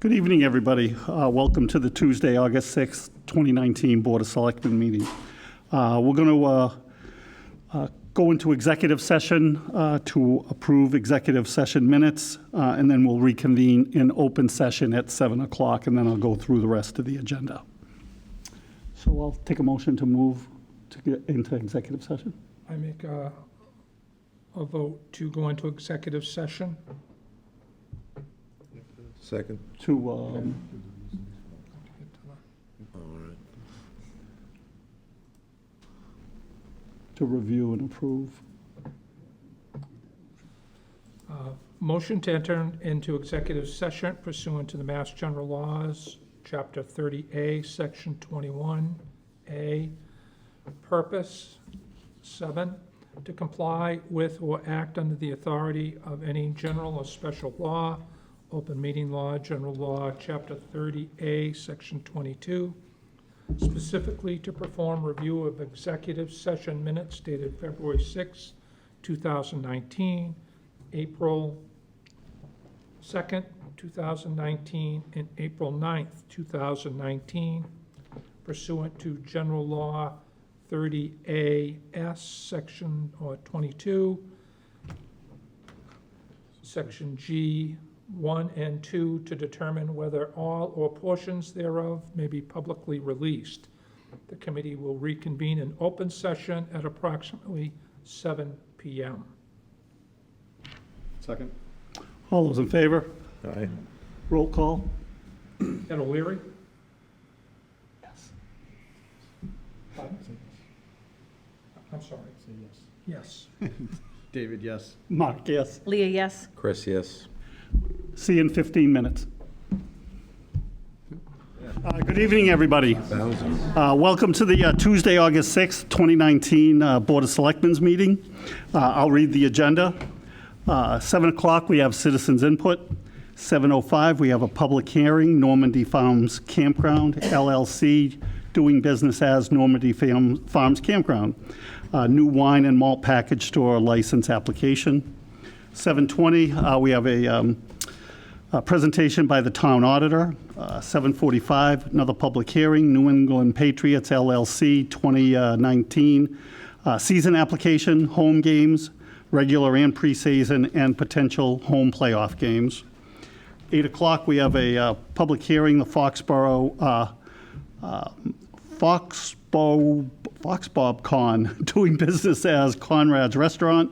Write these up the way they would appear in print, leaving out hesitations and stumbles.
Good evening, everybody. Welcome to the Tuesday, August 6th, 2019 Board of Selectmen meeting. We're going to go into executive session to approve executive session minutes, and then we'll reconvene in open session at 7 o'clock, and then I'll go through the rest of the agenda. So I'll take a motion to move to get into executive session. I make a vote to go into executive session. Second. To, All right. to review and approve. Motion to enter into executive session pursuant to the Mass General Laws, Chapter 30A, Section 21A. Purpose, 7, to comply with or act under the authority of any general or special law, open meeting law, general law, Chapter 30A, Section 22, specifically to perform review of executive session minutes dated February 6, 2019, April 2nd, 2019, and April 9th, 2019, pursuant to general law 30A-S, Section 22, Section G, 1 and 2, to determine whether all or portions thereof may be publicly released. The committee will reconvene in open session at approximately 7 p.m. Second. All those in favor? Aye. Roll call. Ed O'Leary? Yes. I'm sorry. Yes. David, yes. Mark, yes. Leah, yes. Chris, yes. See you in 15 minutes. Good evening, everybody. Welcome to the Tuesday, August 6th, 2019 Board of Selectmen's meeting. I'll read the agenda. 7 o'clock, we have citizens input. 7:05, we have a public hearing, Normandy Farms Campground, LLC, doing business as Normandy Farms Campground. New wine and malt package store license application. 7:20, we have a presentation by the town auditor. 7:45, another public hearing, New England Patriots LLC 2019 season application, home games, regular and preseason, and potential home playoff games. 8 o'clock, we have a public hearing, the Foxborough Foxbob Con, doing business as Conrad's Restaurant.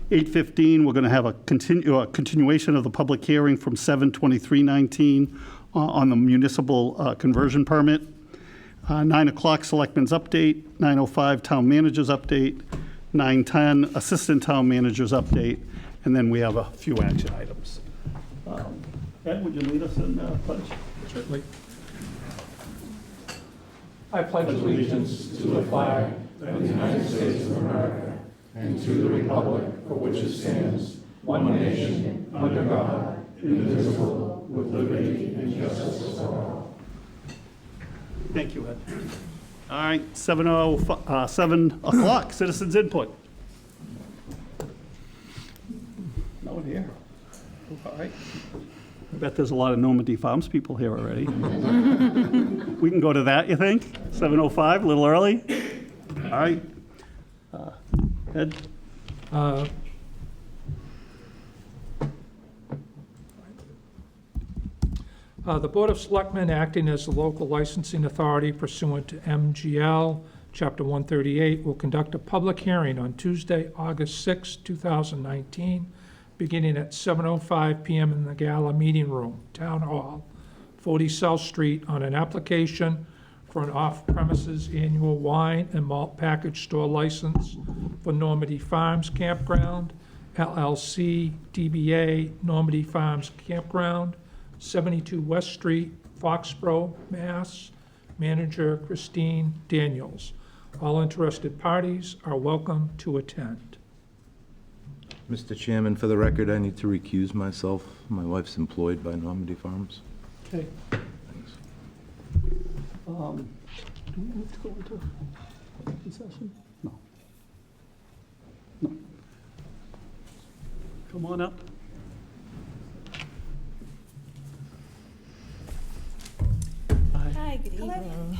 8:15, we're going to have a continuation of the public hearing from 7/23/19 on the municipal conversion permit. 9 o'clock, Selectmen's update. 9:05, Town Manager's update. 9:10, Assistant Town Manager's update. And then we have a few action items. Ed, would you lead us in pledge? Certainly. I pledge allegiance to the flag of the United States of America and to the republic for which it stands, one nation, under God, indivisible, with liberty and justice for all. Thank you, Ed. All right, 7 o'clock, citizens input. No one here. All right. I bet there's a lot of Normandy Farms people here already. We can go to that, you think? 7:05, a little early? All right. Ed? The Board of Selectmen, acting as the local licensing authority pursuant to MGL Chapter 138, will conduct a public hearing on Tuesday, August 6, 2019, beginning at 7:05 p.m. in the Gala Meeting Room, Town Hall, 40 South Street, on an application for an off-premises annual wine and malt package store license for Normandy Farms Campground, LLC, DBA Normandy Farms Campground, 72 West Street, Foxborough, Mass. Manager Christine Daniels. All interested parties are welcome to attend. Mr. Chairman, for the record, I need to recuse myself. My wife's employed by Normandy Farms. Okay. Thanks. Do we have to go into open session? No. No. Come on up. Hi, good evening.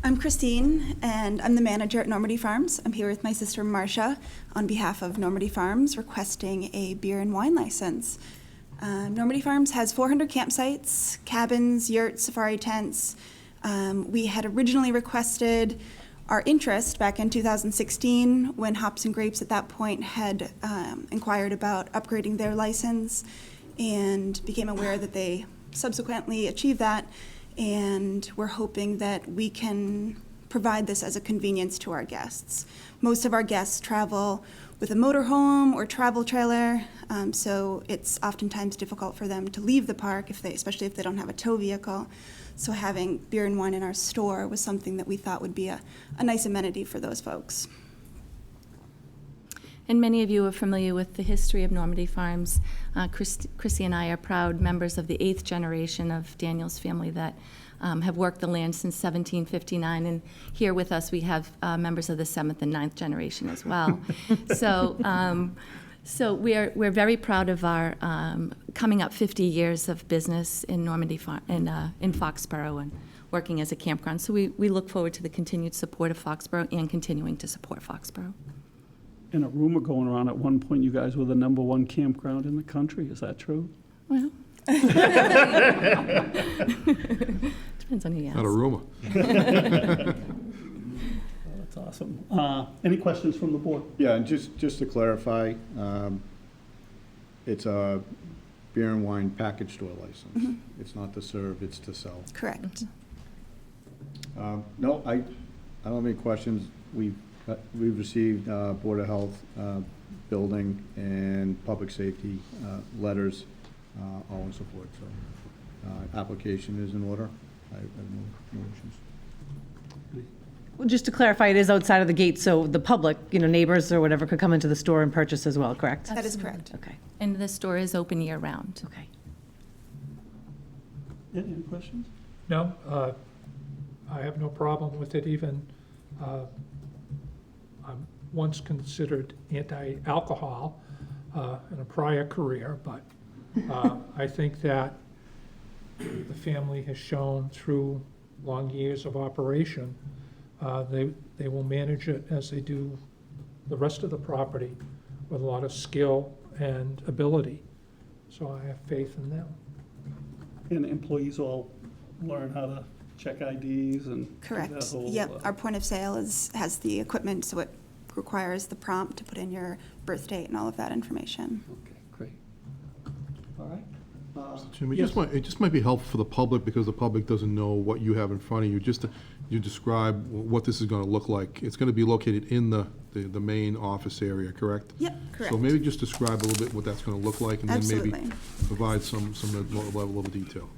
I'm Christine, and I'm the manager at Normandy Farms. I'm here with my sister Marcia on behalf of Normandy Farms requesting a beer and wine license. Normandy Farms has 400 campsites, cabins, yurts, safari tents. We had originally requested our interest back in 2016 when Hops and Grapes at that point had inquired about upgrading their license and became aware that they subsequently achieved that, and we're hoping that we can provide this as a convenience to our guests. Most of our guests travel with a motorhome or travel trailer, so it's oftentimes difficult for them to leave the park, especially if they don't have a tow vehicle. So having beer and wine in our store was something that we thought would be a nice amenity for those folks. And many of you are familiar with the history of Normandy Farms. Chrissy and I are proud members of the 8th generation of Daniel's family that have worked the land since 1759. And here with us, we have members of the 7th and 9th generation as well. So we're very proud of our coming up 50 years of business in Normandy in Foxborough and working as a campground. So we look forward to the continued support of Foxborough and continuing to support Foxborough. And a rumor going around at one point, you guys were the #1 campground in the country. Is that true? Well, depends on who you ask. Not a rumor. That's awesome. Any questions from the board? Yeah, and just to clarify, it's a beer and wine package store license. It's not to serve, it's to sell. Correct. No, I don't have any questions. We've received Board of Health, Building, and Public Safety letters, all in support, so application is in order. I have no issues. Well, just to clarify, it is outside of the gate, so the public, neighbors or whatever, could come into the store and purchase as well, correct? That is correct. Okay, And the store is open year-round. okay. Any questions? No, I have no problem with it even. I'm once considered anti-alcohol in a prior career, but I think that the family has shown through long years of operation, they will manage it as they do the rest of the property with a lot of skill and ability. So I have faith in them. And employees all learn how to check IDs and do that Correct. whole, Yep, our point of sale has the equipment, so it requires the prompt to put in your birth date and all of that information. Okay, great. All right. Jim, it Yes. just might be helpful for the public, because the public doesn't know what you have in front of you. You describe what this is going to look like. It's going to be located in the main office area, correct? Yep, correct. So maybe just describe a little bit what that's going to look like, and then maybe Absolutely. provide some level of detail.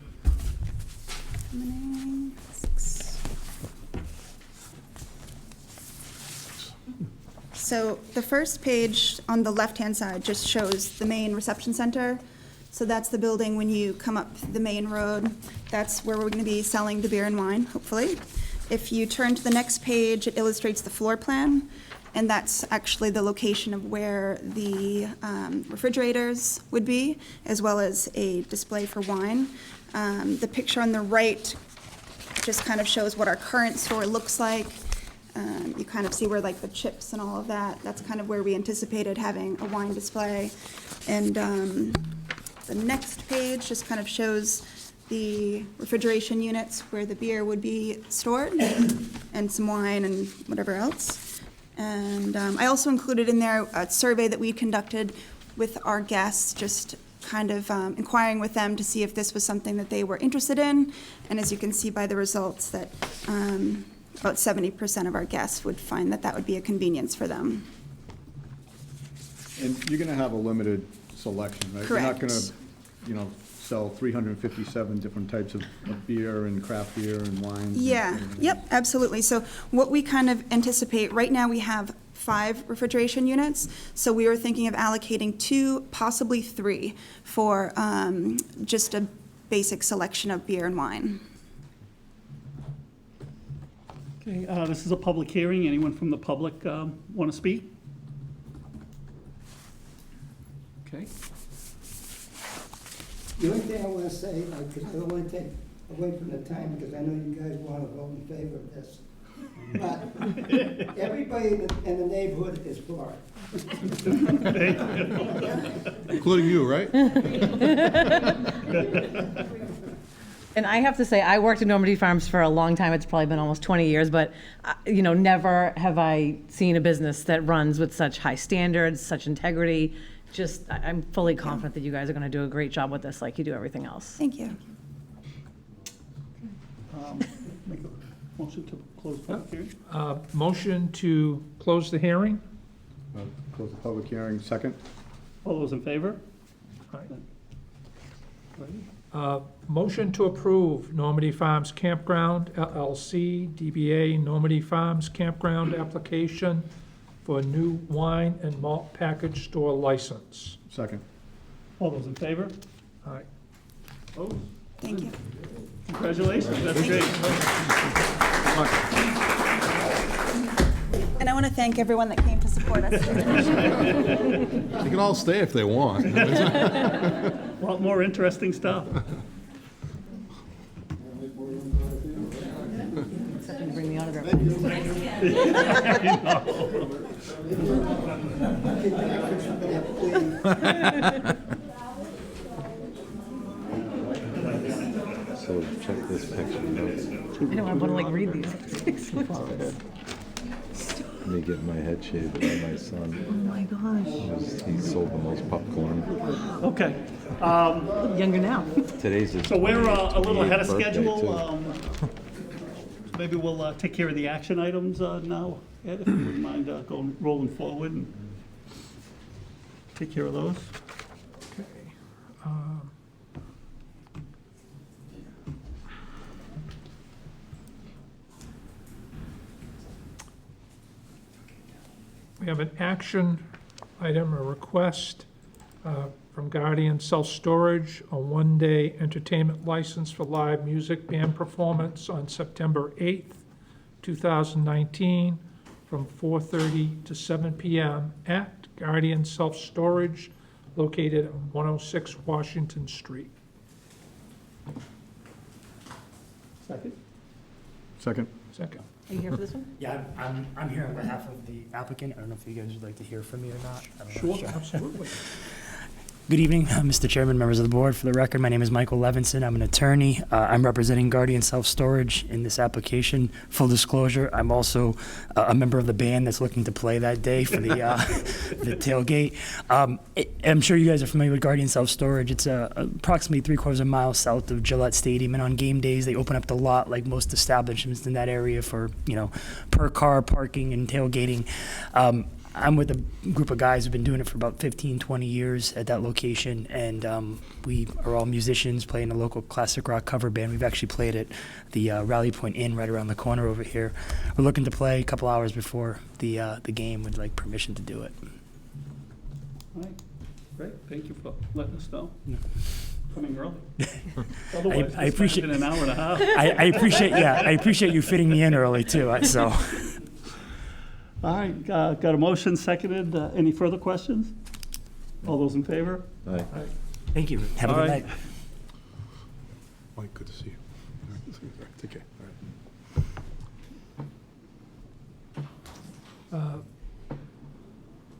So the first page on the left-hand side just shows the main reception center. So that's the building when you come up the main road. That's where we're going to be selling the beer and wine, hopefully. If you turn to the next page, it illustrates the floor plan, and that's actually the location of where the refrigerators would be, as well as a display for wine. The picture on the right just kind of shows what our current store looks like. You kind of see where like the chips and all of that, that's kind of where we anticipated having a wine display. And the next page just kind of shows the refrigeration units where the beer would be stored and some wine and whatever else. And I also included in there a survey that we conducted with our guests, just kind of inquiring with them to see if this was something that they were interested in. And as you can see by the results, that about 70% of our guests would find that that would be a convenience for them. And you're going to have a limited selection, right? You're not going Correct. to, sell 357 different types of beer and craft beer and wines. Yeah, yep, absolutely. So what we kind of anticipate, right now we have 5 refrigeration units, so we were thinking of allocating 2, possibly 3, for just a basic selection of beer and wine. Okay, this is a public hearing. Anyone from the public want to speak? Okay. The only thing I want to say, because I don't want to take away from the time, because I know you guys want to vote in favor of this. But everybody in the neighborhood is for it. Including you, right? And I have to say, I worked at Normandy Farms for a long time. It's probably been almost 20 years, but, never have I seen a business that runs with such high standards, such integrity. I'm fully confident that you guys are going to do a great job with this, like you do everything else. Thank you. Make a motion to close public hearing? Motion to close the hearing? Close the public hearing, second. All those in favor? Motion to approve Normandy Farms Campground LLC, DBA Normandy Farms Campground application for a new wine and malt package store license. Second. All those in favor? Aye. Opposed? Thank you. Congratulations, that's great. And I want to thank everyone that came to support us. They can all stay if they want. A lot more interesting stuff. Except to bring the autograph. So check this picture out. I don't want to read these. Let me get my head shaved by my son. Oh my gosh. He sold the most popcorn. Okay, Younger now. Today's his so we're a little ahead of 28th birthday, schedule. too. Maybe we'll take care of the action items now, Ed, if you wouldn't mind rolling forward and take care of those. Okay. We have an action item, a request from Guardian Self-Storage, a one-day entertainment license for live music band performance on September 8th, 2019, from 4:30 to 7 p.m. at Guardian Self-Storage, located at 106 Washington Street. Second? Second. Second. Are you here for this one? Yeah, I'm here on behalf of the applicant. I don't know if you guys would like to hear from me or not. I'm not Sure. Absolutely. Good evening, Mr. Chairman, members of the board. For the record, my name is Michael Levinson. I'm an attorney. I'm representing Guardian Self-Storage in this application. Full disclosure, I'm also a member of the band that's looking to play that day for the the tailgate. I'm sure you guys are familiar with Guardian Self-Storage. It's approximately 3/4 mile south of Gillette Stadium, and on game days, they open up the lot like most establishments in that area for, per car parking and tailgating. I'm with a group of guys who've been doing it for about 15, 20 years at that location, and we are all musicians playing a local classic rock cover band. We've actually played at the Rally Point Inn right around the corner over here. We're looking to play a couple hours before the game. Would like permission to do it. All right, great, thank you for letting us know. Coming early. Otherwise, I appreciate- in an hour and a half. I appreciate you fitting me in early too. So. All right, got a motion, seconded. Any further questions? All those in favor? Aye. Thank you. Have a All good right. night. Mike, good to see you. All right, take care. All right.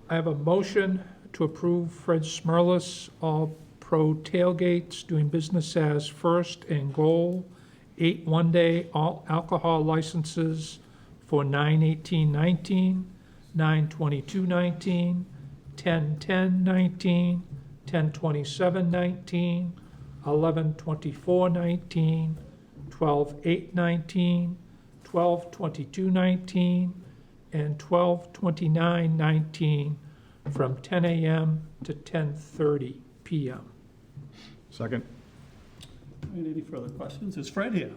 I have a motion to approve Fred Smirlis All Pro Tailgates doing business as First and Goal, 8 one-day all alcohol licenses for 9/18/19, 9/22/19, 10/10/19, 10/27/19, 11/24/19, 12/8/19, 12/22/19, and 12/29/19 from 10 a.m. to 10:30 p.m. Second. All right, any further questions? Is Fred here?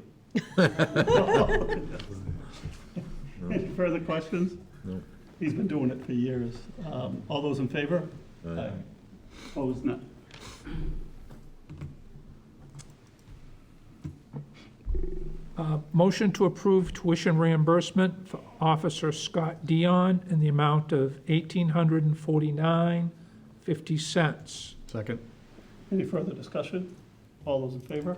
Any further questions? No. He's been doing it for years. All those in favor? Aye. Opposed, none. Motion to approve tuition reimbursement for Officer Scott Dion in the amount of $1,849.50. Second. Any further discussion? All those in favor?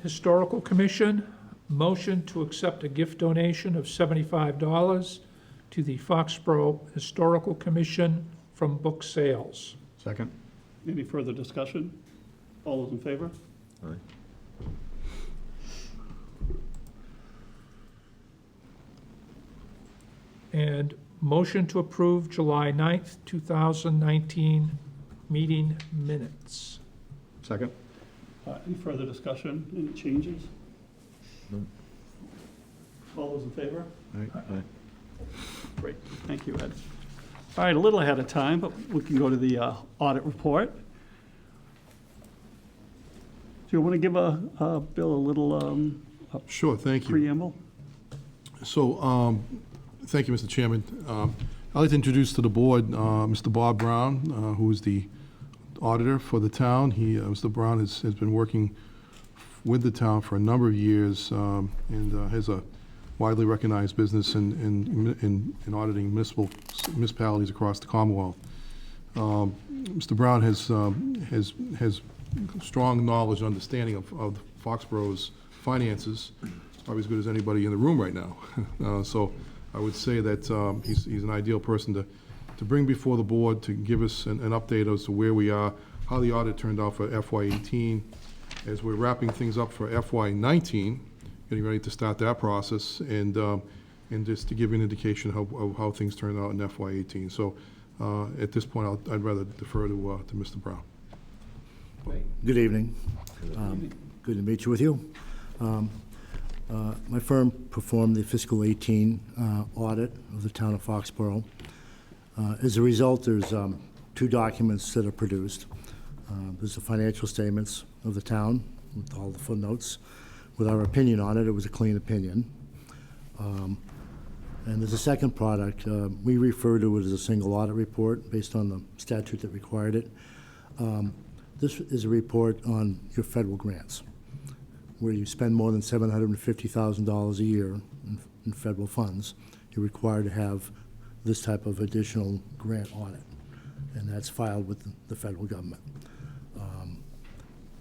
Historical Commission, motion to accept a gift donation of $75 to the Foxborough Historical Commission from book sales. Second? Any further discussion? All those in favor? Aye. And motion to approve July 9th, 2019 meeting minutes. Second? Any further discussion? Any changes? No. All those in favor? Aye. Great, thank you, Ed. All right, a little ahead of time, but we can go to the audit report. Do you want to give Bill a little Sure, thank you. preamble? So, thank you, Mr. Chairman. I'd like to introduce to the board Mr. Bob Brown, who is the auditor for the town. Mr. Brown has been working with the town for a number of years and has a widely recognized business in auditing municipalities across the Commonwealth. Mr. Brown has strong knowledge and understanding of Foxborough's finances, probably as good as anybody in the room right now. So I would say that he's an ideal person to bring before the board to give us an update as to where we are, how the audit turned out for FY18, as we're wrapping things up for FY19, getting ready to start that process, and just to give you an indication of how things turned out in FY18. So at this point, I'd rather defer to Mr. Brown. Good evening. Good to meet you with you. My firm performed the fiscal 18 audit of the town of Foxborough. As a result, there's two documents that are produced. There's the financial statements of the town with all the footnotes. With our opinion on it, it was a clean opinion. And there's a second product. We refer to it as a single audit report based on the statute that required it. This is a report on your federal grants, where you spend more than $750,000 a year in federal funds. You're required to have this type of additional grant audit, and that's filed with the federal government.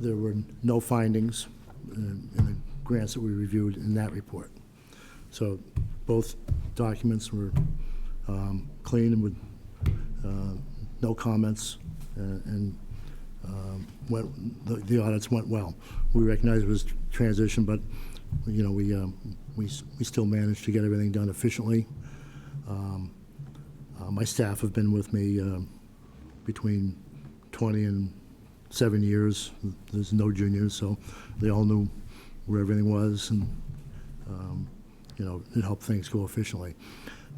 There were no findings in the grants that we reviewed in that report. So both documents were clean and with no comments, and the audits went well. We recognize it was transition, but you know, we still managed to get everything done efficiently. My staff have been with me between 20 and 7 years. There's no juniors, so they all knew where everything was, and you know, it helped things go efficiently.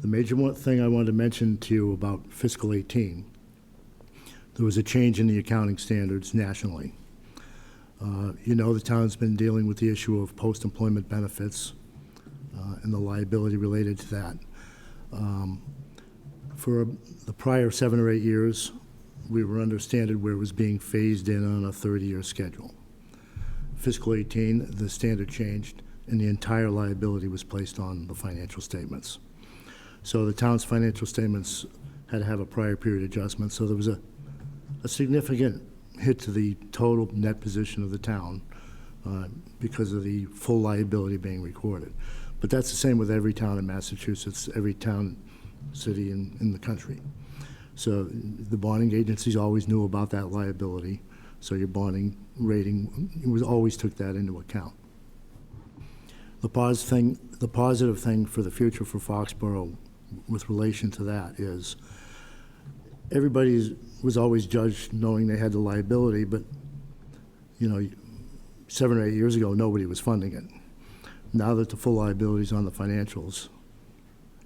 The major thing I wanted to mention to you about fiscal 18, there was a change in the accounting standards nationally. You know, the town's been dealing with the issue of post-employment benefits and the liability related to that. For the prior 7 or 8 years, we were under standard where it was being phased in on a 30-year schedule. Fiscal 18, the standard changed, and the entire liability was placed on the financial statements. So the town's financial statements had to have a prior period adjustment, so there was a significant hit to the total net position of the town because of the full liability being recorded. But that's the same with every town in Massachusetts, every town, city in the country. So the bonding agencies always knew about that liability, so your bonding rating always took that into account. The positive thing for the future for Foxborough with relation to that is everybody was always judged knowing they had the liability, but you know, 7 or 8 years ago, nobody was funding it. Now that the full liability is on the financials,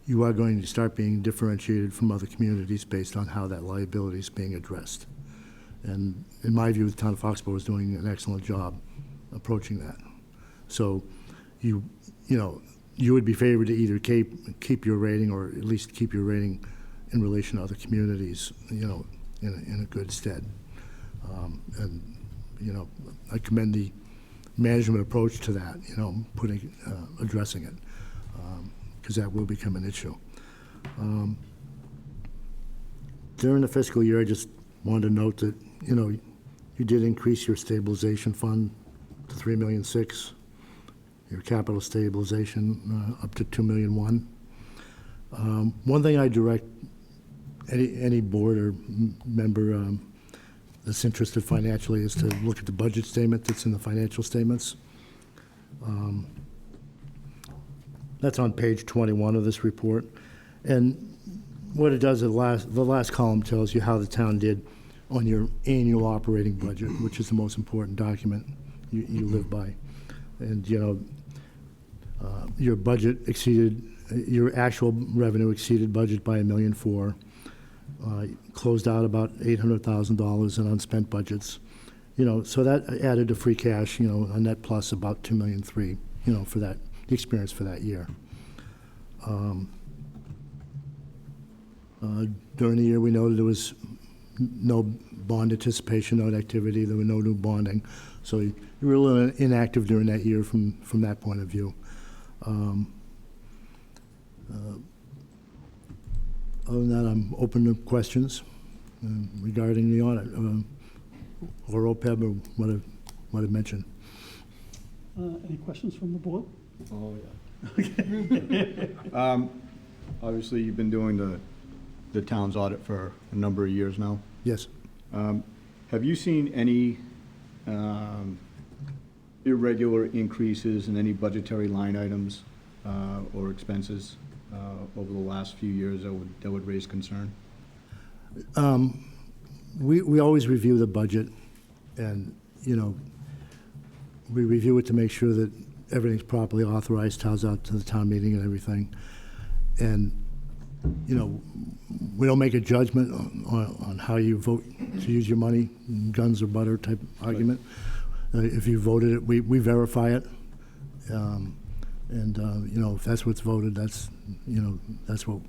you are going to start being differentiated from other communities based on how that liability is being addressed. And in my view, the town of Foxborough is doing an excellent job approaching that. So you know, you would be favored to either keep your rating, or at least keep your rating in relation to other communities, you know, in a good stead. And you know, I commend the management approach to that, you know, addressing it, because that will become an issue. During the fiscal year, I just wanted to note that, you know, you did increase your stabilization fund to 3,600,000. Your capital stabilization up to 2,100,000. One thing I direct any board or member that's interested financially is to look at the budget statement that's in the financial statements. That's on page 21 of this report. And what it does, the last column tells you how the town did on your annual operating budget, which is the most important document you live by. And, you know, your budget exceeded, your actual revenue exceeded budget by $1,400,000. Closed out about $800,000 in unspent budgets. You know, so that added to free cash, you know, a net plus about $2,300,000, you know, for that, the experience for that year. During the year, we noted there was no bond anticipation note activity. There were no new bonding. So you were a little inactive during that year from that point of view. Other than that, I'm open to questions regarding the audit or OPEB or what I mentioned. Any questions from the board? Oh, yeah. Obviously, you've been doing the town's audit for a number of years now. Yes. Have you seen any irregular increases in any budgetary line items or expenses over the last few years that would raise concern? We always review the budget, and, you know, we review it to make sure that everything's properly authorized, tells out to the town meeting and everything. And, you know, we don't make a judgment on how you vote to use your money, guns or butter type argument. If you voted it, we verify it. And, you know, if that's what's voted, that's, you know, that's what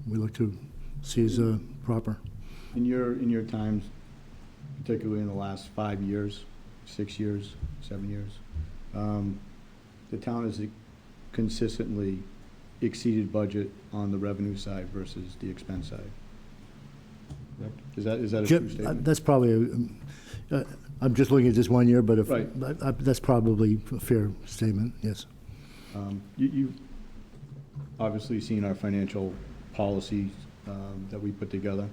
we look to see as proper. In your times, particularly in the last 5 years, 6 years, 7 years, the town has consistently exceeded budget on the revenue side versus the expense side. Is that a true statement? That's probably, I'm just looking at this 1 year, but if, Right. that's probably a fair statement, yes. You've obviously seen our financial policies that we put together.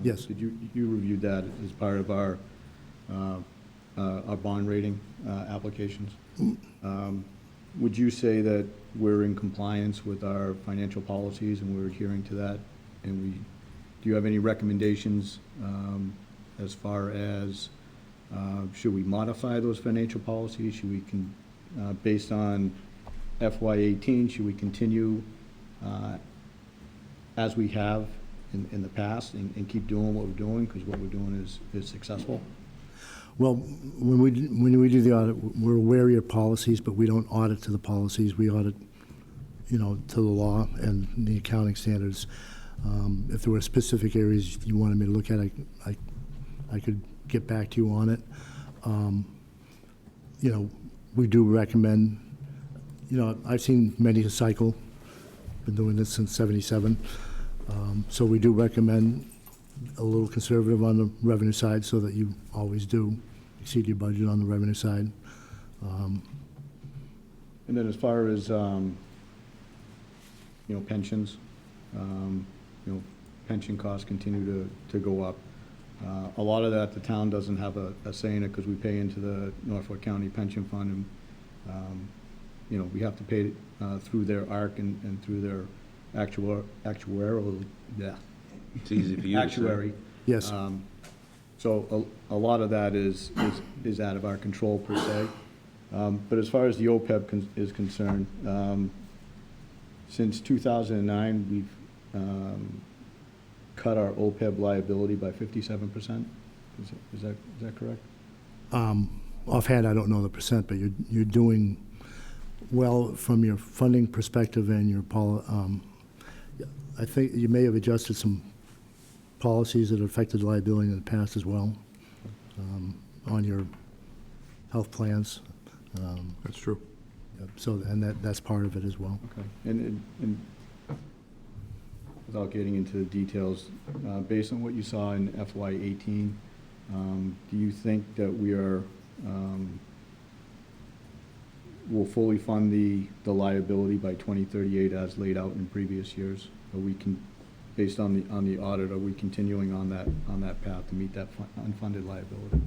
Yes. Did you reviewed that as part of our bond rating applications? Would you say that we're in compliance with our financial policies and we're adhering to that? And do you have any recommendations as far as should we modify those financial policies? Should we based on FY18, should we continue as we have in the past and keep doing what we're doing, because what we're doing is successful? Well, when we do the audit, we're aware of your policies, but we don't audit to the policies. We audit, you know, to the law and the accounting standards. If there were specific areas you wanted me to look at, I could get back to you on it. You know, we do recommend, you know, I've seen many a cycle, been doing this since '77. So we do recommend a little conservative on the revenue side so that you always do exceed your budget on the revenue side. And then as far as, you know, pensions, you know, pension costs continue to go up. A lot of that, the town doesn't have a say in it because we pay into the Norfolk County Pension Fund, and, you know, we have to pay through their ARC and through their actuarial, yeah. It's easy for you to say. Actuary. Yes. So a lot of that is out of our control per se. But as far as the OPEB is concerned, since 2009, we've cut our OPEB liability by 57%. Is that correct? Offhand, I don't know the percent, but you're doing well from your funding perspective and your I think you may have adjusted some policies that affected liability in the past as well, on your health plans. That's true. So, and that's part of it as well. Okay. And without getting into the details, based on what you saw in FY18, do you think that we are will fully fund the liability by 2038 as laid out in previous years. Are we can, based on the audit, are we continuing on that path to meet that unfunded liability?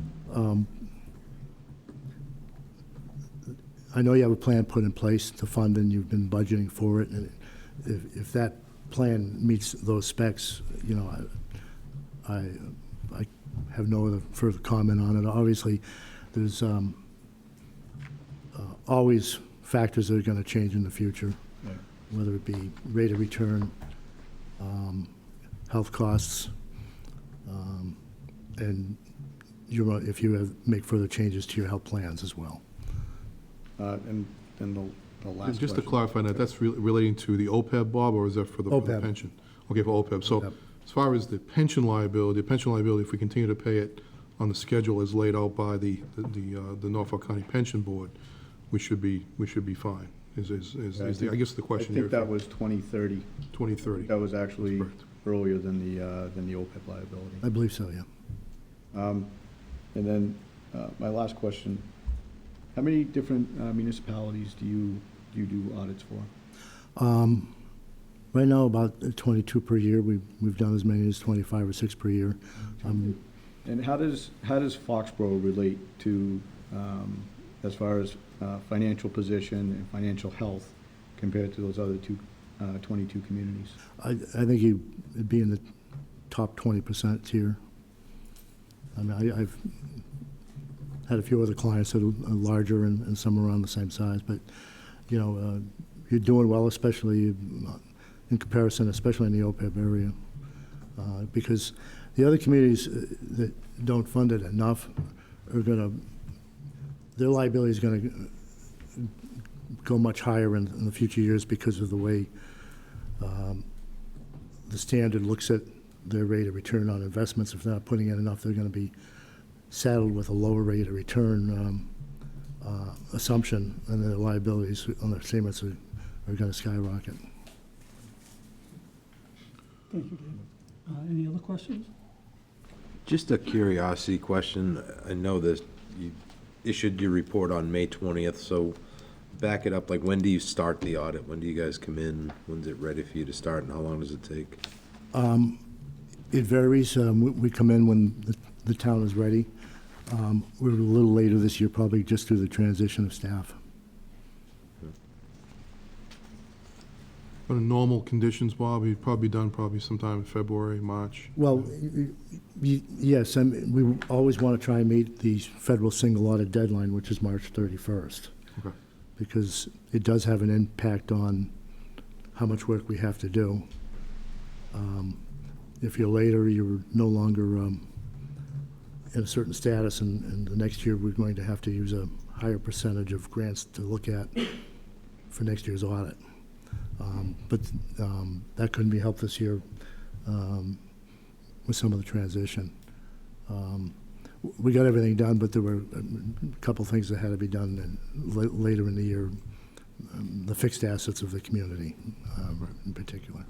I know you have a plan put in place to fund, and you've been budgeting for it, and if that plan meets those specs, you know, I have no other further comment on it. Obviously, there's always factors that are going to change in the future, Right. whether it be rate of return, health costs, and if you make further changes to your health plans as well. And then the last Just to question. clarify that, that's relating to the OPEB, Bob, or is that for the OPEB. pension? Okay, for OPEB. So OPEB. as far as the pension liability, if we continue to pay it on the schedule as laid out by the Norfolk County Pension Board, we should be fine. I guess the question I here. think that was 2030. 2030. That was actually Correct. earlier than the OPEB liability. I believe so, yeah. And then my last question, how many different municipalities do you do audits for? Right now, about 22 per year. We've done as many as 25 or 6 per year. And how does Foxborough relate to, as far as financial position and financial health compared to those other 22 communities? I think it'd be in the top 20% tier. I mean, I've had a few other clients that are larger and some around the same size, but, you know, you're doing well, especially in comparison, especially in the OPEB area. Because the other communities that don't fund it enough are their liability is gonna go much higher in the future years because of the way the standard looks at their rate of return on investments. If they're not putting in enough, they're gonna be saddled with a lower rate of return assumption, and their liabilities on their statements are gonna skyrocket. Thank you, David. Any other questions? Just a curiosity question. I know that you issued your report on May 20th, so back it up, like when do you start the audit? When do you guys come in? When's it ready for you to start, and how long does it take? It varies. We come in when the town is ready. We're a little later this year, probably just through the transition of staff. Under normal conditions, Bob, you'd probably be done sometime in February, March. Well, yes, we always want to try and meet the federal single audit deadline, which is March 31st, Okay. because it does have an impact on how much work we have to do. If you're later, you're no longer in a certain status, and the next year we're going to have to use a higher percentage of grants to look at for next year's audit. But that couldn't be helped this year with some of the transition. We got everything done, but there were a couple things that had to be done later in the year, the fixed assets of the community in particular.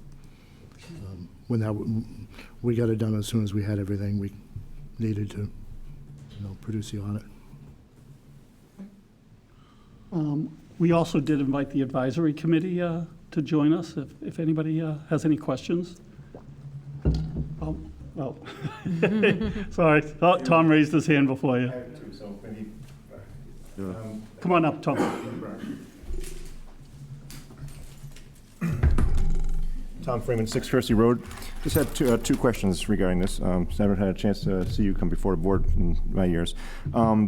We got it done as soon as we had everything we needed to, produce the audit. We also did invite the advisory committee to join us, if anybody has any questions. Oh, sorry, Tom raised his hand before you. Come on up, Tom. Tom Freeman, 6 Kersey Road. Just had two questions regarding this. Never had a chance to see you come before the board in my years. Are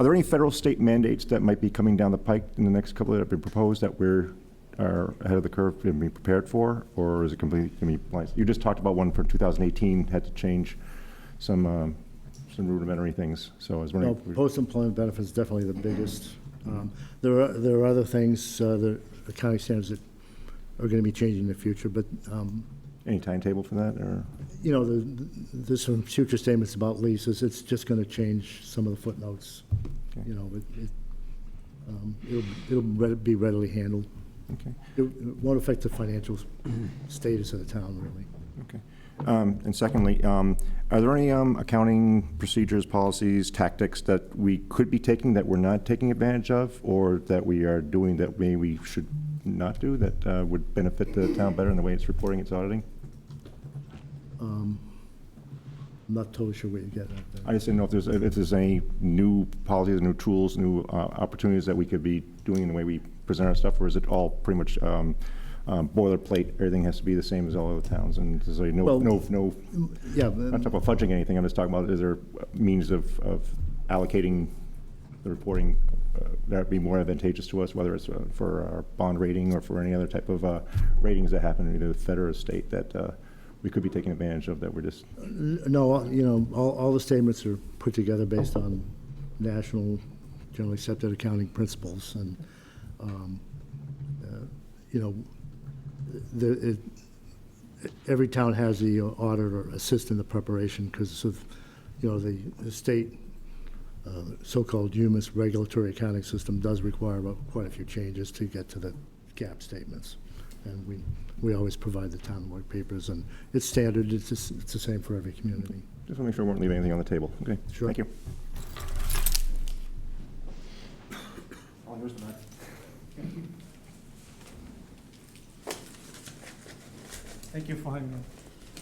there any federal state mandates that might be coming down the pike in the next couple that have been proposed that are ahead of the curve to be prepared for, or is it completely going to be blind? You just talked about one for 2018, had to change some rudimentary things. So I was wondering. Post-employment benefits is definitely the biggest. There are other things, the accounting standards that are going to be changing in the future, but Any timetable for that, or? There's some future statements about leases. It's just going to change some of the footnotes. Okay. It'll be readily handled. Okay. It won't affect the financial status of the town, really. Okay. And secondly, are there any accounting procedures, policies, tactics that we could be taking that we're not taking advantage of, or that we are doing that maybe we should not do, that would benefit the town better in the way it's reporting its auditing? I'm not totally sure what you're getting at there. I just didn't know if there's any new policies, new tools, new opportunities that we could be doing in the way we present our stuff, or is it all pretty much boilerplate? Everything has to be the same as all other towns, and so Well, no. Yeah, I'm not talking about fudging anything. I'm just talking about, is there means of allocating the reporting that would be more advantageous to us, whether it's for our bond rating or for any other type of ratings that happen in either the Fed or the state that we could be taking advantage of, that we're just. no, you know, all the statements are put together based on national, generally accepted accounting principles, and, you know, every town has the auditor assist in the preparation because of, you know, the state so-called UMIS regulatory accounting system does require quite a few changes to get to the GAAP statements. And we always provide the town work papers, and it's standard. It's the same for every community. Just want to make sure we weren't leaving anything on the table. Okay, Sure. Thank you. Thank you for having me.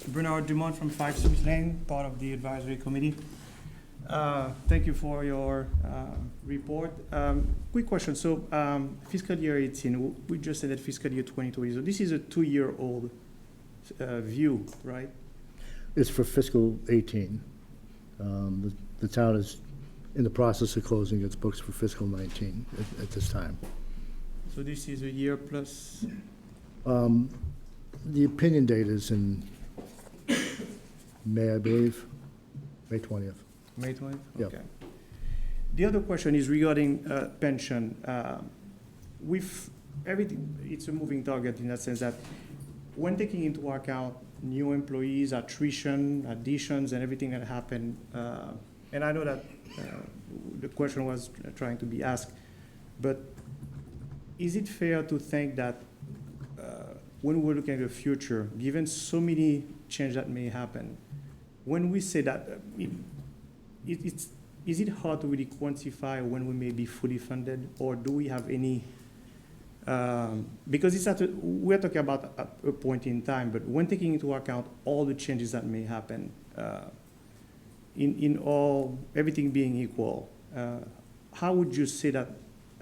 Bernard Dumont from 5 Sims Lane, part of the advisory committee. Thank you for your report. Quick question. So fiscal year 18, we just said that fiscal year 2020. So this is a 2-year-old view, right? It's for fiscal 18. The town is in the process of closing its books for fiscal 19 at this time. So this is a year plus. The opinion date is in May, I believe, May 20th. May 20th? Yep. Okay. The other question is regarding pension. With everything, it's a moving target in that sense that when taking into account new employees, attrition, additions, and everything that happened, and I know that the question was trying to be asked, but is it fair to think that when we're looking at the future, given so many changes that may happen, when we say that, is it hard to really quantify when we may be fully funded, or do we have any, because we're talking about a point in time, but when taking into account all the changes that may happen, in all, everything being equal, how would you say that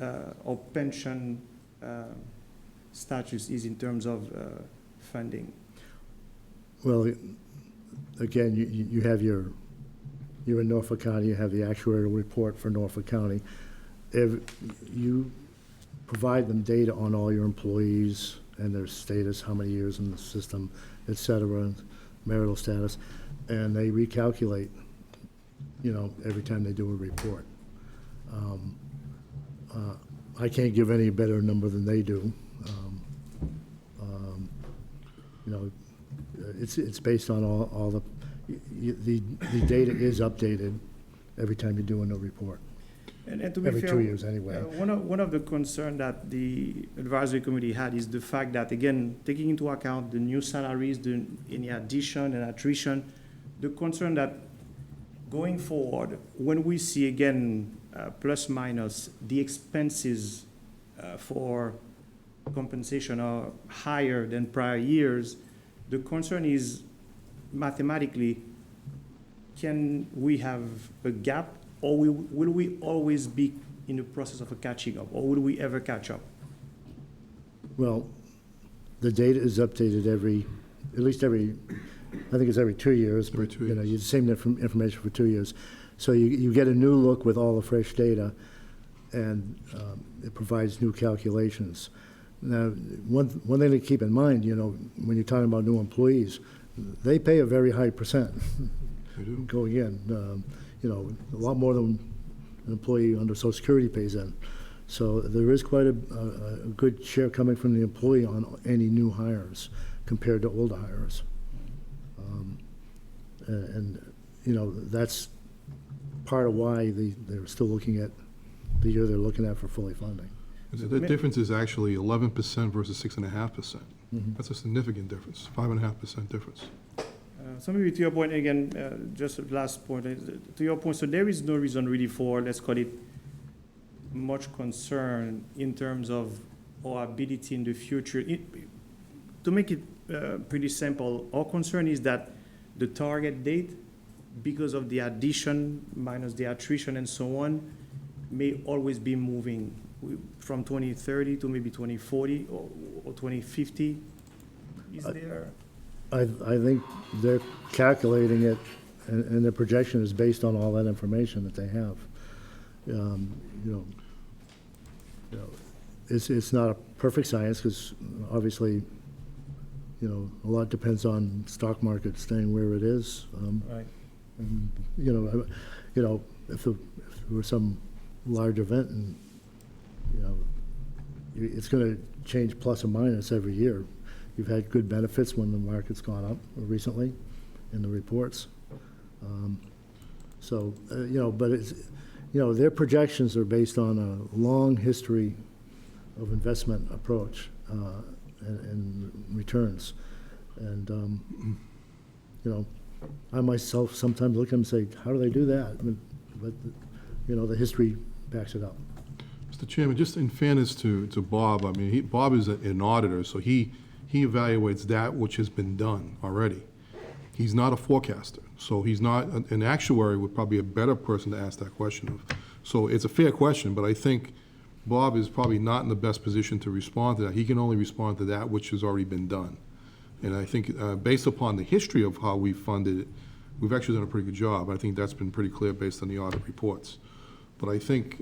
our pension status is in terms of funding? Well, again, you have you're in Norfolk County, you have the actuarial report for Norfolk County. If you provide them data on all your employees and their status, how many years in the system, et cetera, marital status, and they recalculate, you know, every time they do a report. I can't give any better number than they do. You know, it's based on all the data is updated every time you do a new report. And to be Every fair, 2 years anyway. One of the concerns that the advisory committee had is the fact that, again, taking into account the new salaries, any addition and attrition, the concern that going forward, when we see again plus minus the expenses for compensation are higher than prior years, the concern is mathematically, can we have a gap, or will we always be in the process of a catching up, or will we ever catch up? Well, the data is updated at least every, I think it's every 2 years. Every but, 2 you know, years. you same information for 2 years. So you get a new look with all the fresh data, and it provides new calculations. Now, one thing to keep in mind, you know, when you're talking about new employees, they pay a very high percent They do. going in. You know, a lot more than an employee under Social Security pays in. So there is quite a good share coming from the employee on any new hires compared to older hires. And, you know, that's part of why they're still looking at the year they're looking at for fully funding. The difference is actually 11% versus 6.5%. Mhm. That's a significant difference, 5.5% difference. So maybe to your point again, just a last point, to your point, so there is no reason really for, let's call it, much concern in terms of our ability in the future. To make it pretty simple, our concern is that the target date, because of the addition minus the attrition and so on, may always be moving from 2030 to maybe 2040 or 2050. Is there? I think they're calculating it, and their projection is based on all that information that they have. It's not a perfect science, because obviously, a lot depends on stock market staying where it is. Right. And, if there were some large event, and, it's gonna change plus or minus every year. You've had good benefits when the market's gone up recently in the reports. But it's, their projections are based on a long history of investment approach and returns. And, I myself sometimes look at them and say, how do they do that? But the history backs it up. Mr. Chairman, just in fairness to Bob, I mean, Bob is an auditor, so he evaluates that which has been done already. He's not a forecaster, so he's not, an actuary would probably be a better person to ask that question of. So it's a fair question, but I think Bob is probably not in the best position to respond to that. He can only respond to that which has already been done. And I think based upon the history of how we've funded it, we've actually done a pretty good job. I think that's been pretty clear based on the audit reports. But I think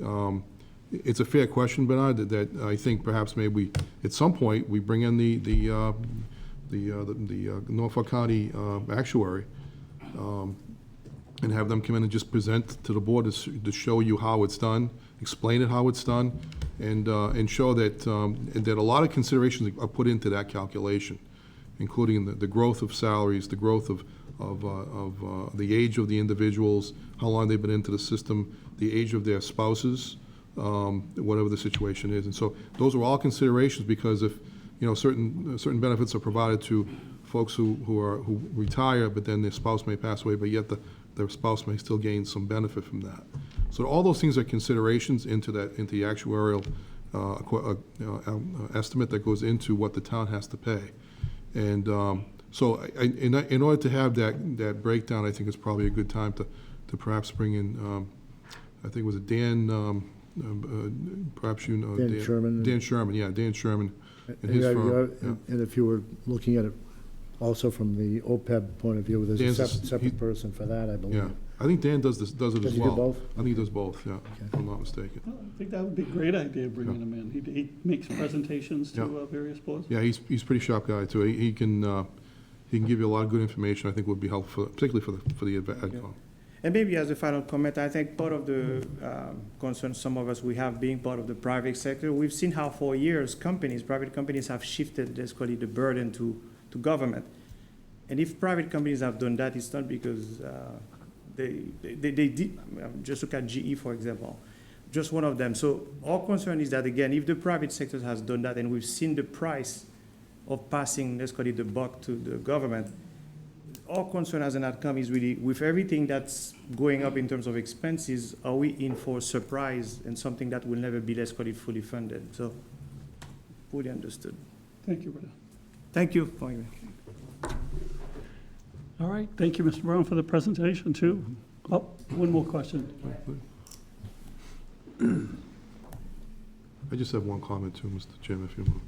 it's a fair question, Bernard, that I think perhaps maybe at some point we bring in the Norfolk County actuary and have them come in and just present to the board to show you how it's done, explain it how it's done, and show that a lot of considerations are put into that calculation, including the growth of salaries, the growth of the age of the individuals, how long they've been into the system, the age of their spouses, whatever the situation is. And so those are all considerations, because if certain benefits are provided to folks who retire, but then their spouse may pass away, but yet their spouse may still gain some benefit from that. So all those things are considerations into the actuarial estimate that goes into what the town has to pay. And so in order to have that breakdown, I think it's probably a good time to perhaps bring in, I think it was Dan, perhaps Dan Sherman. Dan Sherman, yeah, Dan Sherman. And his firm, yeah. And if you were looking at it also from the OPEB point of view, there's Dan's a separate person for that, I believe. Yeah, I think Dan does it as well. Does he do both? I think he does both, yeah, if I'm not mistaken. Well, I think that would be a great idea, bringing him in. He makes presentations to various boards. Yeah, he's a pretty sharp guy, too. He can give you a lot of good information I think would be helpful, particularly for the AdCom. And maybe as a final comment, I think part of the concern some of us we have being part of the private sector, we've seen how for years private companies have shifted, let's call it, the burden to government. And if private companies have done that, it's not because they did. Just look at GE, for example, just one of them. So our concern is that, again, if the private sector has done that, and we've seen the price of passing, let's call it, the buck to the government, our concern as an outcome is really, with everything that's going up in terms of expenses, are we in for a surprise and something that will never be, let's call it, fully funded? So, fully understood. Thank you, Brother. Thank you. All right, thank you, Mr. Brown, for the presentation, too. Oh, one more question. I just have one comment, too, Mr. Chairman, if you want.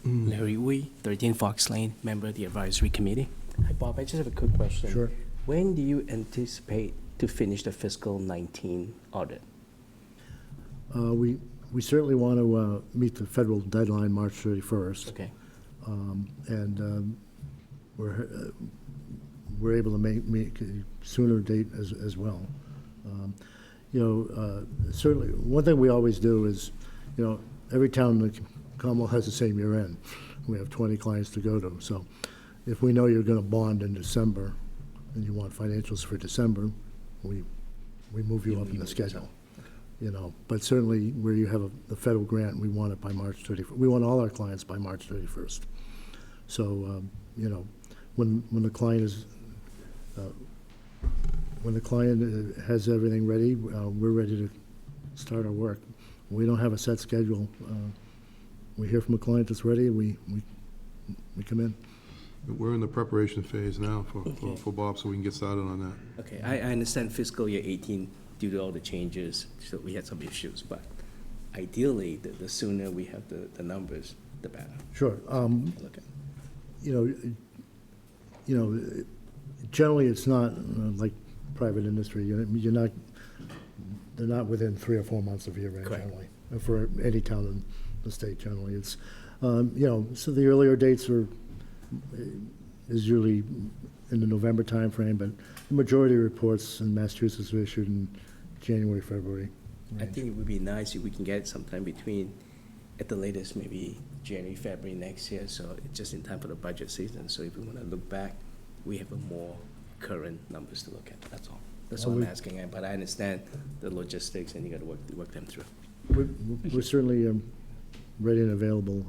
Larry Wee, 13 Fox Lane, member of the advisory committee. Hi, Bob. I just have a quick question. Sure. When do you anticipate to finish the fiscal 19 audit? We certainly want to meet the federal deadline, March 31st. Okay. And we're able to make a sooner date as well. Certainly, one thing we always do is, every town in the Commonwealth has the same year end. We have 20 clients to go to. So if we know you're going to bond in December and you want financials for December, we move you up in the schedule. you know, but certainly where you have the federal grant, we want it by March 31st. We want all our clients by March 31st. So, you know, when the client is, when the client has everything ready, we're ready to start our work. We don't have a set schedule. We hear from a client that's ready, we come in. We're in the preparation phase now for Bob, so we can get started on that. Okay, I understand fiscal year 18, due to all the changes, so we had some issues, but ideally, the sooner we have the numbers, the better. Sure. Look at. You know, generally, it's not like private industry. You're not, they're not within 3 or 4 months of year end Correct. generally, for any town in the state generally. It's, you know, so the earlier dates is usually in the November timeframe, but the majority of reports in Massachusetts are issued in January, February. I think it would be nice if we can get it sometime between, at the latest, maybe January, February next year, so it's just in time for the budget season. So if we want to look back, we have a more current numbers to look at, that's all. That's all I'm asking, but I understand the logistics and you got to work them through. We're certainly ready and available.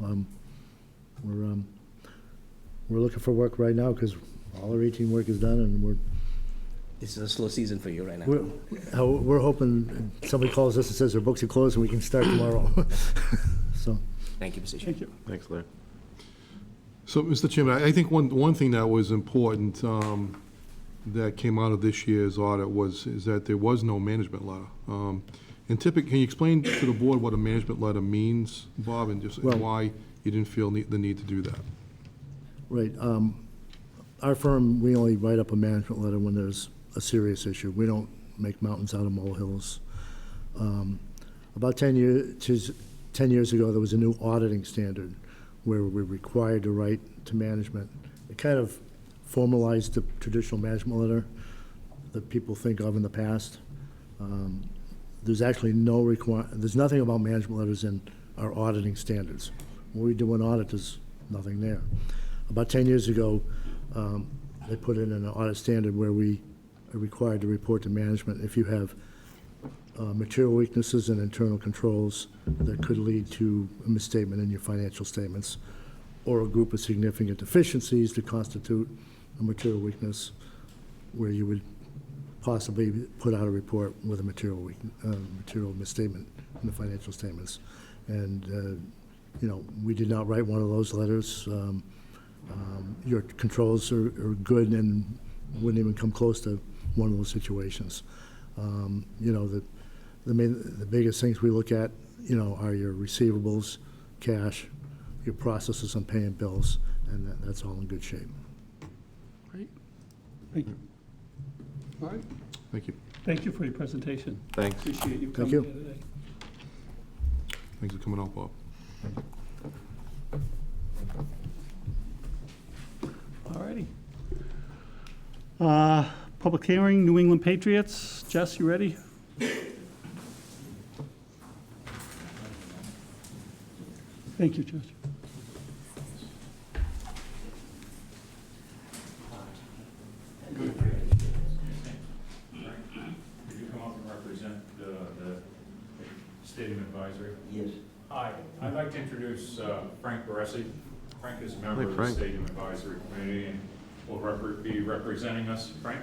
We're looking for work right now because all our 18 work is done, and This is a slow season for you right now. we're hoping somebody calls us and says their books are closed and we can start tomorrow. So. Thank you, Mr. Chair. Thank you. Thanks, Larry. So, Mr. Chairman, I think one thing that was important that came out of this year's audit is that there was no management letter. And typically, can you explain to the board what a management letter means, Bob, and just why you didn't feel the need to do that? Right. Our firm, we only write up a management letter when there's a serious issue. We don't make mountains out of molehills. About 10 years ago, there was a new auditing standard where we're required to write to management. It kind of formalized the traditional management letter that people think of in the past. There's actually there's nothing about management letters in our auditing standards. When we do an audit, there's nothing there. About 10 years ago, they put in an audit standard where we are required to report to management if you have material weaknesses and internal controls that could lead to a misstatement in your financial statements, or a group of significant deficiencies that constitute a material weakness where you would possibly put out a report with a material misstatement in the financial statements. And, you know, we did not write one of those letters. Your controls are good and wouldn't even come close to one of those situations. You know, the biggest things we look at, you know, are your receivables, cash, your processes on paying bills, and that's all in good shape. Great. Thank you. All right. Thank you. Thank you for your presentation. Thanks. Appreciate you Thank coming you. here today. Thanks for coming out, Bob. All righty. Public hearing, New England Patriots. Jess, you ready? Thank you, Jess. Could you come up and represent the Stadium Advisory? Yes. Hi, I'd like to introduce Frank Baresi. Frank is a member Hey, of the Frank. Stadium Advisory Committee and will be representing us. Frank?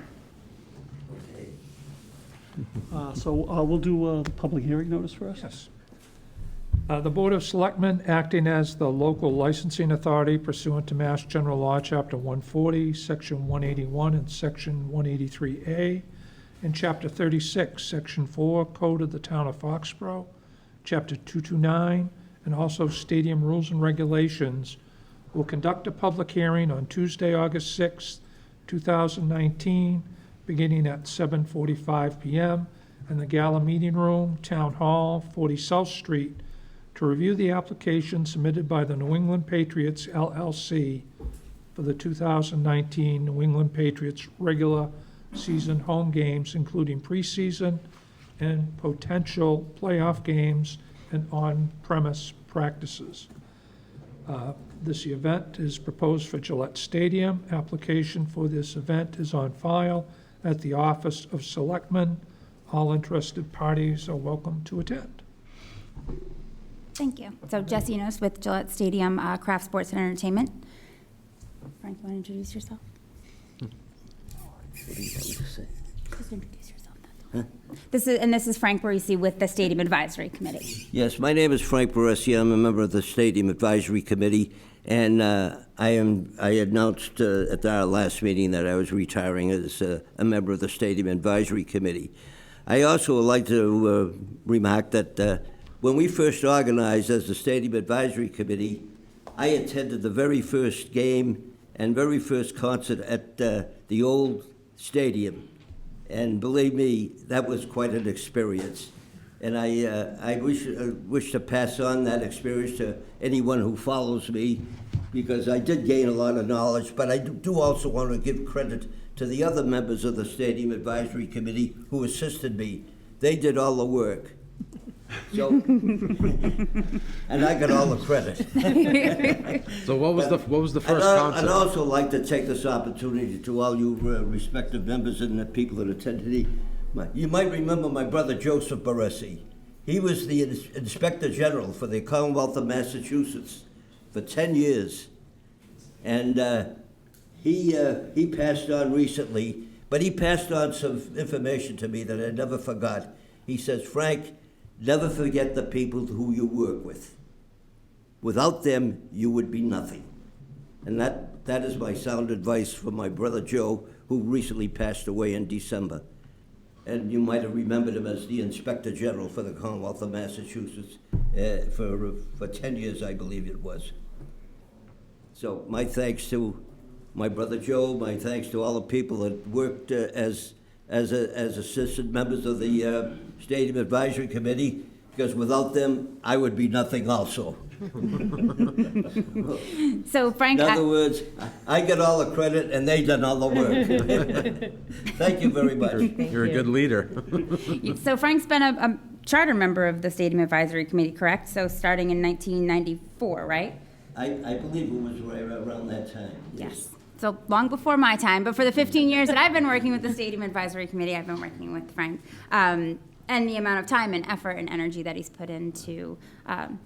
Okay. So we'll do a public hearing notice for us? Yes. The Board of Selectmen, acting as the local licensing authority pursuant to Mass General Law, Chapter 140, Section 181, and Section 183A, and Chapter 36, Section 4, Code of the Town of Foxborough, Chapter 229, and also Stadium Rules and Regulations, will conduct a public hearing on Tuesday, August 6, 2019, beginning at 7:45 p.m. in the Gala Meeting Room, Town Hall, 40 South Street, to review the application submitted by the New England Patriots LLC for the 2019 New England Patriots regular season home games, including preseason and potential playoff games and on-premise practices. This event is proposed for Gillette Stadium. Application for this event is on file at the Office of Selectmen. All interested parties are welcome to attend. Thank you. So Jesse Enos with Gillette Stadium Craft Sports and Entertainment. Frank, you want to introduce yourself? What do you want me to say? Just introduce yourself. This is Frank Barisi with the Stadium Advisory Committee. Yes, my name is Frank Baresi. I'm a member of the Stadium Advisory Committee, and I announced at our last meeting that I was retiring as a member of the Stadium Advisory Committee. I also would like to remark that when we first organized as the Stadium Advisory Committee, I attended the very first game and very first concert at the old stadium. And believe me, that was quite an experience. And I wish to pass on that experience to anyone who follows me, because I did gain a lot of knowledge, but I do also want to give credit to the other members of the Stadium Advisory Committee who assisted me. They did all the work. So, and I got all the credit. So what was the first concert? I'd also like to take this opportunity to all you respective members and the people that attended. You might remember my brother Joseph Baresi. He was the Inspector General for the Commonwealth of Massachusetts for 10 years. And he passed on recently, but he passed on some information to me that I never forgot. He says, Frank, never forget the people who you work with. Without them, you would be nothing. And that is my sound advice from my brother Joe, who recently passed away in December. And you might have remembered him as the Inspector General for the Commonwealth of Massachusetts for 10 years, I believe it was. So my thanks to my brother Joe, my thanks to all the people that worked as assistant members of the Stadium Advisory Committee, because without them, I would be nothing also. So Frank, in other words, I get all the credit and they done all the work. Thank you very much. You're a good leader. So Frank's been a charter member of the Stadium Advisory Committee, correct? So starting in 1994, right? I believe it was right around that time. Yes. So long before my time, but for the 15 years that I've been working with the Stadium Advisory Committee, I've been working with Frank. And the amount of time and effort and energy that he's put into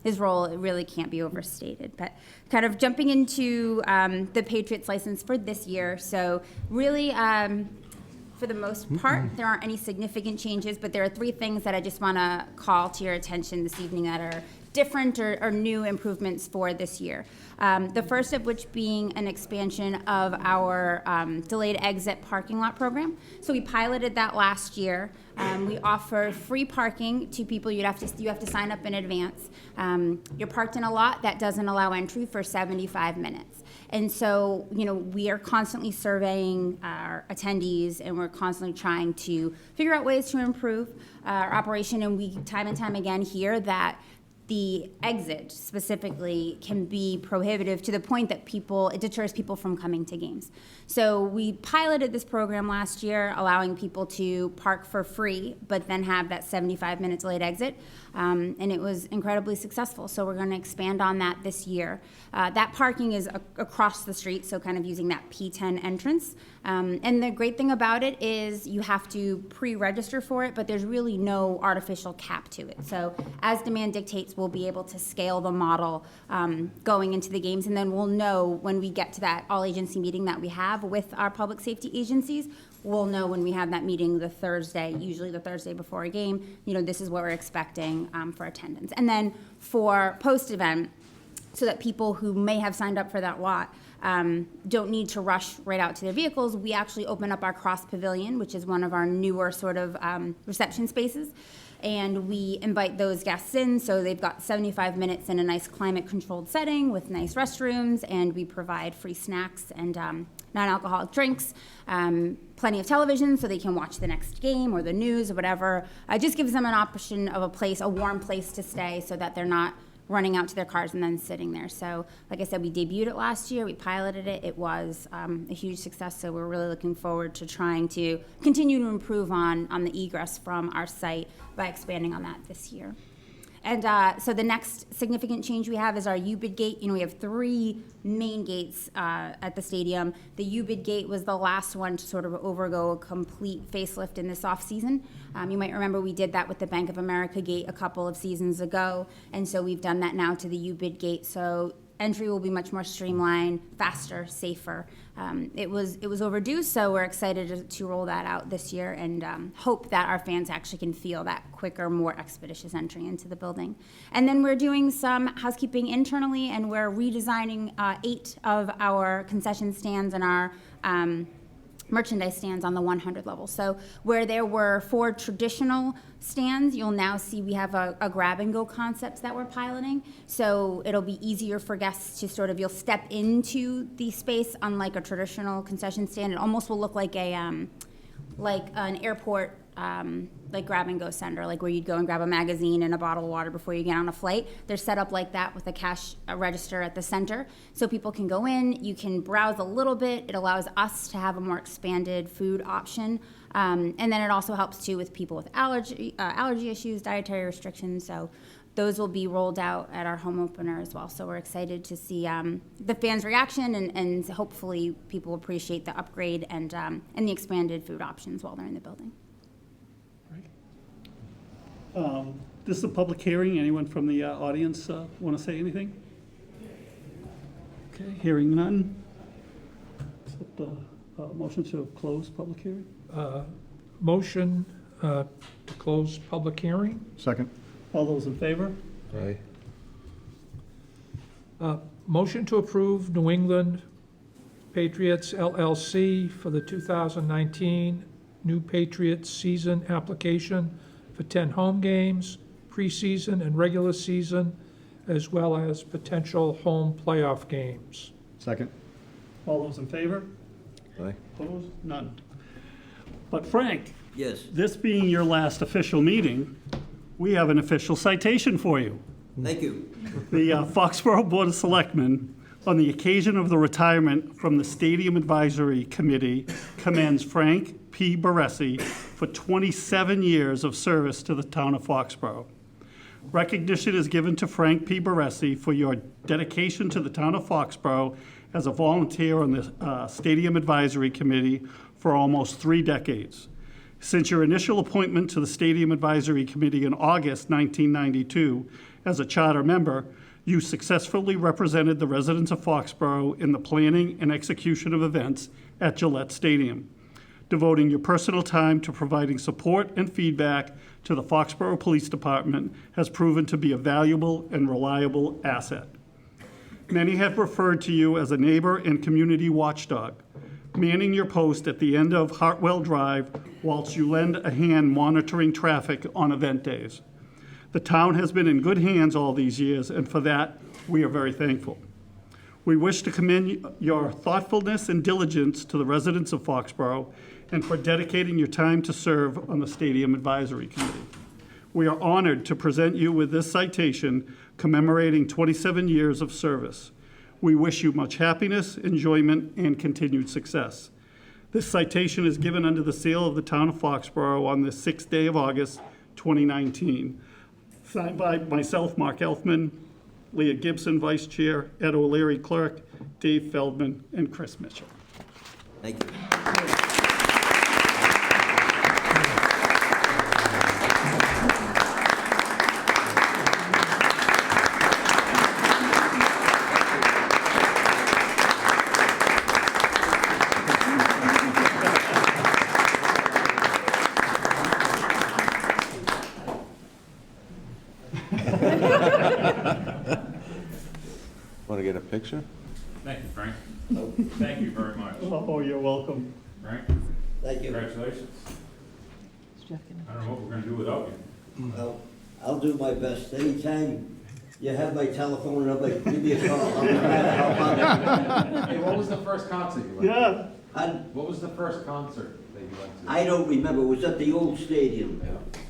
his role, it really can't be overstated. But kind of jumping into the Patriots license for this year. So really, for the most part, there aren't any significant changes, but there are three things that I just want to call to your attention this evening that are different or new improvements for this year. The first of which being an expansion of our delayed exit parking lot program. So we piloted that last year. We offer free parking to people. You have to sign up in advance. You're parked in a lot that doesn't allow entry for 75 minutes. And so, we are constantly surveying our attendees, and we're constantly trying to figure out ways to improve our operation. And we time and time again hear that the exit specifically can be prohibitive to the point that it deters people from coming to games. So we piloted this program last year, allowing people to park for free, but then have that 75-minute delayed exit, and it was incredibly successful. So we're going to expand on that this year. That parking is across the street, so kind of using that P10 entrance. And the great thing about it is you have to pre-register for it, but there's really no artificial cap to it. So as demand dictates, we'll be able to scale the model going into the games, and then we'll know when we get to that all-agency meeting that we have with our public safety agencies. We'll know when we have that meeting usually the Thursday before a game, this is what we're expecting for attendance. And then for post-event, so that people who may have signed up for that lot don't need to rush right out to their vehicles, we actually open up our cross pavilion, which is one of our newer sort of reception spaces. And we invite those guests in, so they've got 75 minutes in a nice climate-controlled setting with nice restrooms, and we provide free snacks and non-alcoholic drinks, plenty of television so they can watch the next game or the news or whatever. It just gives them an option of a warm place to stay so that they're not running out to their cars and then sitting there. So like I said, we debuted it last year, we piloted it, it was a huge success, so we're really looking forward to trying to continue to improve on the egress from our site by expanding on that this year. And so the next significant change we have is our U-bid gate. You know, we have 3 main gates at the stadium. The U-bid gate was the last one to sort of overgo a complete facelift in this off-season. You might remember we did that with the Bank of America gate a couple of seasons ago, and so we've done that now to the U-bid gate. So entry will be much more streamlined, faster, safer. It was overdue, so we're excited to roll that out this year and hope that our fans actually can feel that quicker, more expeditious entry into the building. And then we're doing some housekeeping internally, and we're redesigning 8 of our concession stands and our merchandise stands on the 100 level. So where there were 4 traditional stands, you'll now see we have a grab-and-go concept that we're piloting. So it'll be easier for guests to sort of, you'll step into the space unlike a traditional concession stand. It almost will look like an airport like grab-and-go center, like where you'd go and grab a magazine and a bottle of water before you get on a flight. They're set up like that with a cash register at the center. So people can go in, you can browse a little bit. It allows us to have a more expanded food option. And then it also helps too with people with allergy issues, dietary restrictions. So those will be rolled out at our home opener as well. So we're excited to see the fans' reaction, and hopefully people appreciate the upgrade and the expanded food options while they're in the building. This is a public hearing. Anyone from the audience want to say anything? Okay, hearing none. Accept a motion to close public hearing. Motion to close public hearing. Second. All those in favor? Aye. Motion to approve New England Patriots LLC for the 2019 New Patriots season application for 10 home games, preseason and regular season, as well as potential home playoff games. Second. All those in favor? Aye. Opposed? None. But Frank, Yes, this being your last official meeting, we have an official citation for you. thank you. The Foxborough Board of Selectmen, on the occasion of the retirement from the Stadium Advisory Committee, commends Frank P. Baresi for 27 years of service to the town of Foxborough. Recognition is given to Frank P. Baresi for your dedication to the town of Foxborough as a volunteer on the Stadium Advisory Committee for almost 3 decades. Since your initial appointment to the Stadium Advisory Committee in August 1992 as a charter member, you successfully represented the residents of Foxborough in the planning and execution of events at Gillette Stadium. Devoting your personal time to providing support and feedback to the Foxborough Police Department has proven to be a valuable and reliable asset. Many have referred to you as a neighbor and community watchdog, manning your post at the end of Hartwell Drive whilst you lend a hand monitoring traffic on event days. The town has been in good hands all these years, and for that, we are very thankful. We wish to commend your thoughtfulness and diligence to the residents of Foxborough and for dedicating your time to serve on the Stadium Advisory Committee. We are honored to present you with this citation commemorating 27 years of service. We wish you much happiness, enjoyment, and continued success. This citation is given under the seal of the town of Foxborough on the 6th day of August, 2019. Signed by myself, Mark Elfman, Leah Gibson, Vice Chair, Ed O'Leary, Clerk, Dave Feldman, and Chris Mitchell. Thank you. Want to get a picture? Thank you, Frank. Thank you very much. Oh, you're welcome. Frank, Thank you. congratulations. I don't know what we're gonna do without you. Well, I'll do my best. Anytime you have my telephone number, give me a call. I'll try to help out. Hey, what was the first concert you went Yeah. And What was the first concert that you went to? I don't remember. It was at the old stadium.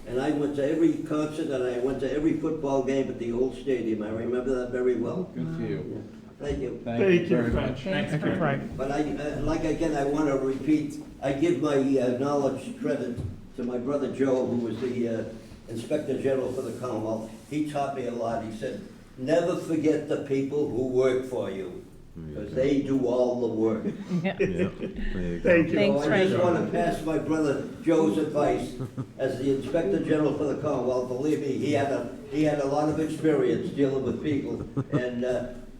And I went to every concert and I went to every football game at the old stadium. I remember that very well. Good for you. Thank you. Thank you very much. Thanks, Frank. But I, like again, I want to repeat, I give my knowledge credit to my brother Joe, who was the Inspector General for the Commonwealth, he taught me a lot. He said, never forget the people who work for you, because they do all the work. Yeah. There you go. Thank you. Thanks, So I just Frank. want to pass my brother Joe's advice as the Inspector General for the Commonwealth. Believe me, he had a lot of experience dealing with people, and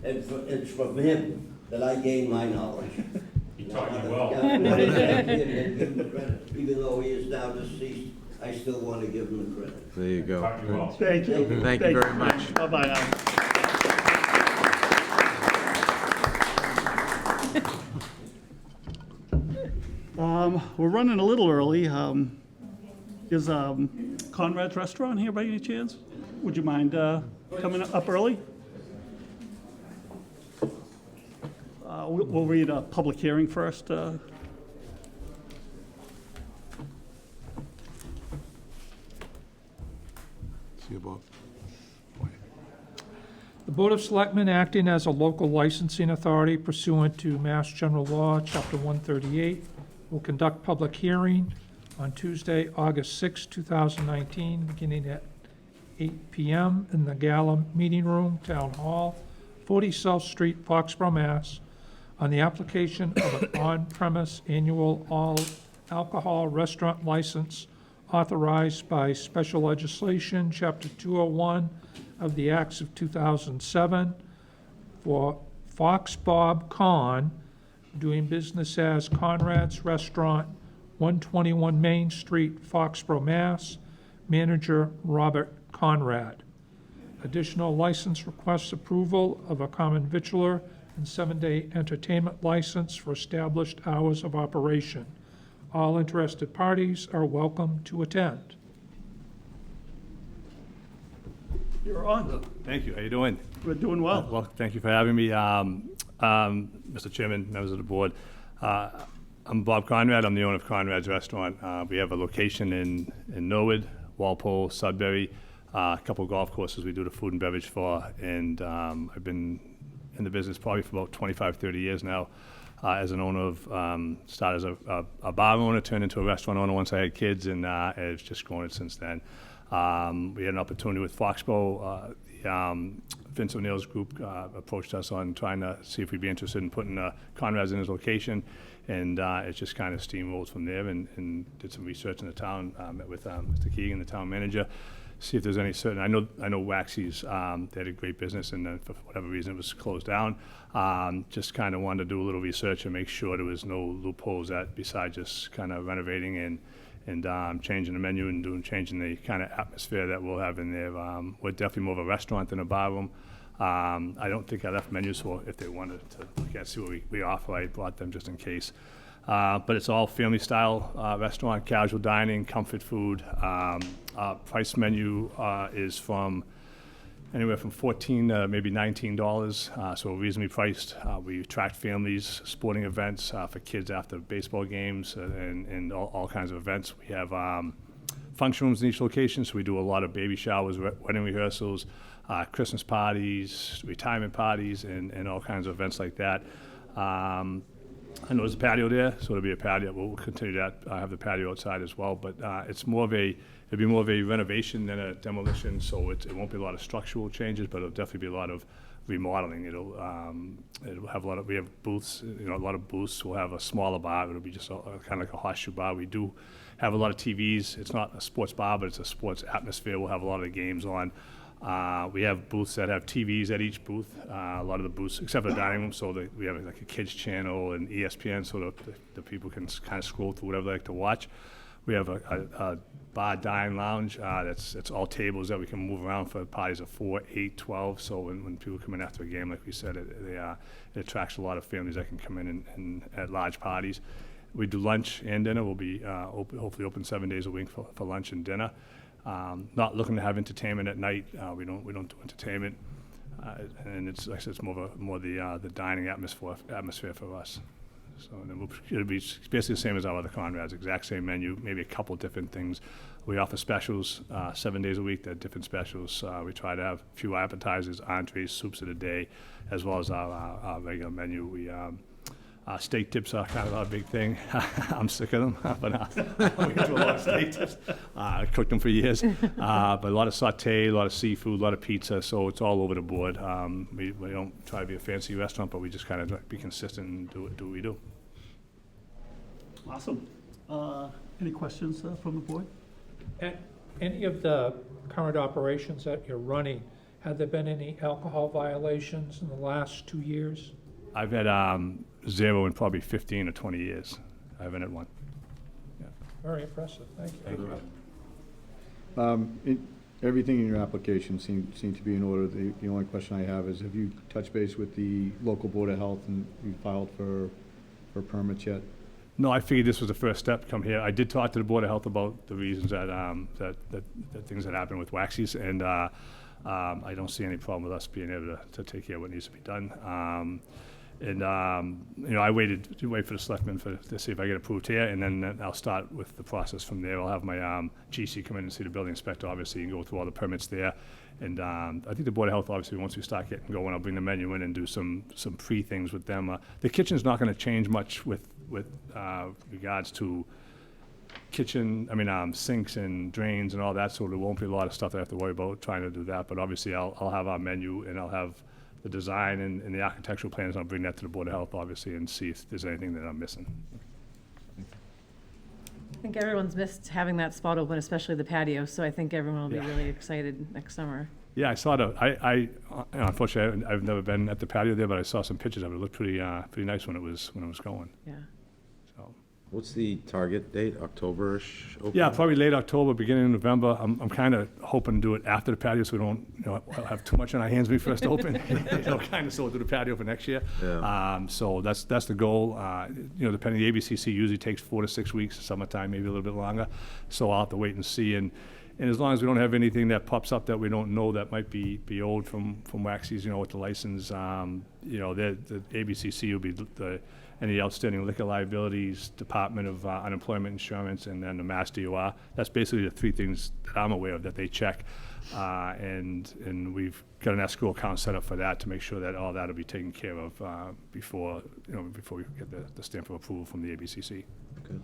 it's from him that I gained my knowledge. He taught you well. I want to thank him and give him the credit. Even though he is now deceased, I still want to give him the credit. There you go. Taught you well. Thank you. Thank you very much. Bye-bye now. We're running a little early. Is Conrad's Restaurant here by any chance? Would you mind coming up early? We'll read a public hearing first. See you, Bob. The Board of Selectmen, acting as a local licensing authority pursuant to Mass General Law, Chapter 138, will conduct public hearing on Tuesday, August 6, 2019, beginning at 8 p.m. in the Gala Meeting Room, Town Hall, 40 South Street, Foxborough, Mass., on the application of an on-premise annual all-alcohol restaurant license authorized by special legislation, Chapter 201 of the Acts of 2007, for Fox Bob Con, doing business as Conrad's Restaurant, 121 Main Street, Foxborough, Mass. Manager Robert Conrad. Additional license requests approval of a common vitular and 7-day entertainment license for established hours of operation. All interested parties are welcome to attend. You're on. Thank you. How you doing? We're doing well. Well, thank you for having me. Mr. Chairman, members of the board. I'm Bob Conrad. I'm the owner of Conrad's Restaurant. We have a location in Norwood, Walpole, Sudbury, a couple of golf courses we do the food and beverage for, and I've been in the business probably for about 25, 30 years now. As an owner of, started as a bar owner, turned into a restaurant owner once I had kids, and it's just grown it since then. We had an opportunity with Foxborough. Vince O'Neill's group approached us on trying to see if we'd be interested in putting Conrad's in his location, and it just kind of steamrolled from there, and did some research in the town, met with Mr. Keegan, the town manager, see if there's any certain, I know Waxy's, they had a great business, and for whatever reason it was closed down. Just kind of wanted to do a little research and make sure there was no loopholes that besides just kind of renovating and changing the menu and changing the kind of atmosphere that we'll have in there. We're definitely more of a restaurant than a bar room. I don't think I left menus for if they wanted to look at, see what we offer. I brought them just in case. But it's all family style restaurant, casual dining, comfort food. Price menu is from anywhere from $14 to maybe $19, so reasonably priced. We attract families, sporting events for kids after baseball games, and all kinds of events. We have function rooms in each location, so we do a lot of baby showers, wedding rehearsals, Christmas parties, retirement parties, and all kinds of events like that. I know there's a patio there, so there'll be a patio. We'll continue that, have the patio outside as well, but it'd be more of a renovation than a demolition, so it won't be a lot of structural changes, but it'll definitely be a lot of remodeling. It'll have we have booths, a lot of booths. We'll have a smaller bar. It'll be just kind of like a horseshoe bar. We do have a lot of TVs. It's not a sports bar, but it's a sports atmosphere. We'll have a lot of the games on. We have booths that have TVs at each booth. A lot of the booths, except for the dining room, so we have like a kids channel and ESPN, so the people can kind of scroll through whatever they like to watch. We have a bar dine lounge it's all tables that we can move around for parties of 4, 8, 12. So when people come in after a game, like we said, it attracts a lot of families that can come in and at large parties. We do lunch and dinner. We'll be hopefully open 7 days a week for lunch and dinner. Not looking to have entertainment at night. We don't do entertainment, and it's like I said, it's more the dining atmosphere for us. So then it'll be basically the same as our other Conrads, exact same menu, maybe a couple different things. We offer specials 7 days a week. They're different specials. We try to have a few appetizers, entrees, soups of the day, as well as our regular menu. Steak tips are kind of our big thing. I'm sick of them, but we do a lot of steak tips. I cooked them for years. But a lot of sauté, a lot of seafood, a lot of pizza, so it's all over the board. We don't try to be a fancy restaurant, but we just kind of be consistent and do what we do. Awesome. Any questions from the board? At any of the current operations that you're running, have there been any alcohol violations in the last 2 years? I've had 0 in probably 15 or 20 years. I haven't had one. Yeah. Very impressive, thank you. Thank you. Everything in your application seemed to be in order. The only question I have is, have you touched base with the local Board of Health and you filed for permits yet? No, I figured this was the first step to come here. I did talk to the Board of Health about the reasons that things that happened with Waxies, and I don't see any problem with us being able to take care of what needs to be done. I waited to wait for the selectmen to see if I get approved here, and then I'll start with the process from there. I'll have my GC come in and see the building inspector, obviously, and go through all the permits there. And I think the Board of Health, obviously, once we start getting going, I'll bring the menu in and do some pre-things with them. The kitchen's not going to change much with regards to sinks and drains and all that, so there won't be a lot of stuff I have to worry about trying to do that. But obviously, I'll have our menu, and I'll have the design and the architectural plans. I'll bring that to the Board of Health, obviously, and see if there's anything that I'm missing. I think everyone's missed having that spot open, especially the patio, so I think everyone will be really excited next summer. Yeah, I saw I unfortunately, I've never been at the patio there, but I saw some pictures of it. It looked pretty nice when it was going. Yeah. So. What's the target date, October-ish? opening? Yeah, probably late October, beginning of November. I'm kind of hoping to do it after the patio, so we don't have too much on our hands when we first open. Kind of so we'll do the patio for next year. Yeah. So that's the goal. Depending, the ABCC usually takes 4 to 6 weeks, summertime maybe a little bit longer. So I'll have to wait and see. And as long as we don't have anything that pops up that we don't know that might be old from Waxies, with the license, the ABCC will be any outstanding liquor liabilities, Department of Unemployment Insurance, and then the Mass DOR. That's basically the 3 things that I'm aware of that they check. And we've got an escrow account set up for that to make sure that all that will be taken care of before we get the stamp of approval from the ABCC. Okay.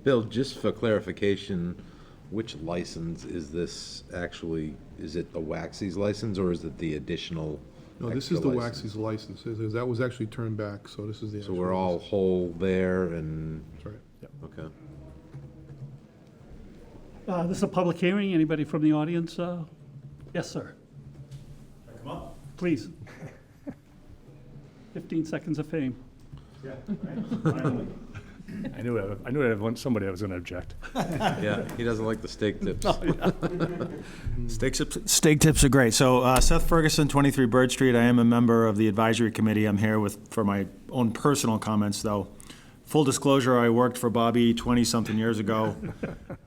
Bill, just for clarification, which license is this actually? Is it the Waxies license, or is it the additional? No, this is the Waxies license. That was actually turned back, so this is the. So we're all whole there, and. That's right. Yep. Okay. This is a public hearing. Anybody from the audience? Yes, sir. Come up. Please. 15 seconds of fame. Yeah, right. I knew somebody that was going to object. Yeah, he doesn't like the steak tips. Steak tips are great. So Seth Ferguson, 23 Bird Street. I am a member of the advisory committee. I'm here for my own personal comments, though. Full disclosure, I worked for Bobby 20-something years ago.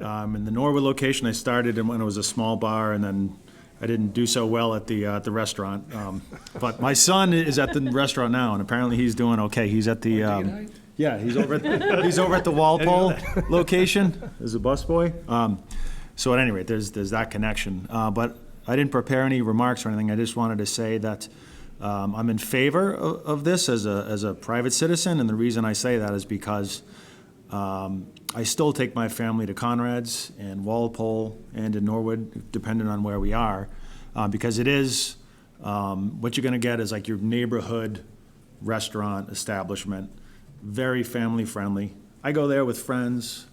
In the Norwood location, I started when it was a small bar, and then I didn't do so well at the restaurant. But my son is at the restaurant now, and apparently he's doing okay. He's at the... Yeah, he's over at the Walpole location as a busboy. So at any rate, there's that connection. But I didn't prepare any remarks or anything. I just wanted to say that I'm in favor of this as a private citizen, and the reason I say that is because I still take my family to Conrad's and Walpole and in Norwood, depending on where we are, because it is what you're going to get is like your neighborhood restaurant establishment. Very family friendly. I go there with friends,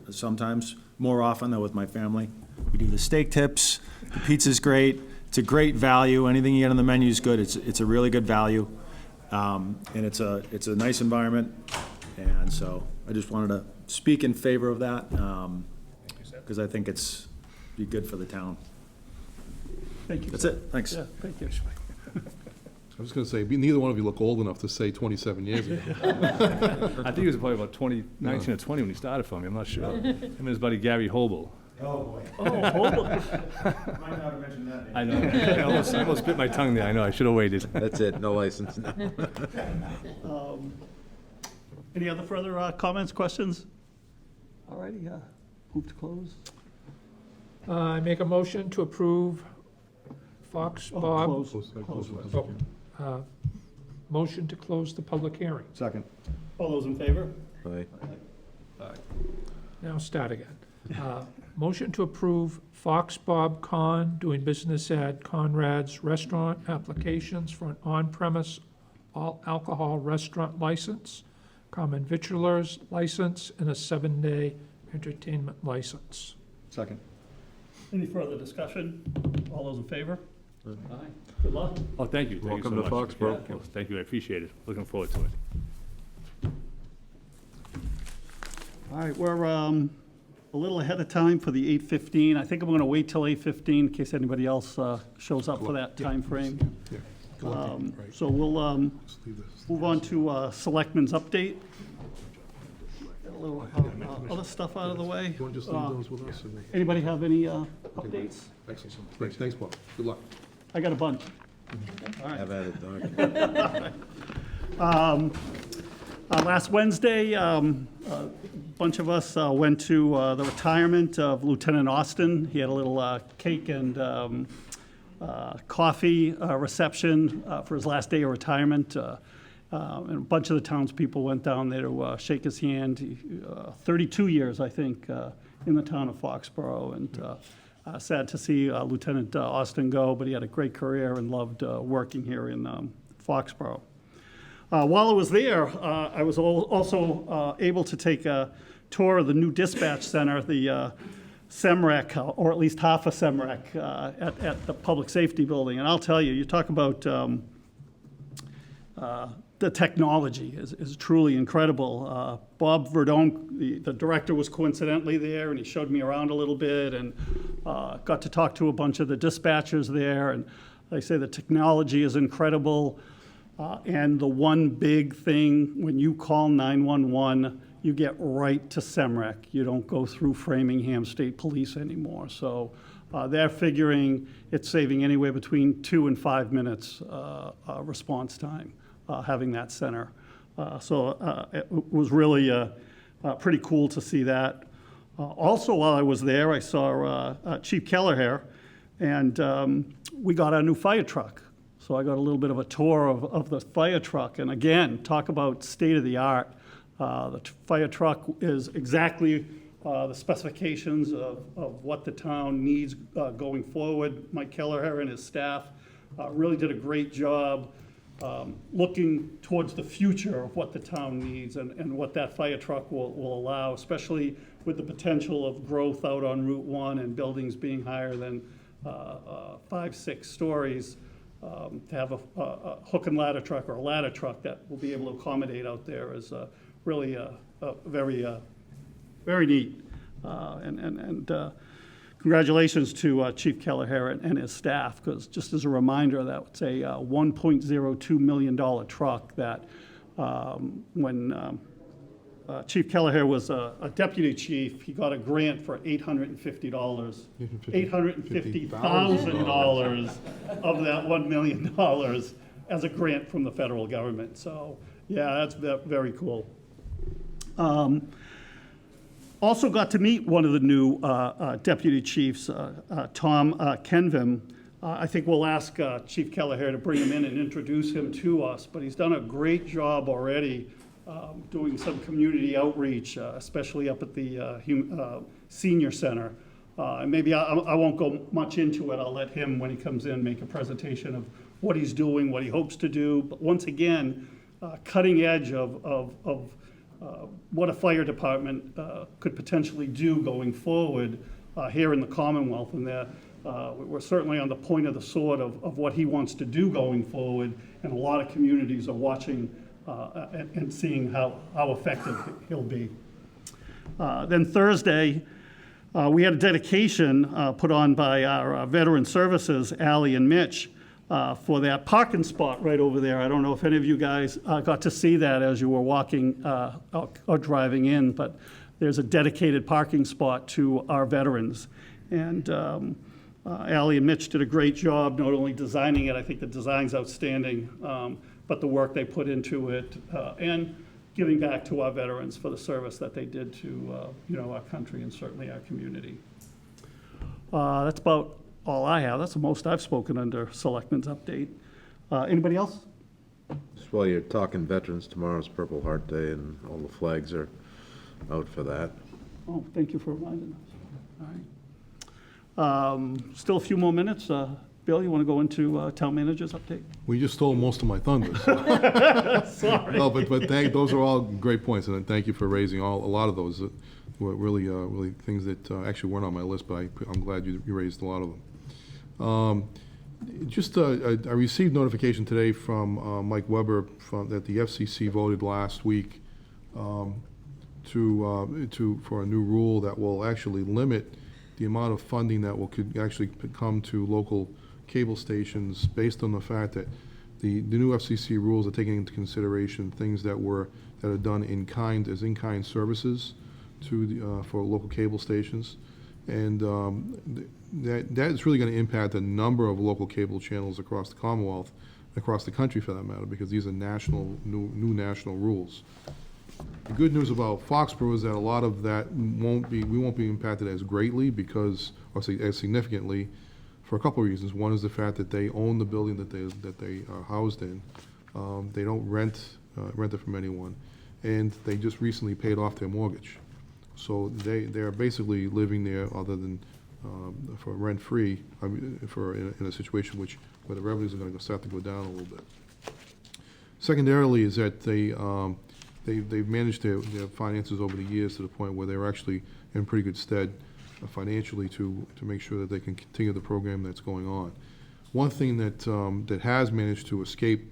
sometimes more often than with my family. We do the steak tips. The pizza's great. It's a great value. Anything you get on the menu is good. It's a really good value, and it's a nice environment. And so I just wanted to speak in favor of that because I think it's be good for the town. Thank you. That's it. Thanks. Yeah, thank you. I was going to say, neither one of you look old enough to say 27 years ago. I think he was probably about 19 or 20 when he started for me. I'm not sure. Him and his buddy Gary Hobel. Oh, boy. Oh, Hobel. Might not have mentioned that name. I know. I almost bit my tongue there. I know. I should have waited. That's it. No license now. Any other further comments, questions? All righty, move to close. I make a motion to approve Fox Bob. Close. Motion to close the public hearing. Second. All those in favor? Aye. Now start again. Motion to approve Fox Bob Con doing business at Conrad's Restaurant applications for an on-premise all alcohol restaurant license, common victualers license, and a 7-day entertainment license. Second. Any further discussion? All those in favor? Aye. Good luck. Oh, thank you. Thank you so Welcome to much. Foxborough. Yeah, thank you, I appreciate it. Looking forward to it. All right, we're a little ahead of time for the 8:15. I think I'm going to wait till 8:15 in case anybody else shows up for that time frame. Yeah. Go on, right. So we'll Let's leave this. move on to Selectmen's update. Get a little other stuff out of the way. You want to just leave those with us? and Anybody have any updates? Excellent. Thanks, Bob. Good luck. I got a bunch. Have at it, Doc. Last Wednesday, a bunch of us went to the retirement of Lieutenant Austin. He had a little cake and coffee reception for his last day of retirement. And a bunch of the townspeople went down there to shake his hand. 32 years, I think, in the town of Foxborough. And sad to see Lieutenant Austin go, but he had a great career and loved working here in Foxborough. While I was there, I was also able to take a tour of the new dispatch center, the SEMREC, or at least half a SEMREC, at the Public Safety Building. And I'll tell you, you talk about the technology is truly incredible. Bob Verdone, the director, was coincidentally there, and he showed me around a little bit, and got to talk to a bunch of the dispatchers there. And they say the technology is incredible. And the one big thing, when you call 911, you get right to SEMREC. You don't go through Framingham State Police anymore. So they're figuring it's saving anywhere between 2 and 5 minutes response time, having that center. So it was really pretty cool to see that. Also, while I was there, I saw Chief Kelleher, and we got our new fire truck. So I got a little bit of a tour of the fire truck. And again, talk about state-of-the-art. The fire truck is exactly the specifications of what the town needs going forward. Mike Kelleher and his staff really did a great job looking towards the future of what the town needs and what that fire truck will allow, especially with the potential of growth out on Route 1 and buildings being higher than 5-6 stories. To have a hook and ladder truck or a ladder truck that will be able to accommodate out there is really very neat. And congratulations to Chief Kelleher and his staff, because just as a reminder, that's a $1.02 million truck that when Chief Kelleher was a deputy chief, he got a grant for $850,000 of that $1 million as a grant from the federal government. So, yeah, that's very cool. Also got to meet one of the new deputy chiefs, Tom Kenvim. I think we'll ask Chief Kelleher to bring him in and introduce him to us, but he's done a great job already doing some community outreach, especially up at the senior center. And maybe I won't go much into it. I'll let him, when he comes in, make a presentation of what he's doing, what he hopes to do. But once again, cutting edge of what a fire department could potentially do going forward here in the Commonwealth. And we're certainly on the point of the sword of what he wants to do going forward. And a lot of communities are watching and seeing how effective he'll be. Then Thursday, we had a dedication put on by our Veteran Services, Allie and Mitch, for that parking spot right over there. I don't know if any of you guys got to see that as you were walking or driving in, but there's a dedicated parking spot to our veterans. And Allie and Mitch did a great job not only designing it, I think the design's outstanding, but the work they put into it, and giving back to our veterans for the service that they did to our country and certainly our community. That's about all I have. That's the most I've spoken under Selectmen's update. Anybody else? Just while you're talking veterans, tomorrow's Purple Heart Day, and all the flags are out for that. Oh, thank you for reminding us. All right. Still a few more minutes. Bill, you want to go into town manager's update? We just stole most of my thunder. So. Sorry. No, but those are all great points, and thank you for raising a lot of those that were really things that actually weren't on my list, but I'm glad you raised a lot of them. I received notification today from Mike Weber that the FCC voted last week for a new rule that will actually limit the amount of funding that could actually come to local cable stations based on the fact that the new FCC rules are taking into consideration things that are done as in-kind services for local cable stations, and that is really going to impact a number of local cable channels across the Commonwealth, across the country for that matter, because these are new national rules. The good news about Foxborough is that a lot of that we won't be impacted as greatly as significantly, for a couple of reasons. One is the fact that they own the building that they are housed in. They don't rent it from anyone, and they just recently paid off their mortgage. So they are basically living there other than for rent-free, in a situation where the revenues are going to start to go down a little bit. Secondarily is that they've managed their finances over the years to the point where they're actually in pretty good stead financially to make sure that they can continue the program that's going on. One thing that has managed to escape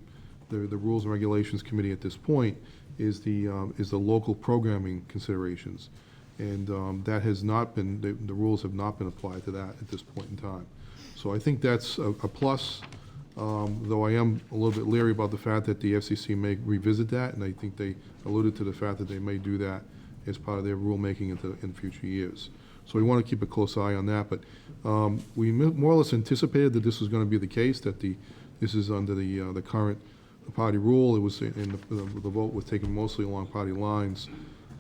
the Rules and Regulations Committee at this point is the local programming considerations, and that has not been the rules have not been applied to that at this point in time. So I think that's a plus. Though I am a little bit leery about the fact that the FCC may revisit that, and I think they alluded to the fact that they may do that as part of their rulemaking in future years. So we want to keep a close eye on that, but we more or less anticipated that this was going to be the case, that this is under the current party rule. It was the vote was taken mostly along party lines,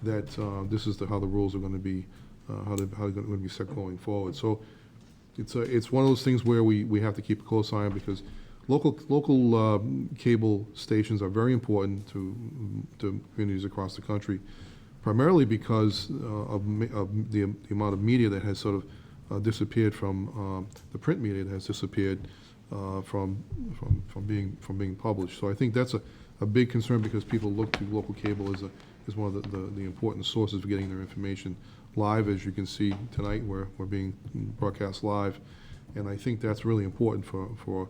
that this is how the rules are going to be how they're going to be set going forward. So it's one of those things where we have to keep a close eye on, because local cable stations are very important to communities across the country, primarily because of the amount of media that has sort of disappeared from the print media that has disappeared from being published. So I think that's a big concern, because people look to local cable as one of the important sources for getting their information live. As you can see tonight, we're being broadcast live, and I think that's really important for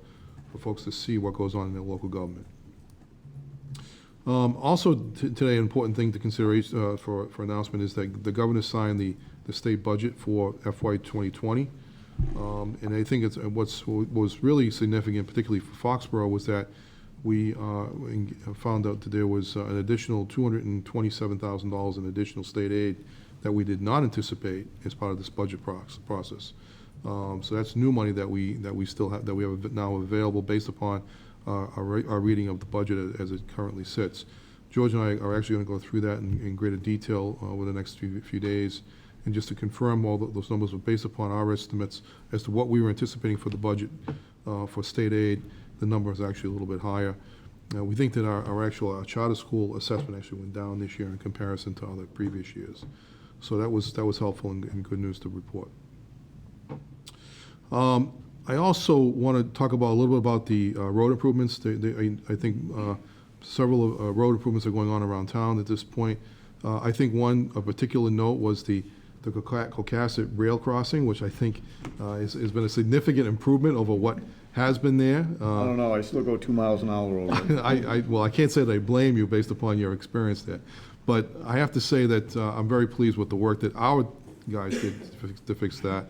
folks to see what goes on in their local government. Also today, an important thing to consider for announcement is that the governor signed the state budget for FY 2020, and I think was really significant, particularly for Foxborough, was that we found out that there was an additional $227,000 in additional state aid that we did not anticipate as part of this budget process. So that's new money that we still have, that we have now available based upon our reading of the budget as it currently sits. George and I are actually going to go through that in greater detail over the next few days, and just to confirm all those numbers were based upon our estimates as to what we were anticipating for the budget for state aid. The number is actually a little bit higher. We think that our charter school assessment actually went down this year in comparison to other previous years. So that was helpful and good news to report. I also want to talk a little bit about the road improvements. I think several road improvements are going on around town at this point. I think one of particular note was the Cocasset rail crossing, which I think has been a significant improvement over what has been there. I don't know, I still go 2 miles an hour over it. Well, I can't say that I blame you based upon your experience there, but I have to say that I'm very pleased with the work that our guys did to fix that.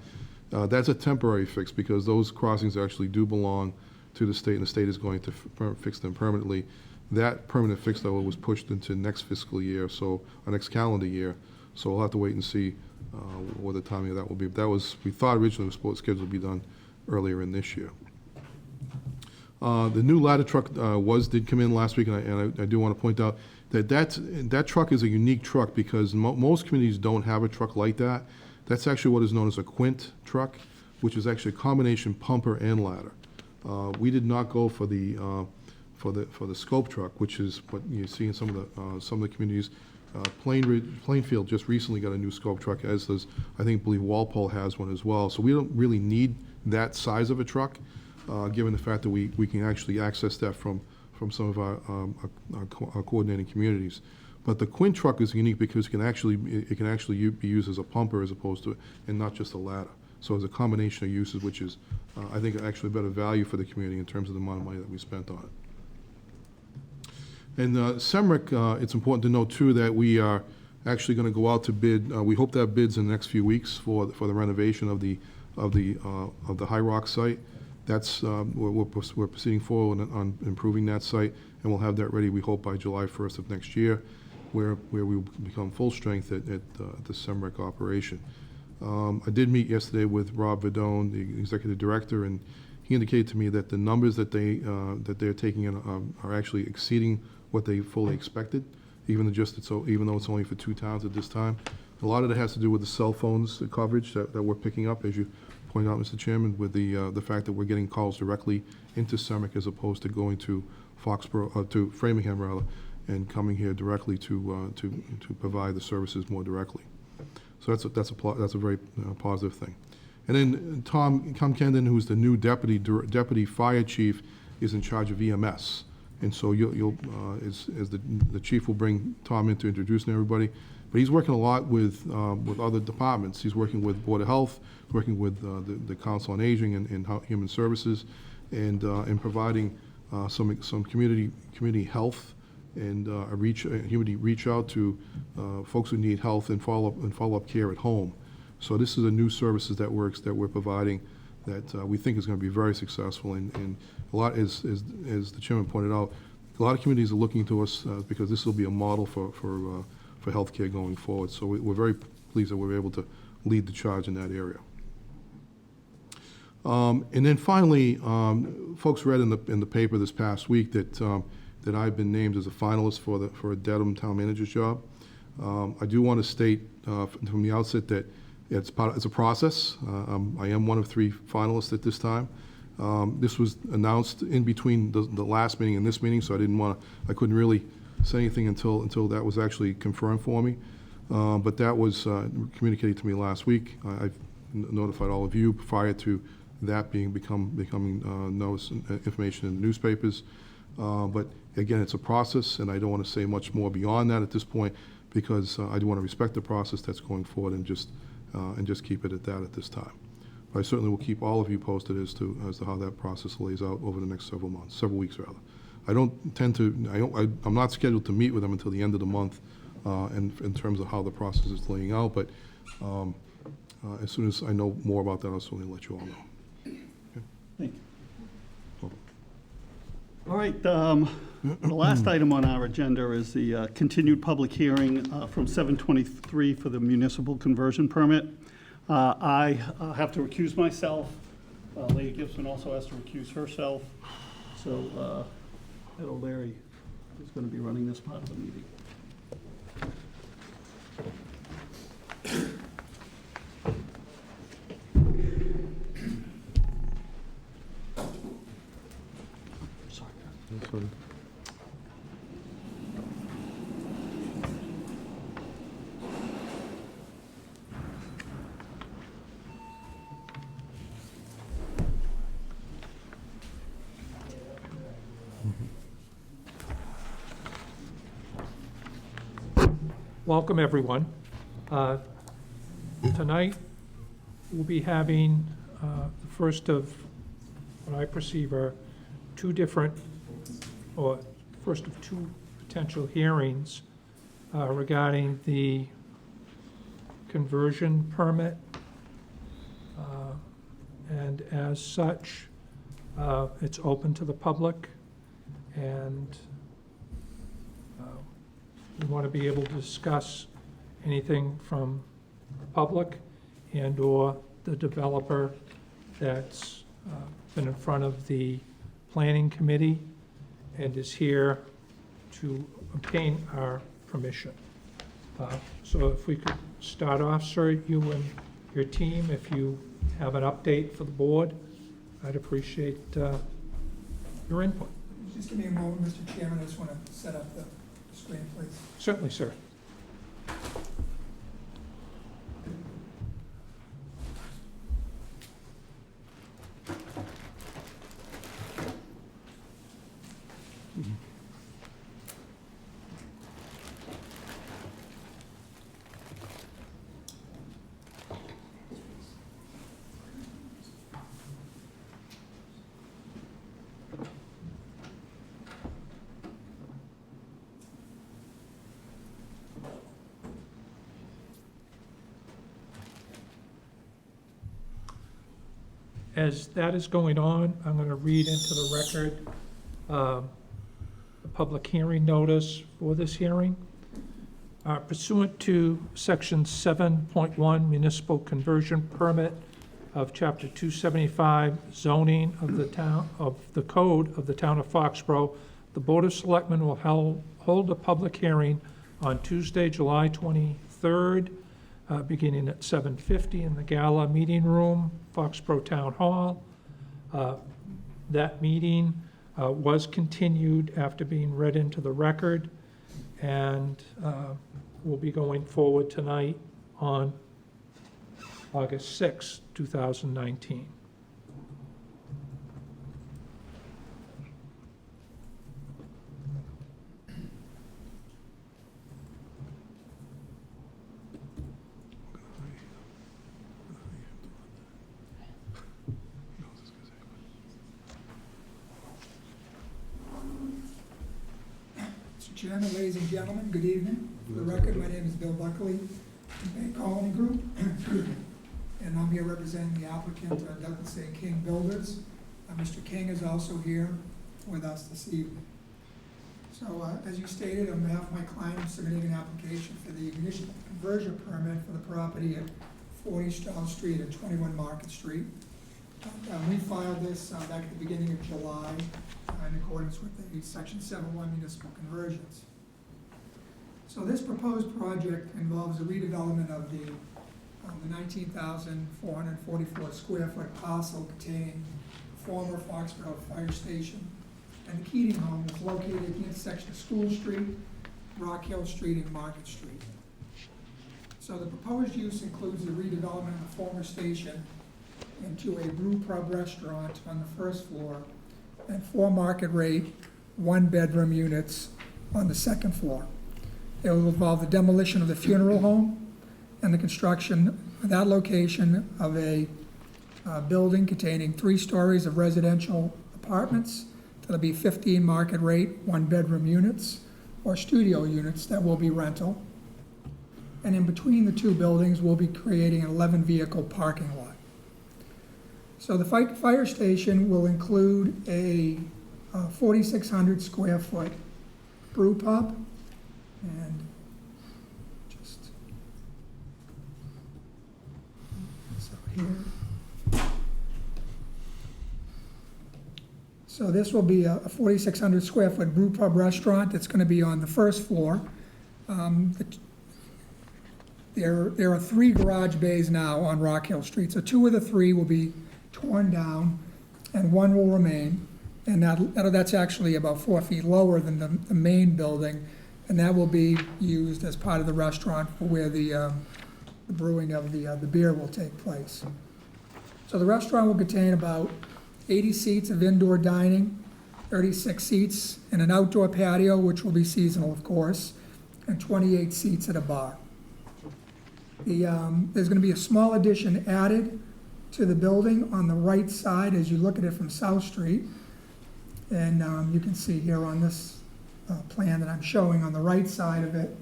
That's a temporary fix, because those crossings actually do belong to the state, and the state is going to fix them permanently. That permanent fix, though, was pushed into next fiscal year, so our next calendar year. So we'll have to wait and see what the timing of that will be. But we thought originally it was scheduled to be done earlier in this year. The new ladder truck did come in last week, and I do want to point out that truck is a unique truck, because most communities don't have a truck like that. That's actually what is known as a quint truck, which is actually a combination pumper and ladder. We did not go for for the scope truck, which is what you see in some of the communities. Plainfield just recently got a new scope truck, as does, I believe Walpole has one as well. So we don't really need that size of a truck, given the fact that we can actually access that from some of our coordinating communities. But the Quint truck is unique because it can actually be used as a pumper as opposed to, and not just a ladder. So it's a combination of uses, which is, I think, actually better value for the community in terms of the amount of money that we spent on it. And SEMRIC, it's important to note too that we are actually going to go out to bid. We hope to have bids in the next few weeks for the renovation of the High Rock site. That's we're proceeding forward on improving that site, and we'll have that ready, we hope, by July 1st of next year, where we will become full strength at the SEMRIC operation. I did meet yesterday with Rob Verdone, the executive director, and he indicated to me that the numbers that they're taking in are actually exceeding what they fully expected, even though it's only for 2 towns at this time. A lot of it has to do with the cell phones coverage that we're picking up, as you point out, Mr. Chairman, with the fact that we're getting calls directly into SEMRIC as opposed to going to Foxborough, to Framingham rather, and coming here directly to provide the services more directly. So that's a very positive thing. And then Tom Kendon, who's the new deputy fire chief, is in charge of EMS. And so as the chief will bring Tom in to introduce everybody, but he's working a lot with other departments. He's working with Board of Health, working with the Council on Aging and Human Services, and providing some community health and community reach out to folks who need health and follow-up care at home. So this is a new services that we're providing that we think is going to be very successful, and a lot, as the chairman pointed out, a lot of communities are looking to us because this will be a model for healthcare going forward. So we're very pleased that we're able to lead the charge in that area. And then finally, folks read in the paper this past week that I've been named as a finalist for a Dedham town manager's job. I do want to state from the outset that it's a process. I am one of 3 finalists at this time. This was announced in between the last meeting and this meeting, so I couldn't really say anything until that was actually confirmed for me. But that was communicated to me last week. I've notified all of you prior to that becoming notice information in the newspapers. But again, it's a process, and I don't want to say much more beyond that at this point because I do want to respect the process that's going forward and just keep it at that at this time. But I certainly will keep all of you posted as to how that process lays out over the next several weeks rather. I'm not scheduled to meet with them until the end of the month, and in terms of how the process is laying out. But as soon as I know more about that, I'll certainly let you all know. Okay. Thank you. All right. The last item on our agenda is the continued public hearing from 7/23 for the municipal conversion permit. I have to recuse myself. Lady Gibson also has to recuse herself. So Ed O'Leary is going to be running this part of the meeting. Sorry. That's fine. Welcome, everyone. Tonight, we'll be having the first of what I perceive are first of 2 potential hearings regarding the conversion permit. And as such, it's open to the public, and we want to be able to discuss anything from the public and/or the developer that's been in front of the planning committee and is here to obtain our permission. So if we could start off, sir, you and your team, if you have an update for the board, I'd appreciate your input. Just give me a moment, Mr. Chairman, I just want to set up the screen, please. Certainly, sir. As that is going on, I'm going to read into the record the public hearing notice for this hearing. Pursuant to Section 7.1 Municipal Conversion Permit of Chapter 275 Zoning of the Town, of the Code of the Town of Foxborough, the Board of Selectmen will hold a public hearing on Tuesday, July 23rd, beginning at 7:50 in the Gala Meeting Room, Foxborough Town Hall. That meeting was continued after being read into the record, and will be going forward tonight on August 6, 2019. Mr. Chairman, ladies and gentlemen, good evening. For the record, my name is Bill Buckley, from Bay Colony Group, and I'm here representing the applicant, Douglas A. King Builders. Mr. King is also here with us this evening. So, as you stated, on behalf of my client, I'm submitting an application for the ignition conversion permit for the property at 40 Stroud Street and 21 Market Street. We filed this back at the beginning of July in accordance with the Section 7.1 municipal conversions. So this proposed project involves a redevelopment of the 19,444 square foot parcel containing the former Foxborough Fire Station and the Keating Home is located at the intersection of School Street, Rock Hill Street, and Market Street. So the proposed use includes the redevelopment of the former station into a brew pub restaurant on the first floor and 4 market rate, 1-bedroom units on the second floor. It will involve the demolition of the funeral home and the construction at that location of a building containing 3 stories of residential apartments. That'll be 15 market rate, 1-bedroom units or studio units that will be rental. And in between the 2 buildings, we'll be creating an 11-vehicle parking lot. So the fire station will include a 4,600 square foot brew pub and just so here. So this will be a 4,600 square foot brew pub restaurant that's going to be on the first floor. There are 3 garage bays now on Rock Hill Street, so 2 of the 3 will be torn down and 1 will remain, and that's actually about 4 feet lower than the main building, and that will be used as part of the restaurant for where the brewing of the beer will take place. So the restaurant will contain about 80 seats of indoor dining, 36 seats in an outdoor patio, which will be seasonal, of course, and 28 seats at a bar. There's going to be a small addition added to the building on the right side as you look at it from South Street. And you can see here on this plan that I'm showing on the right side of it,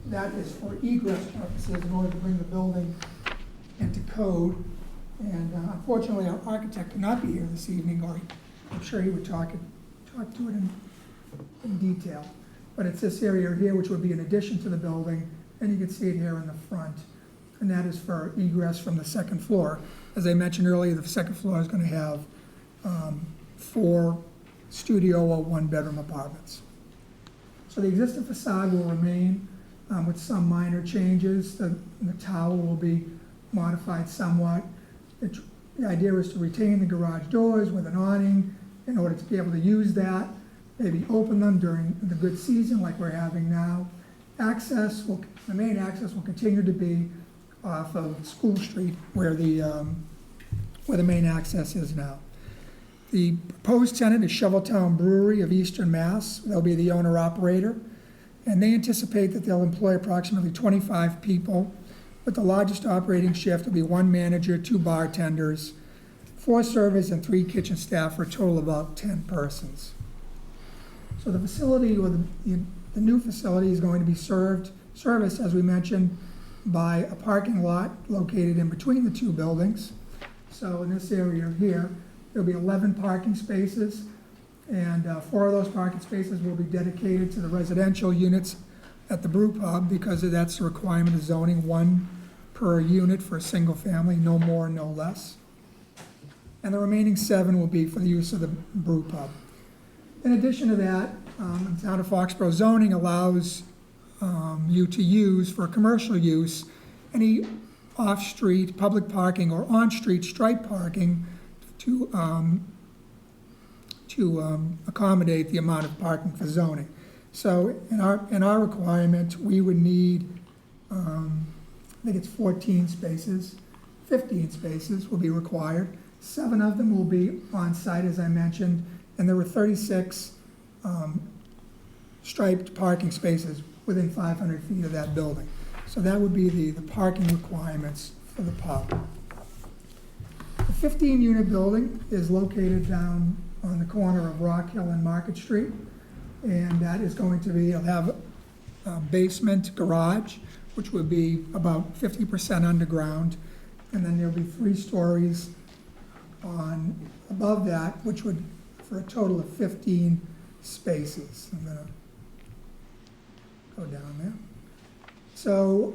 that is for egress purposes in order to bring the building into code. And unfortunately, our architect could not be here this evening, or I'm sure he would talk to it in detail. But it's this area here, which would be an addition to the building, and you can see it here in the front. And that is for egress from the second floor. As I mentioned earlier, the second floor is going to have 4 studio or 1-bedroom apartments. So the existing facade will remain with some minor changes. The tower will be modified somewhat. The idea is to retain the garage doors with an awning in order to be able to use that, maybe open them during the good season like we're having now. The main access will continue to be off of School Street where the main access is now. The proposed tenant is Shoveltown Brewery of Eastern Mass. They'll be the owner-operator, and they anticipate that they'll employ approximately 25 people, but the largest operating shift will be 1 manager, 2 bartenders, 4 servers, and 3 kitchen staff for a total of about 10 persons. So the facility, or the new facility, is going to be serviced, as we mentioned, by a parking lot located in between the 2 buildings. So in this area here, there'll be 11 parking spaces, and 4 of those parking spaces will be dedicated to the residential units at the brew pub, because that's the requirement of zoning, 1 per unit for a single family, no more, no less. And the remaining 7 will be for the use of the brew pub. In addition to that, the town of Foxborough zoning allows you to use, for commercial use, any off-street public parking or on-street striped parking to accommodate the amount of parking for zoning. So in our requirement, we would need, I think it's 14 spaces, 15 spaces will be required. 7 of them will be on site, as I mentioned, and there were 36 striped parking spaces within 500 feet of that building. So that would be the parking requirements for the pub. The 15-unit building is located down on the corner of Rock Hill and Market Street, and that is going to be, it'll have a basement garage, which would be about 50% underground, and then there'll be 3 stories above that, which would, for a total of 15 spaces. I'm gonna go down there. So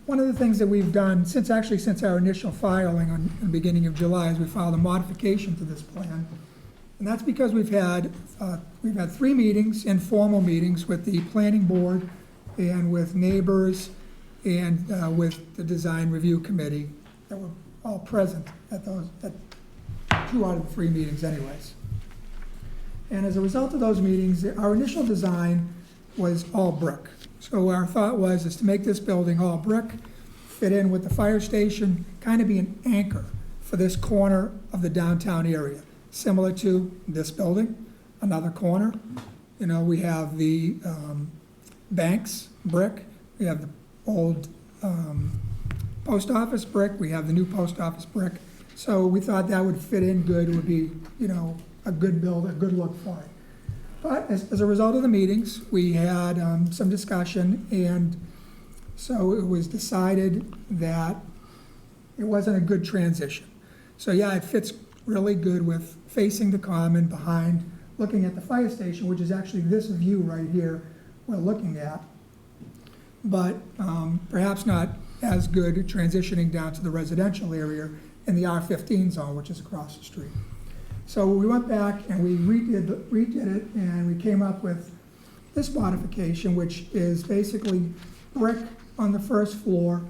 one of the things that we've done since our initial filing in the beginning of July is we filed a modification to this plan. And that's because we've had 3 meetings, informal meetings, with the planning board and with neighbors and with the design review committee that were all present at 2 out of the 3 meetings anyways. And as a result of those meetings, our initial design was all brick. So our thought is to make this building all brick, fit in with the fire station, kind of be an anchor for this corner of the downtown area, similar to this building, another corner. You know, we have the banks brick, we have the old post office brick, we have the new post office brick. So we thought that would fit in good, it would be, you know, a good look for it. But as a result of the meetings, we had some discussion, and so it was decided that it wasn't a good transition. So yeah, it fits really good with facing the common behind, looking at the fire station, which is actually this view right here we're looking at, but perhaps not as good transitioning down to the residential area in the R15 zone, which is across the street. So we went back and we redid it, and we came up with this modification, which is basically brick on the first floor.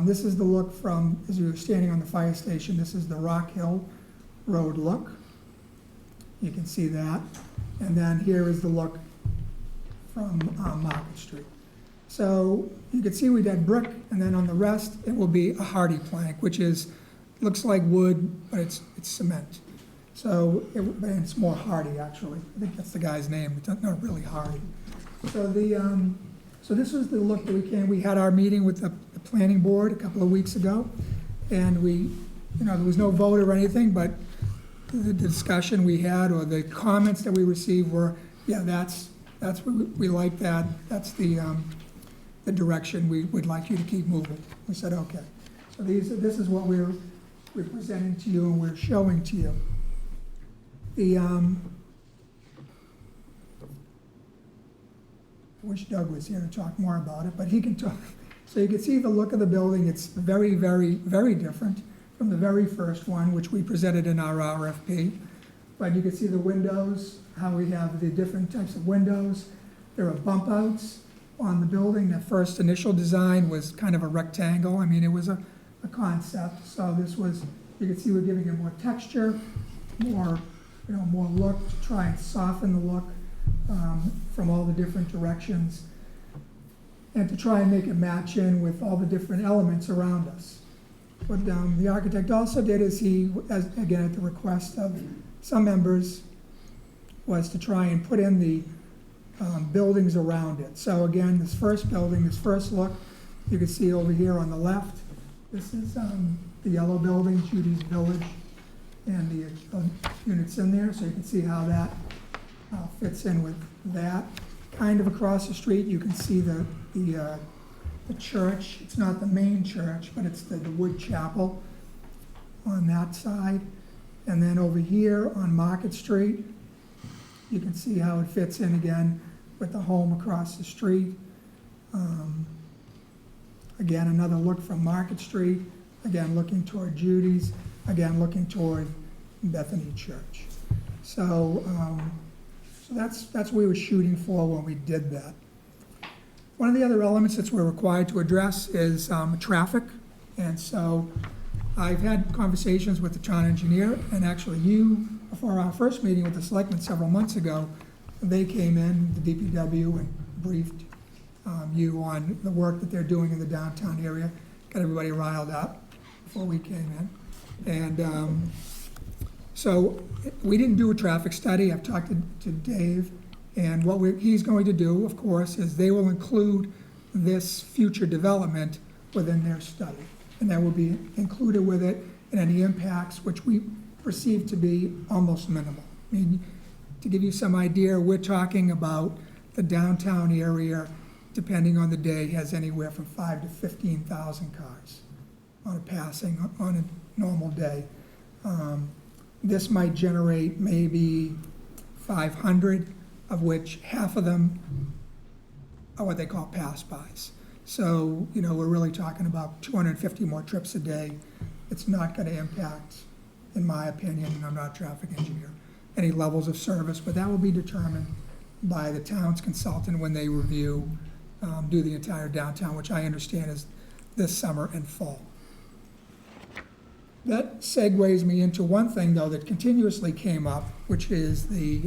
This is the look from, as you were standing on the fire station, this is the Rock Hill Road look. You can see that. And then here is the look from Market Street. So you can see we did brick, and then on the rest, it will be a hardy plank, which looks like wood, but it's cement. So it's more hardy, actually. I think that's the guy's name. It's not really hardy. So so this was the look that we had our meeting with the planning board a couple of weeks ago, and there was no vote or anything, but the discussion we had, or the comments that we received were, yeah, that's what we like that. That's the direction we would like you to keep moving. We said, okay. So this is what we're presenting to you and we're showing to you. I wish Doug was here to talk more about it, but he can talk. So you can see the look of the building. It's very, very, very different from the very first one, which we presented in our RFP. But you can see the windows, how we have the different types of windows. There are bump outs on the building. The first initial design was kind of a rectangle. I mean, it was a concept. So this was, you can see we're giving it more texture, more more look, to try and soften the look from all the different directions, and to try and make it match in with all the different elements around us. What the architect also did is again, at the request of some members, was to try and put in the buildings around it. So again, this first building, this first look, you can see over here on the left, this is the yellow building, Judy's Village, and the units in there, so you can see how that fits in with that. Kind of across the street, you can see the church. It's not the main church, but it's the wood chapel on that side. And then over here on Market Street, you can see how it fits in again with the home across the street. Again, another look from Market Street, again looking toward Judy's, again looking toward Bethany Church. So, so that's what we were shooting for when we did that. One of the other elements that we're required to address is traffic. And so I've had conversations with the town engineer, and actually before our first meeting with the selectmen several months ago, they came in, the DPW, and briefed you on the work that they're doing in the downtown area, got everybody riled up before we came in. And so we didn't do a traffic study. I've talked to Dave, and what he's going to do, of course, is they will include this future development within their study. And that will be included with it, and any impacts, which we perceive to be almost minimal. I mean, to give you some idea, we're talking about the downtown area, depending on the day, has anywhere from 5,000 to 15,000 cars on a passing on a normal day. This might generate maybe 500, of which half of them are what they call pass-bys. So, we're really talking about 250 more trips a day. It's not going to impact, in my opinion, and I'm not a traffic engineer, any levels of service, but that will be determined by the town's consultant when they review, do the entire downtown, which I understand is this summer and fall. That segues me into one thing, though, that continuously came up, which is the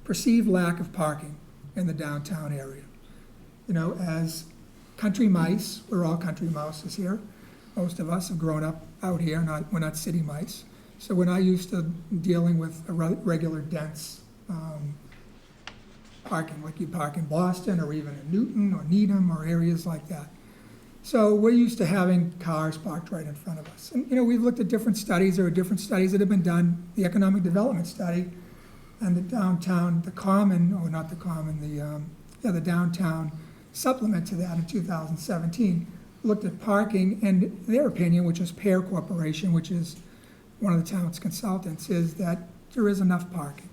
perceived lack of parking in the downtown area. As country mice, we're all country mouses here. Most of us have grown up out here, we're not city mice. So we're not used to dealing with a regular dense parking, like you park in Boston or even in Newton or Needham or areas like that. So we're used to having cars parked right in front of us. And, we've looked at different studies. There are different studies that have been done. The economic development study and the downtown, the downtown supplement to that in 2017 looked at parking, and their opinion, which is Pear Corporation, which is one of the town's consultants, is that there is enough parking.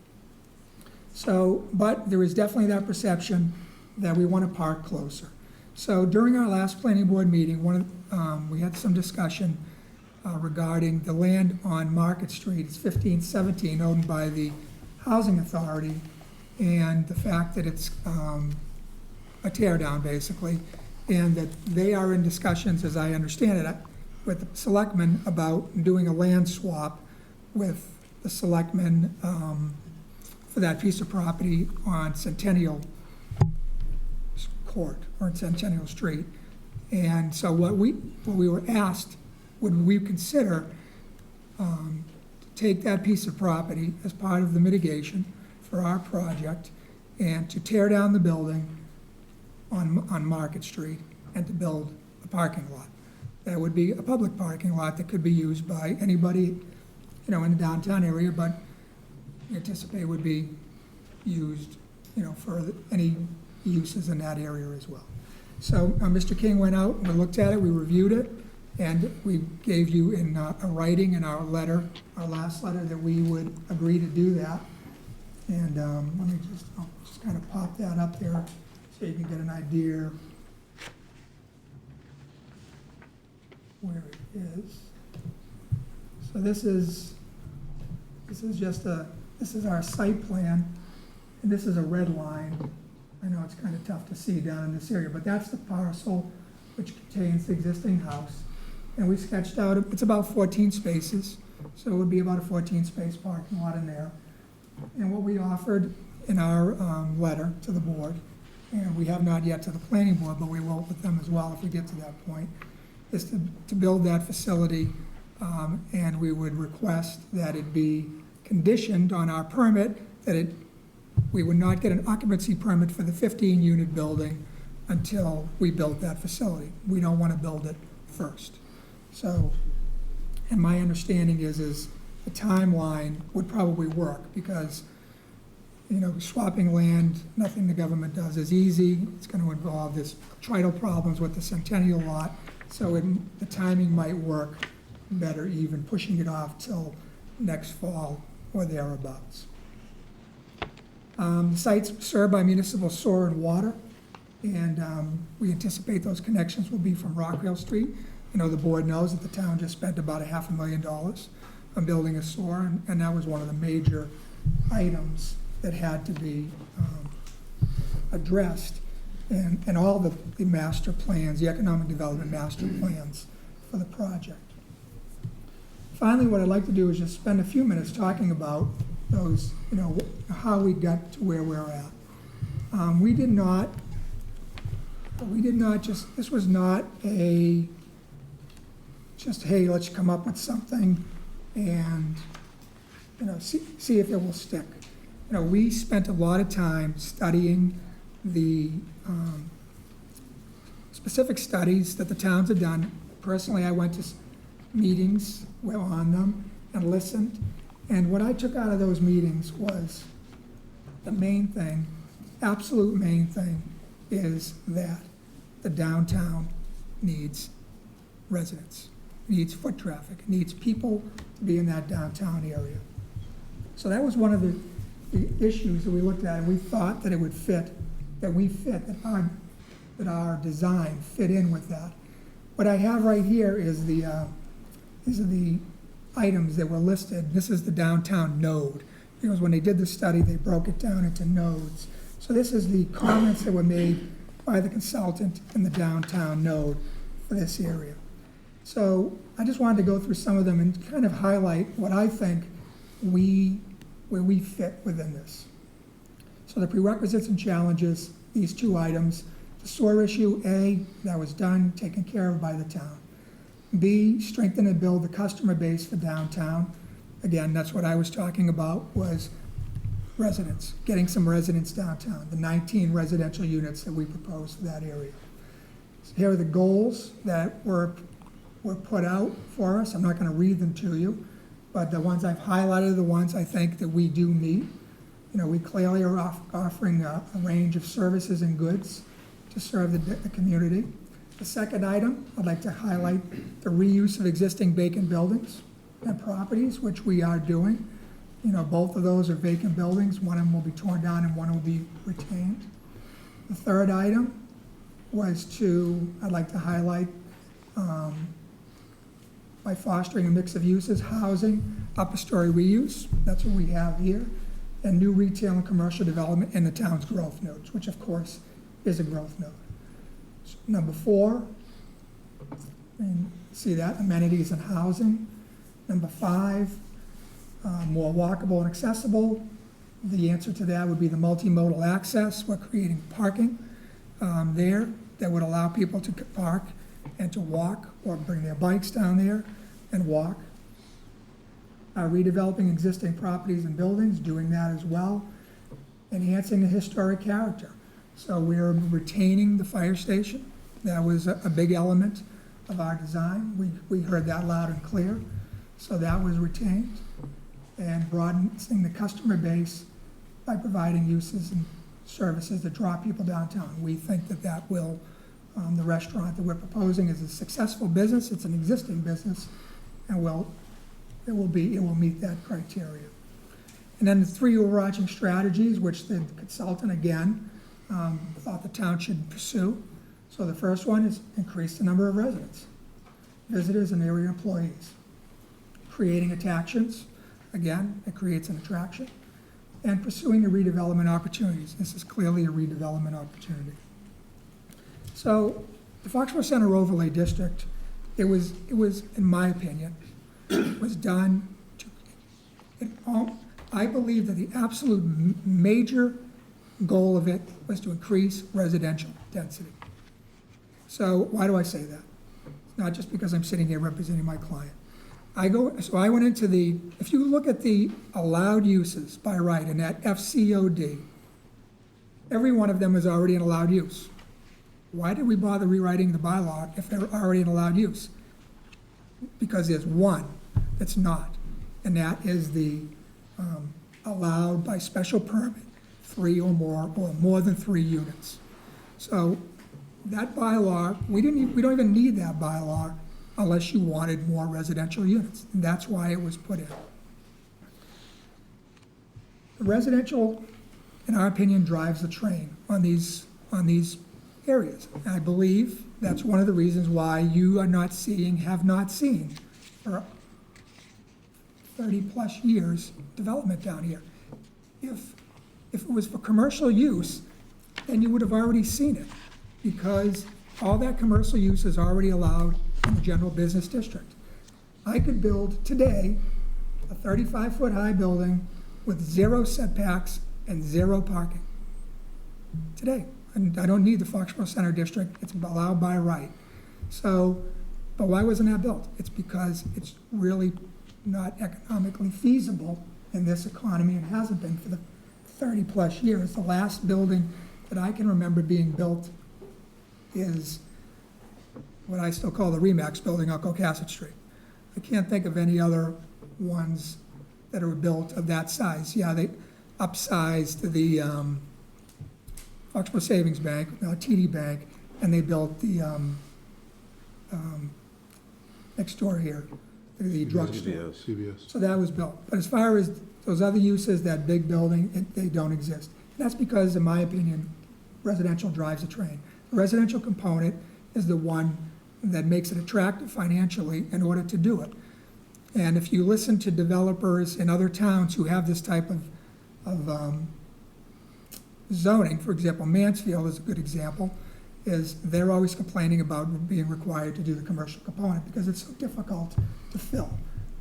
So, but there is definitely that perception that we want to park closer. So during our last planning board meeting, we had some discussion regarding the land on Market Street. It's 1517, owned by the Housing Authority, and the fact that it's a tear down, basically, and that they are in discussions, as I understand it, with the selectmen about doing a land swap with the selectmen for that piece of property on Centennial Court, or Centennial Street. And so what we were asked, would we consider to take that piece of property as part of the mitigation for our project and to tear down the building on Market Street and to build a parking lot. That would be a public parking lot that could be used by anybody, in the downtown area, but we anticipate would be used, for any uses in that area as well. So Mr. King went out, we looked at it, we reviewed it, and we gave you in a writing in our letter, our last letter, that we would agree to do that. And I'll just kind of pop that up there so you can get an idea where it is. So this is our site plan, and this is a red line. I know it's kind of tough to see down in this area, but that's the parcel which contains the existing house. And we sketched out, it's about 14 spaces. So it would be about a 14-space parking lot in there. And what we offered in our letter to the board, and we have not yet to the planning board, but we will with them as well if we get to that point, is to build that facility, and we would request that it be conditioned on our permit, that we would not get an occupancy permit for the 15-unit building until we built that facility. We don't want to build it first. So, and my understanding is the timeline would probably work, because, you know, swapping land, nothing the government does is easy. It's going to involve this tidal problems with the Centennial lot, so the timing might work better, even pushing it off till next fall or thereabouts. The site's served by municipal sewer and water, and we anticipate those connections will be from Rockville Street. You know, the board knows that the town just spent about $500,000 on building a sewer, and that was one of the major items that had to be addressed in all the master plans, the economic development master plans for the project. Finally, what I'd like to do is just spend a few minutes talking about those, you know, how we got to where we're at. We did not just, this was not just, hey, let's come up with something and, you know, see if it will stick. You know, we spent a lot of time studying the specific studies that the towns had done. Personally, I went to meetings on them and listened. And what I took out of those meetings was the main thing, absolute main thing, is that the downtown needs residents, needs foot traffic, needs people to be in that downtown area. So that was one of the issues that we looked at, and we thought that it would fit, that our design fit in with that. What I have right here is these are the items that were listed. This is the downtown node, because when they did the study, they broke it down into nodes. So this is the comments that were made by the consultant in the downtown node for this area. So I just wanted to go through some of them and kind of highlight what I think where we fit within this. So the prerequisites and challenges, these two items. The sewer issue, A, that was done, taken care of by the town. B, strengthen and build the customer base for downtown. Again, that's what I was talking about, was residents, getting some residents downtown, the 19 residential units that we proposed for that area. So here are the goals that were put out for us. I'm not going to read them to you, but the ones I've highlighted are the ones I think that we do meet. You know, we clearly are offering a range of services and goods to serve the community. The second item, I'd like to highlight the reuse of existing vacant buildings and properties, which we are doing. You know, both of those are vacant buildings. One of them will be torn down and one will be retained. The third item was I'd like to highlight by fostering a mix of uses, housing, upper story reuse, that's what we have here, and new retail and commercial development in the town's growth nodes, which of course is a growth node. Number 4, and see that, amenities and housing. Number 5, more walkable and accessible. The answer to that would be the multimodal access. We're creating parking there that would allow people to park and to walk or bring their bikes down there and walk. Redeveloping existing properties and buildings, doing that as well. Enhancing the historic character. So we're retaining the fire station. That was a big element of our design. We heard that loud and clear. So that was retained. And broadening the customer base by providing uses and services that draw people downtown. We think that that will, the restaurant that we're proposing is a successful business. It's an existing business, and it will meet that criteria. And then the 3 overarching strategies, which the consultant, again, thought the town should pursue. So the first one is increase the number of residents, visitors, and area employees. Creating attractions, again, it creates an attraction. And pursuing the redevelopment opportunities. This is clearly a redevelopment opportunity. So the Foxborough Center Overlay District, it was, in my opinion, was done I believe that the absolute major goal of it was to increase residential density. So why do I say that? Not just because I'm sitting here representing my client. So I went into if you look at the allowed uses by right in that FCOD, every one of them is already an allowed use. Why did we bother rewriting the bylaw if they're already an allowed use? Because there's one that's not, and that is the allowed by special permit, 3 or more than 3 units. So that bylaw, we don't even need that bylaw unless you wanted more residential units, and that's why it was put in. The residential, in our opinion, drives the train on these areas. And I believe that's one of the reasons why you have not seen for 30-plus years development down here. If it was for commercial use, then you would have already seen it, because all that commercial use is already allowed in the general business district. I could build today a 35-foot high building with 0 setbacks and 0 parking. Today. And I don't need the Foxborough Center District, it's allowed by right. So, but why wasn't that built? It's because it's really not economically feasible in this economy, and hasn't been for the 30-plus years. The last building that I can remember being built is what I still call the Remax building on Cohasset Street. I can't think of any other ones that are built of that size. Yeah, they upsized the Foxborough Savings Bank, TD Bank, and they built the next door here, the drugstore. CVS. So that was built. But as far as those other uses, that big building, they don't exist. And that's because, in my opinion, residential drives the train. The residential component is the one that makes it attractive financially in order to do it. And if you listen to developers in other towns who have this type of zoning, for example, Mansfield is a good example, is they're always complaining about being required to do the commercial component because it's so difficult to fill,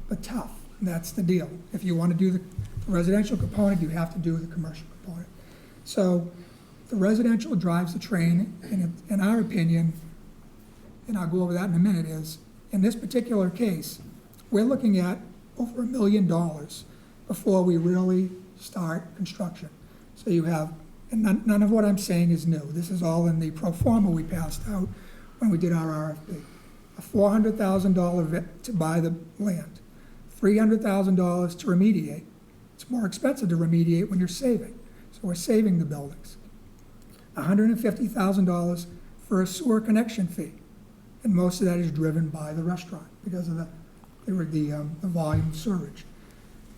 but tough. And that's the deal. If you want to do the residential component, you have to do the commercial component. So the residential drives the train, and in our opinion, and I'll go over that in a minute, is in this particular case, we're looking at over $1 million before we really start construction. So you have, and none of what I'm saying is new. This is all in the pro forma we passed out when we did our RFP. A $400,000 to buy the land, $300,000 to remediate. It's more expensive to remediate when you're saving. So we're saving the buildings. $150,000 for a sewer connection fee. And most of that is driven by the restaurant because of the volume surge.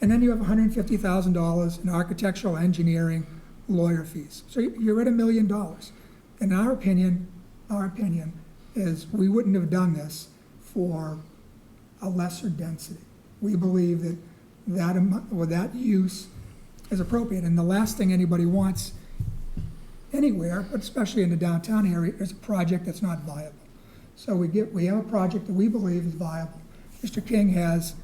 And then you have $150,000 in architectural, engineering, lawyer fees. So you're at $1 million. And our opinion is we wouldn't have done this for a lesser density. We believe that that use is appropriate. And the last thing anybody wants anywhere, but especially in the downtown area, is a project that's not viable. So we have a project that we believe is viable. Mr. King has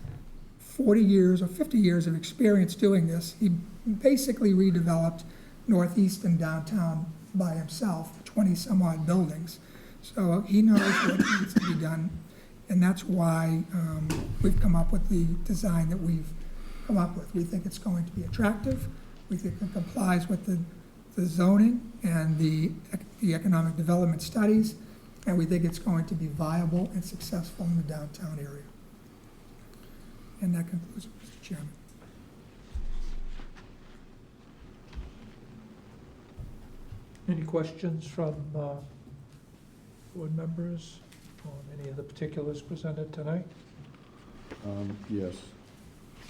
40 years or 50 years of experience doing this. He basically redeveloped Northeast and downtown by himself, 20 some odd buildings. So he knows what needs to be done, and that's why we've come up with the design that we've come up with. We think it's going to be attractive. We think it complies with the zoning and the economic development studies, and we think it's going to be viable and successful in the downtown area. And that concludes it, Mr. Chairman. Any questions from board members on any of the particulars presented tonight? Yes.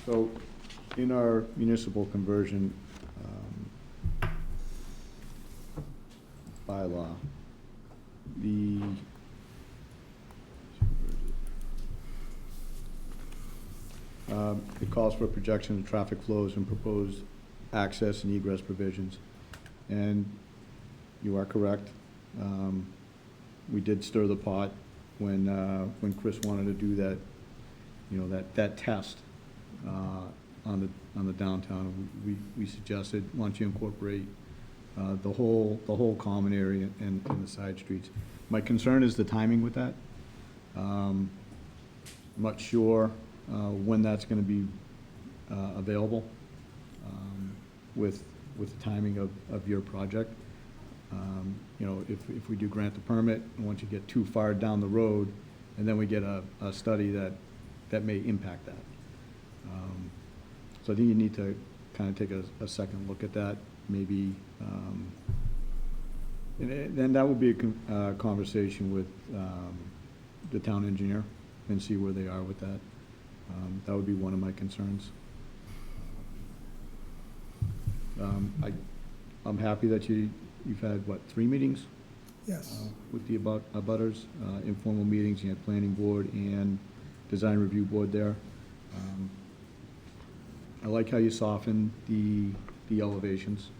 So in our municipal conversion bylaw, it calls for a projection of traffic flows and proposed access and egress provisions. And you are correct. We did stir the pot when Chris wanted to do that that test on the downtown. We suggested, why don't you incorporate the whole common area and the side streets. My concern is the timing with that. I'm not sure when that's going to be available with the timing of your project. If we do grant the permit, and once you get too far down the road, and then we get a study that may impact that. So I think you need to kind of take a second look at that, maybe. And then that would be a conversation with the town engineer and see where they are with that. That would be one of my concerns. I'm happy that you've had, 3 meetings? Yes. With the abutters, informal meetings. You had planning board and design review board there. I like how you softened the elevations.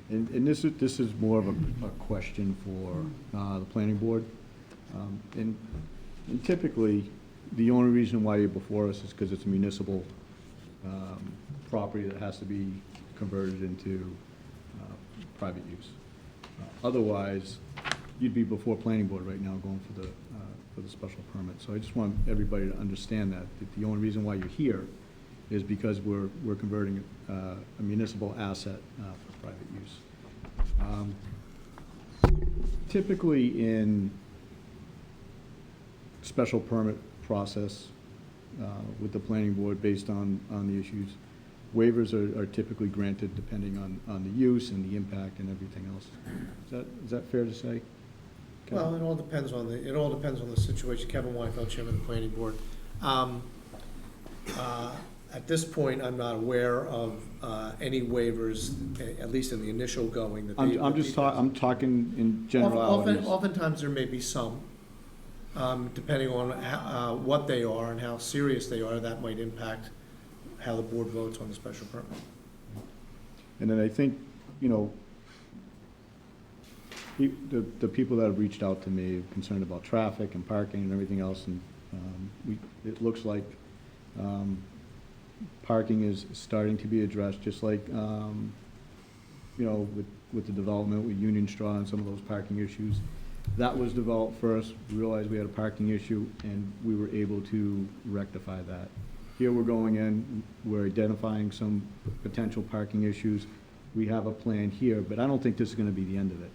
And this is more of a question for the planning board. And typically, the only reason why you're before us is because it's a municipal property that has to be converted into private use. Otherwise, you'd be before planning board right now going for the special permit. So I just want everybody to understand that the only reason why you're here is because we're converting a municipal asset for private use. Typically in special permit process with the planning board based on the issues, waivers are typically granted depending on the use and the impact and everything else. Is that fair to say? Kevin? Well, it all depends on the situation. Kevin Weinfeld, Chairman of the Planning Board. At this point, I'm not aware of any waivers, at least in the initial going. That I'm talking in generalities. Oftentimes, there may be some, depending on what they are and how serious they are. That might impact how the board votes on the special permit. And then I think, the people that have reached out to me are concerned about traffic and parking and everything else, and it looks like parking is starting to be addressed, just like, with the development with Union Straw and some of those parking issues. That was developed first, we realized we had a parking issue, and we were able to rectify that. Here we're going in, we're identifying some potential parking issues. We have a plan here, but I don't think this is gonna be the end of it.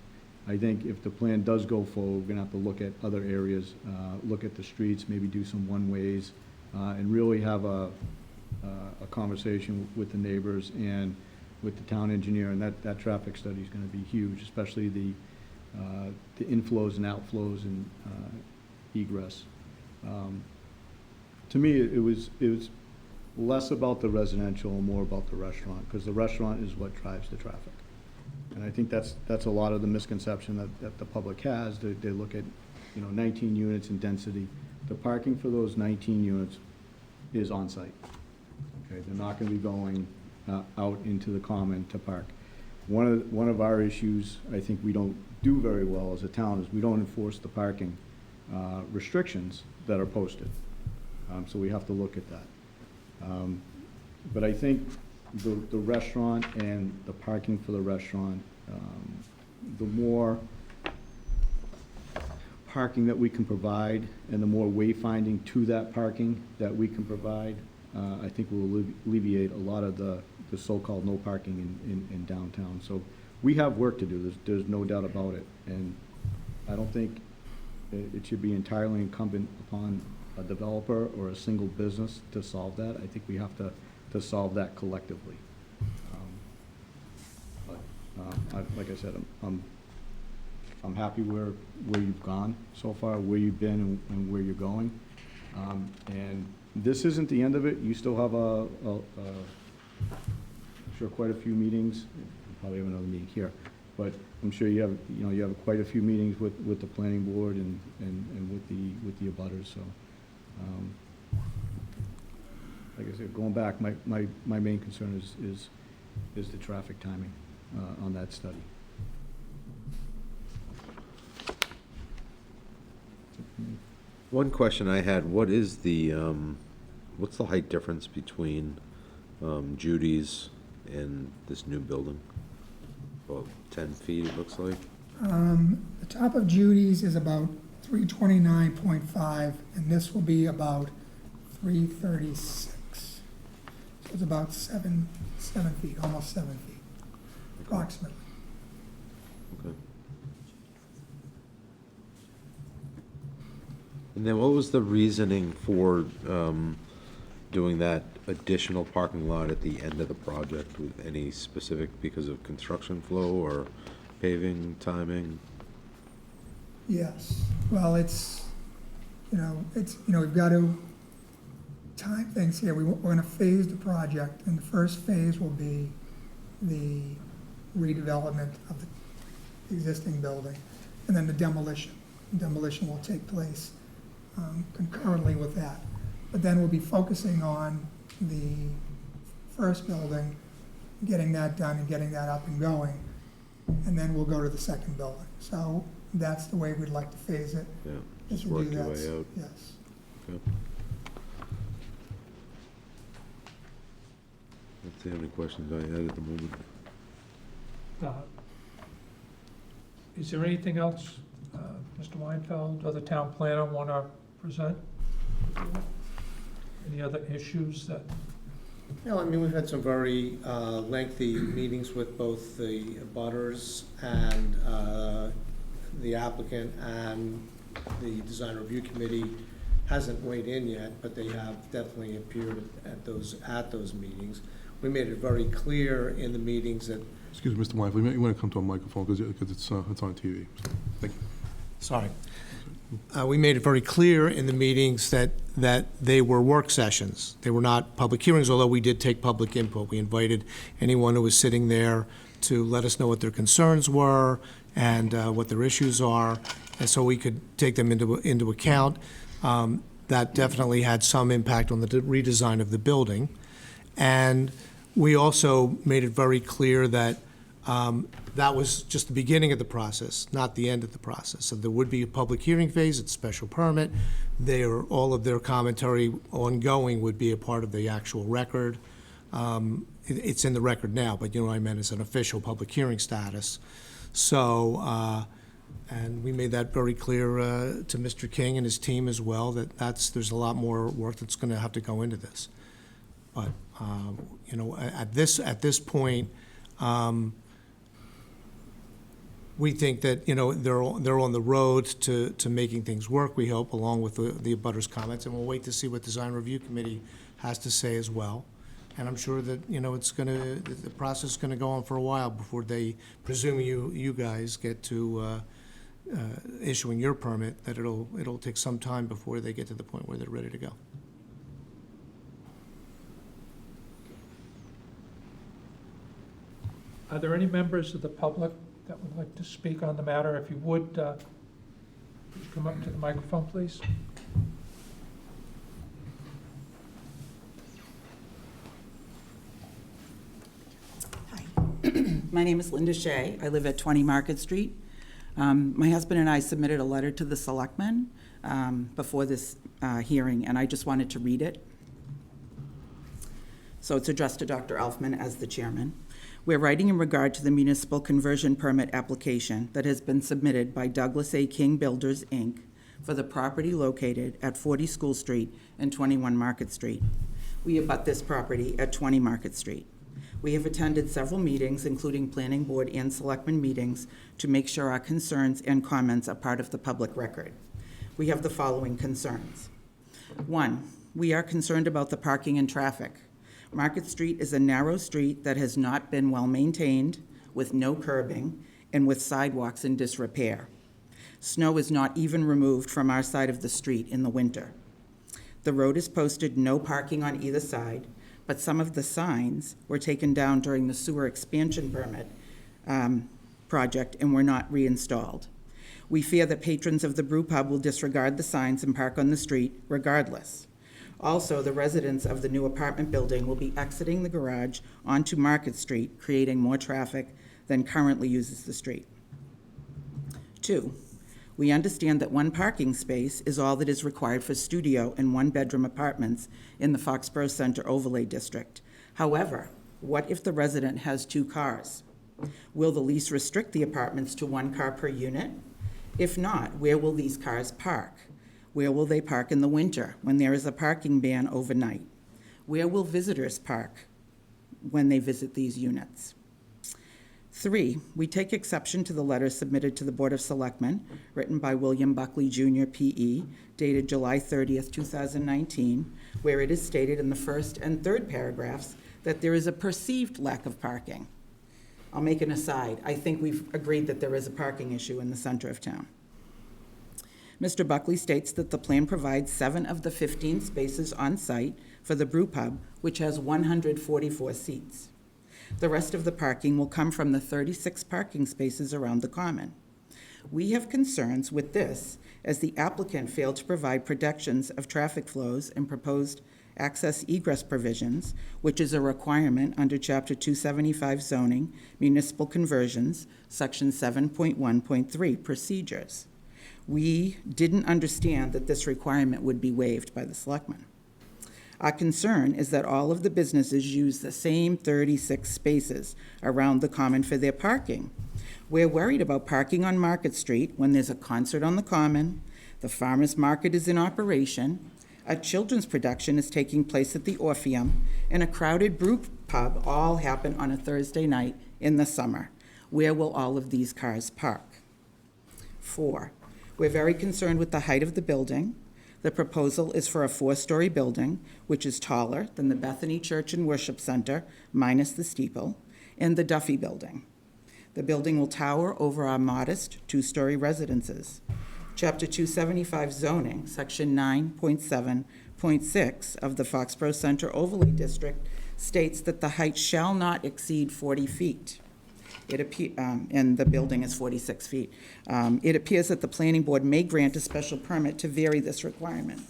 I think if the plan does go forward, we're gonna have to look at other areas, look at the streets, maybe do some one-ways, and really have a conversation with the neighbors and with the town engineer, and that traffic study is gonna be huge, especially the inflows and outflows and egress. To me, it was less about the residential and more about the restaurant, because the restaurant is what drives the traffic. And I think that's a lot of the misconception that the public has. They look at, 19 units in density. The parking for those 19 units is on-site. Okay, they're not gonna be going out into the common to park. One of our issues, I think we don't do very well as a town, is we don't enforce the parking restrictions that are posted. So we have to look at that. But I think the restaurant and the parking for the restaurant, the more parking that we can provide and the more wayfinding to that parking that we can provide, I think will alleviate a lot of the so-called no parking in downtown. So we have work to do, there's no doubt about it. And I don't think it should be entirely incumbent upon a developer or a single business to solve that. I think we have to solve that collectively. Like I said, I'm happy where you've gone so far, where you've been and where you're going. And this isn't the end of it. You still have I'm sure quite a few meetings. We'll probably have another meeting here, but I'm sure you have quite a few meetings with the planning board and with the abutters. So, like I said, going back, my main concern is the traffic timing on that study. One question I had, what is the, what's the height difference between Judy's and this new building? About 10 feet, it looks like. The top of Judy's is about 329.5, and this will be about 336. So it's about 7 feet, almost 7 feet, approximately. Okay. And then what was the reasoning for doing that additional parking lot at the end of the project? With any specific, because of construction flow or paving timing? Yes, well, we've got to time things here. We're going to phase the project, and the first phase will be the redevelopment of the existing building, and then the demolition. Demolition will take place concurrently with that. But then we'll be focusing on the first building, getting that done and getting that up and going, and then we'll go to the second building. So that's the way we'd like to phase it. Yeah, This just will work do your that. way out. Yes. Okay. That's the only questions I had at the moment. Is there anything else, Mr. Weinfeld or the town planner want to present? Any other issues that? No, I mean, we've had some very lengthy meetings with both the abutters and the applicant, and the design review committee hasn't weighed in yet, but they have definitely appeared at those meetings. We made it very clear in the meetings that. Excuse me, Mr. Weinfeld, you want to come to a microphone because it's on TV. Thank you. Sorry. We made it very clear in the meetings that they were work sessions. They were not public hearings, although we did take public input. We invited anyone who was sitting there to let us know what their concerns were and what their issues are, and so we could take them into account. That definitely had some impact on the redesign of the building. And we also made it very clear that that was just the beginning of the process, not the end of the process. So there would be a public hearing phase, it's special permit. All of their commentary ongoing would be a part of the actual record. It's in the record now, but you know what I meant, it's an official public hearing status. So, and we made that very clear to Mr. King and his team as well, that there's a lot more work that's going to have to go into this. But at this point, we think that they're on the road to making things work. We hope, along with the abutters' comments, and we'll wait to see what the design review committee has to say as well. And I'm sure that the process is going to go on for a while before they, presuming you guys get to issuing your permit, that it'll take some time before they get to the point where they're ready to go. Are there any members of the public that would like to speak on the matter? If you would you come up to the microphone, please? My name is Linda Shea. I live at 20 Market Street. My husband and I submitted a letter to the Selectmen before this hearing, and I just wanted to read it. So it's addressed to Dr. Elfman as the chairman. We're writing in regard to the municipal conversion permit application that has been submitted by Douglas A. King Builders, Inc. for the property located at 40 School Street and 21 Market Street. We abut this property at 20 Market Street. We have attended several meetings, including planning board and selectmen meetings, to make sure our concerns and comments are part of the public record. We have the following concerns. 1, we are concerned about the parking and traffic. Market Street is a narrow street that has not been well maintained, with no curbing, and with sidewalks in disrepair. Snow is not even removed from our side of the street in the winter. The road is posted no parking on either side, but some of the signs were taken down during the sewer expansion permit project and were not reinstalled. We fear that patrons of the brew pub will disregard the signs and park on the street regardless. Also, the residents of the new apartment building will be exiting the garage onto Market Street, creating more traffic than currently uses the street. 2, We understand that one parking space is all that is required for studio and one-bedroom apartments in the Foxborough Center Overlay District. However, what if the resident has 2 cars? Will the lease restrict the apartments to 1 car per unit? If not, where will these cars park? Where will they park in the winter when there is a parking ban overnight? Where will visitors park when they visit these units? 3, we take exception to the letter submitted to the Board of Selectmen, written by William Buckley Jr., P.E., dated July 30th, 2019, where it is stated in the first and third paragraphs that there is a perceived lack of parking. I'll make an aside. I think we've agreed that there is a parking issue in the center of town. Mr. Buckley states that the plan provides 7 of the 15 spaces on site for the brew pub, which has 144 seats. The rest of the parking will come from the 36 parking spaces around the common. We have concerns with this as the applicant failed to provide projections of traffic flows and proposed access egress provisions, which is a requirement under Chapter 275 zoning, municipal conversions, Section 7.1.3 procedures. We didn't understand that this requirement would be waived by the selectmen. Our concern is that all of the businesses use the same 36 spaces around the common for their parking. We're worried about parking on Market Street when there's a concert on the common, the farmers market is in operation, a children's production is taking place at the Orpheum, and a crowded brew pub all happen on a Thursday night in the summer. Where will all of these cars park? 4, we're very concerned with the height of the building. The proposal is for a 4-story building, which is taller than the Bethany Church and Worship Center, minus the steeple, and the Duffy Building. The building will tower over our modest 2-story residences. Chapter 275 zoning, Section 9.7.6 of the Foxborough Center Overlay District states that the height shall not exceed 40 feet. And the building is 46 feet. It appears that the planning board may grant a special permit to vary this requirement.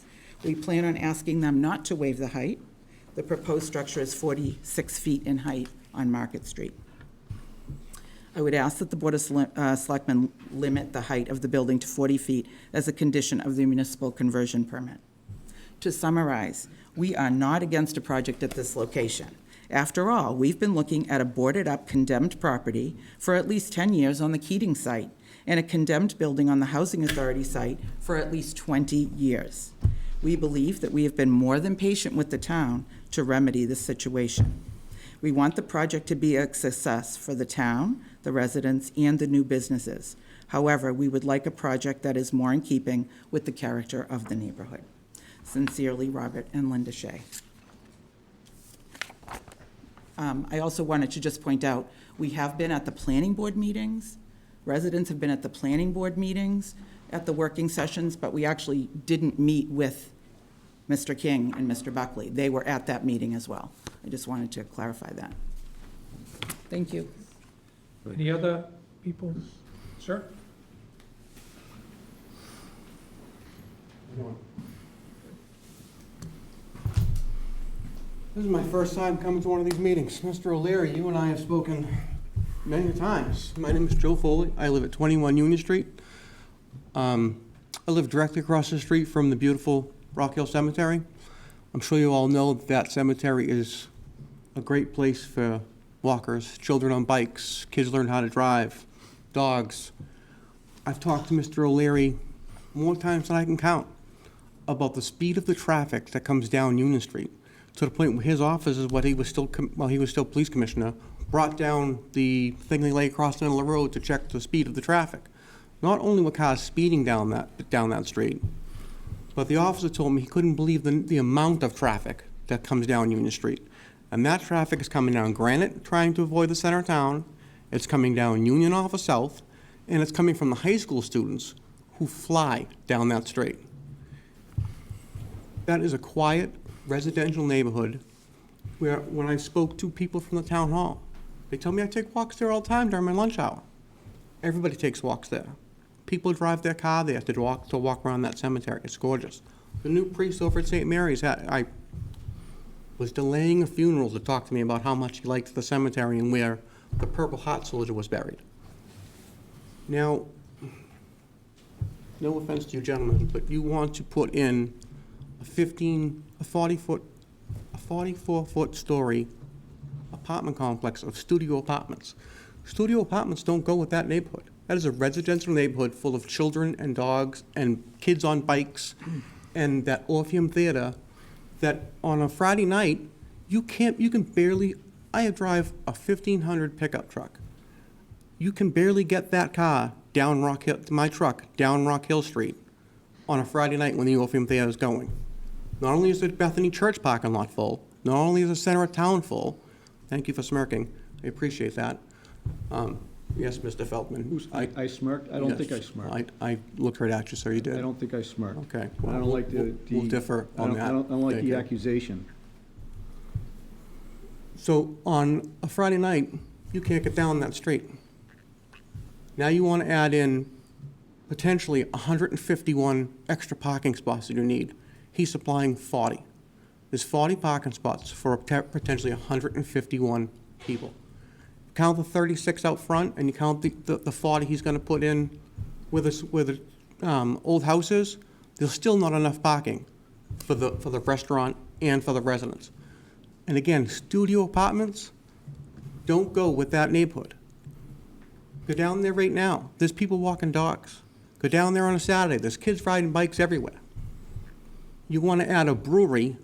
We plan on asking them not to waive the height. The proposed structure is 46 feet in height on Market Street. I would ask that the Board of Selectmen limit the height of the building to 40 feet as a condition of the municipal conversion permit. To summarize, we are not against a project at this location. After all, we've been looking at a boarded-up condemned property for at least 10 years on the Keating site and a condemned building on the Housing Authority site for at least 20 years. We believe that we have been more than patient with the town to remedy this situation. We want the project to be a success for the town, the residents, and the new businesses. However, we would like a project that is more in keeping with the character of the neighborhood. Sincerely, Robert and Linda Shea. I also wanted to just point out, we have been at the planning board meetings. Residents have been at the planning board meetings, at the working sessions, but we actually didn't meet with Mr. King and Mr. Buckley. They were at that meeting as well. I just wanted to clarify that. Thank you. Any other people? Sir? This is my first time coming to one of these meetings. Mr. O'Leary, you and I have spoken many times. My name is Joe Foley. I live at 21 Union Street. I live directly across the street from the beautiful Rock Hill Cemetery. I'm sure you all know that cemetery is a great place for walkers, children on bikes, kids learn how to drive, dogs. I've talked to Mr. O'Leary more times than I can count about the speed of the traffic that comes down Union Street, to the point where his office is while he was still police commissioner, brought down the thing they lay across the middle of the road to check the speed of the traffic. Not only were cars speeding down that street, but the officer told me he couldn't believe the amount of traffic that comes down Union Street. And that traffic is coming down Granite, trying to avoid the center of town. It's coming down Union off of South, and it's coming from the high school students who fly down that street. That is a quiet, residential neighborhood where when I spoke to people from the town hall, they tell me I take walks there all the time during my lunch hour. Everybody takes walks there. People drive their car there to walk around that cemetery. It's gorgeous. The new priest over at St. Mary's, I was delaying a funeral to talk to me about how much he liked the cemetery and where the Purple Heart Soldier was buried. Now, no offense to you gentlemen, but you want to put in a 44-foot story apartment complex of studio apartments. Studio apartments don't go with that neighborhood. That is a residential neighborhood full of children and dogs and kids on bikes and that Orpheum Theater that on a Friday night, you can barely, I drive a 1,500 pickup truck. You can barely get that car down Rock Hill, my truck, down Rock Hill Street on a Friday night when the Orpheum Theater is going. Not only is the Bethany Church parking lot full, not only is the center of town full, thank you for smirking, I appreciate that. Yes, Mr. Feldman. I smirked? I don't Yes, think I smirked. I looked right at you, sir, you did. I don't think I smirked. Okay. I don't like We'll differ on that. I don't like Thank the you. accusation. So on a Friday night, you can't get down that street. Now you want to add in potentially 151 extra parking spots that you need. He's supplying 40. There's 40 parking spots for potentially 151 people. Count the 36 out front, and you count the 40 he's going to put in where the old houses. There's still not enough parking for the restaurant and for the residents. And again, studio apartments don't go with that neighborhood. Go down there right now. There's people walking dogs. Go down there on a Saturday. There's kids riding bikes everywhere. You want to add a brewery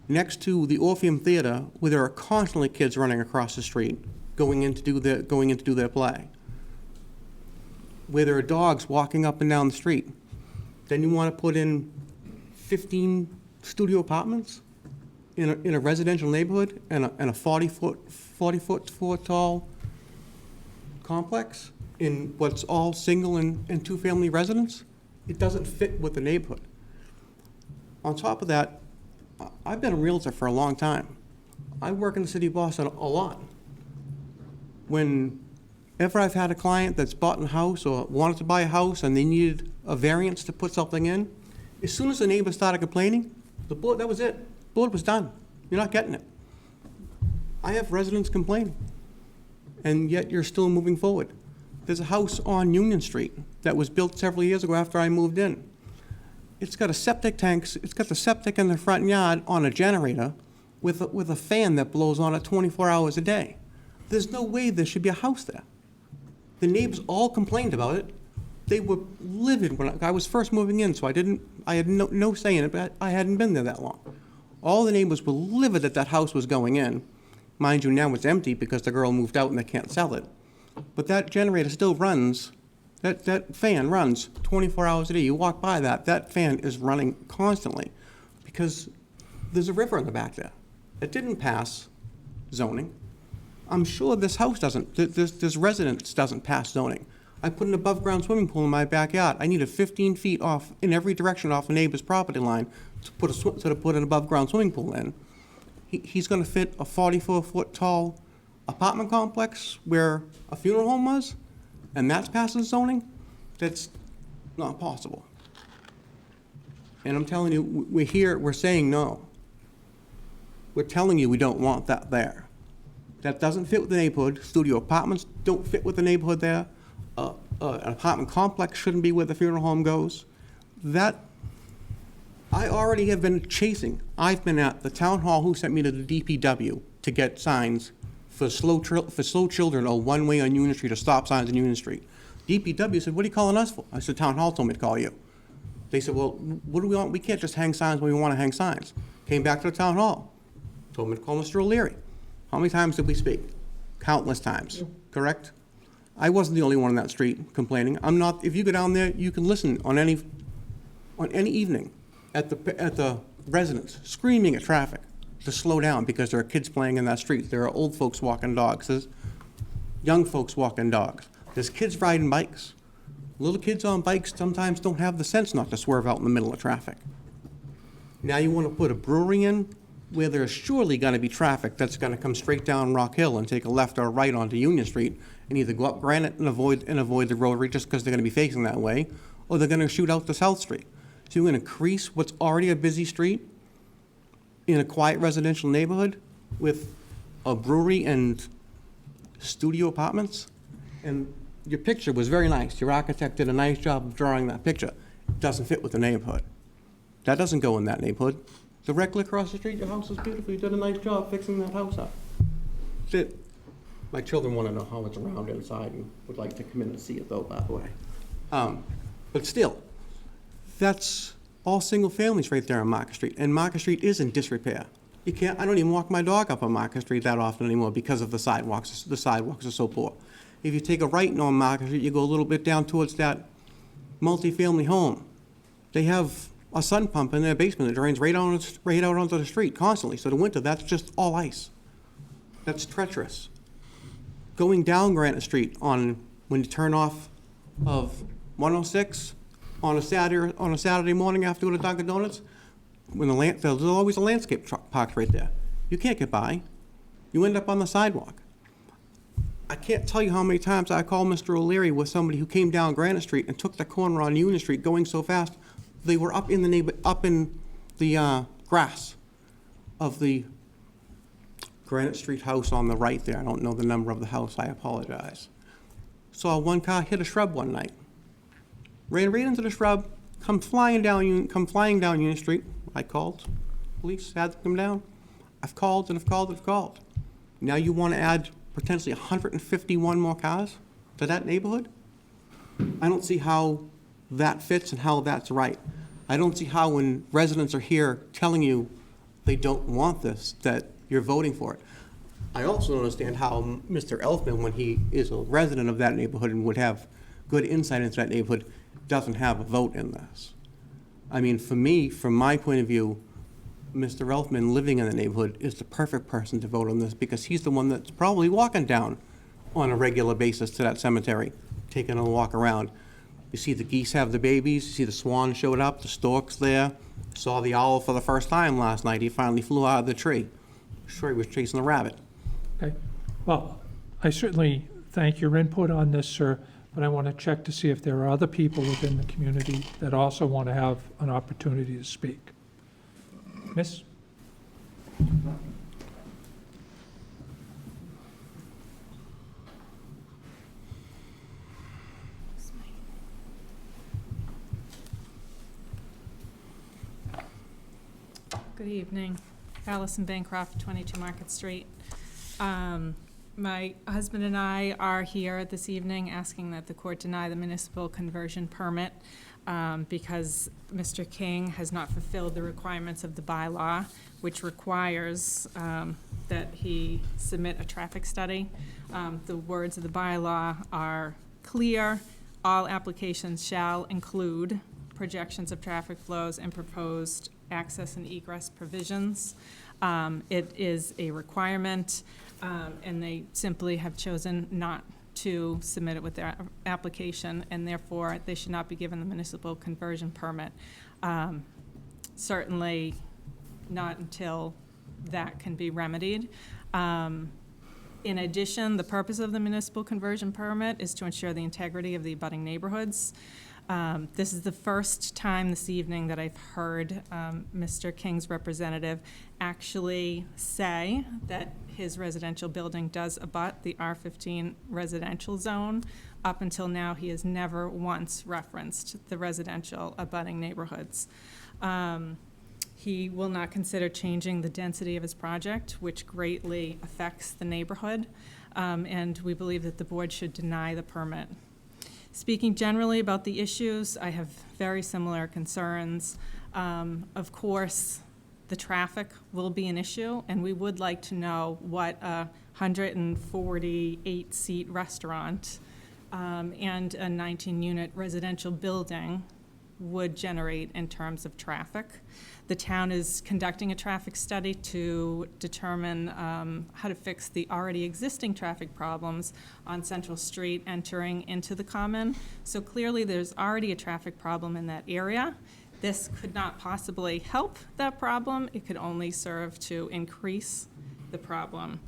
next to the Orpheum Theater where there are constantly kids running across the street going in to do their play. Where there are dogs walking up and down the street. Then you want to put in 15 studio apartments in a residential neighborhood and a 40-foot tall complex in what's all single and two-family residents. It doesn't fit with the neighborhood. On top of that, I've been a realtor for a long time. I work in the city of Boston a lot. Whenever I've had a client that's bought a house or wanted to buy a house and they needed a variance to put something in, as soon as the neighbor started complaining, that was it. The board was done. You're not getting it. I have residents complaining, and yet you're still moving forward. There's a house on Union Street that was built several years ago after I moved in. It's got a septic tank. It's got the septic in the front yard on a generator with a fan that blows on it 24 hours a day. There's no way there should be a house there. The neighbors all complained about it. They were livid when I was first moving in, so I had no say in it, but I hadn't been there that long. All the neighbors were livid that house was going in. Mind you, now it's empty because the girl moved out and they can't sell it. But that generator still runs, that fan runs 24 hours a day. You walk by that fan is running constantly because there's a river in the back there. It didn't pass zoning. I'm sure this house doesn't, this residence doesn't pass zoning. I put an above-ground swimming pool in my backyard. I needed 15 feet off, in every direction off a neighbor's property line to put an above-ground swimming pool in. He's gonna fit a 44-foot tall apartment complex where a funeral home was, and that's passing zoning? That's not possible. And I'm telling you, we're saying no. We're telling you we don't want that there. That doesn't fit with the neighborhood. Studio apartments don't fit with the neighborhood there. An apartment complex shouldn't be where the funeral home goes. That, I already have been chasing. I've been at the town hall who sent me to the DPW to get signs for slow children or one-way on Union Street or stop signs on Union Street. DPW said, what are you calling us for? I said, town hall told me to call you. They said, well, what do we want? We can't just hang signs when we want to hang signs. Came back to the town hall. Told me to call Mr. O'Leary. How many times did we speak? Countless times, correct? I wasn't the only one on that street complaining. I'm not, if you go down there, you can listen on any evening at the residents screaming at traffic to slow down because there are kids playing in that street. There are old folks walking dogs. There's young folks walking dogs. There's kids riding bikes. Little kids on bikes sometimes don't have the sense not to swerve out in the middle of traffic. Now you want to put a brewery in where there's surely going to be traffic that's going to come straight down Rock Hill and take a left or a right onto Union Street and either go up Granite and avoid the rotary just because they're going to be facing that way, or they're going to shoot out to South Street. So you're going to increase what's already a busy street in a quiet residential neighborhood with a brewery and studio apartments. And your picture was very nice. Your architect did a nice job of drawing that picture. It doesn't fit with the neighborhood. That doesn't go in that neighborhood. Directly across the street, your house is beautiful. You did a nice job fixing that house up. That's it. My children want to know how it's around inside and would like to come in and see it though, by the way. But still, that's all single families right there on Market Street. And Market Street is in disrepair. You can't, I don't even walk my dog up on Market Street that often anymore because of the sidewalks. The sidewalks are so poor. If you take a right on Market Street, you go a little bit down towards that multifamily home. They have a sun pump in their basement that drains right out onto the street constantly. So the winter, that's just all ice. That's treacherous. Going down Granite Street when you turn off of 106 on a Saturday morning after you go to Dunkin' Donuts, there's always a landscape truck parked right there. You can't get by. You end up on the sidewalk. I can't tell you how many times I called Mr. O'Leary with somebody who came down Granite Street and took the corner on Union Street going so fast they were up in the grass of the Granite Street house on the right there. I don't know the number of the house. I apologize. Saw one car hit a shrub one night. Ran right into the shrub. Come flying down Union Street. I called. Police had to come down. I've called and I've called and I've called. Now you want to add potentially 151 more cars to that neighborhood? I don't see how that fits and how that's right. I don't see how when residents are here telling you they don't want this, that you're voting for it. I also don't understand how Mr. Elfman, when he is a resident of that neighborhood and would have good insight into that neighborhood, doesn't have a vote in this. I mean, for me, from my point of view, Mr. Elfman living in the neighborhood is the perfect person to vote on this because he's the one that's probably walking down on a regular basis to that cemetery, taking a walk around. You see the geese have the babies, you see the swan showed up, the stork's there. Saw the owl for the first time last night. He finally flew out of the tree. Sure, he was chasing the rabbit. Okay. Well, I certainly thank your input on this, sir, but I want to check to see if there are other people within the community that also want to have an opportunity to speak. Miss? Good evening. Allison Bancroft, 22 Market Street. My husband and I are here this evening asking that the court deny the municipal conversion permit because Mr. King has not fulfilled the requirements of the bylaw, which requires that he submit a traffic study. The words of the bylaw are clear. All applications shall include projections of traffic flows and proposed access and egress provisions. It is a requirement, and they simply have chosen not to submit it with their application, and therefore they should not be given the municipal conversion permit. Certainly not until that can be remedied. In addition, the purpose of the municipal conversion permit is to ensure the integrity of the abutting neighborhoods. This is the first time this evening that I've heard Mr. King's representative actually say that his residential building does abut the R15 residential zone. Up until now, he has never once referenced the residential abutting neighborhoods. He will not consider changing the density of his project, which greatly affects the neighborhood, and we believe that the board should deny the permit. Speaking generally about the issues, I have very similar concerns. Of course, the traffic will be an issue, and we would like to know what a 148-seat restaurant and a 19-unit residential building would generate in terms of traffic. The town is conducting a traffic study to determine how to fix the already existing traffic problems on Central Street entering into the Common. So clearly there's already a traffic problem in that area. This could not possibly help that problem. It could only serve to increase the problem.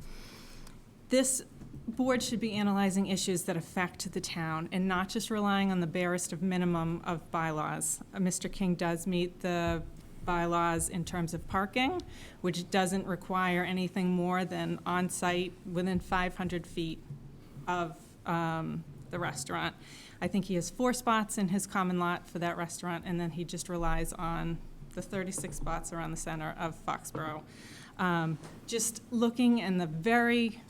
This board should be analyzing issues that affect the town and not just relying on the barest of minimum of bylaws. Mr. King does meet the bylaws in terms of parking, which doesn't require anything more than on-site within 500 feet of the the restaurant. I think he has 4 spots in his common lot for that restaurant, and then he just relies on the 36 spots around the center of Foxborough. Just looking in the very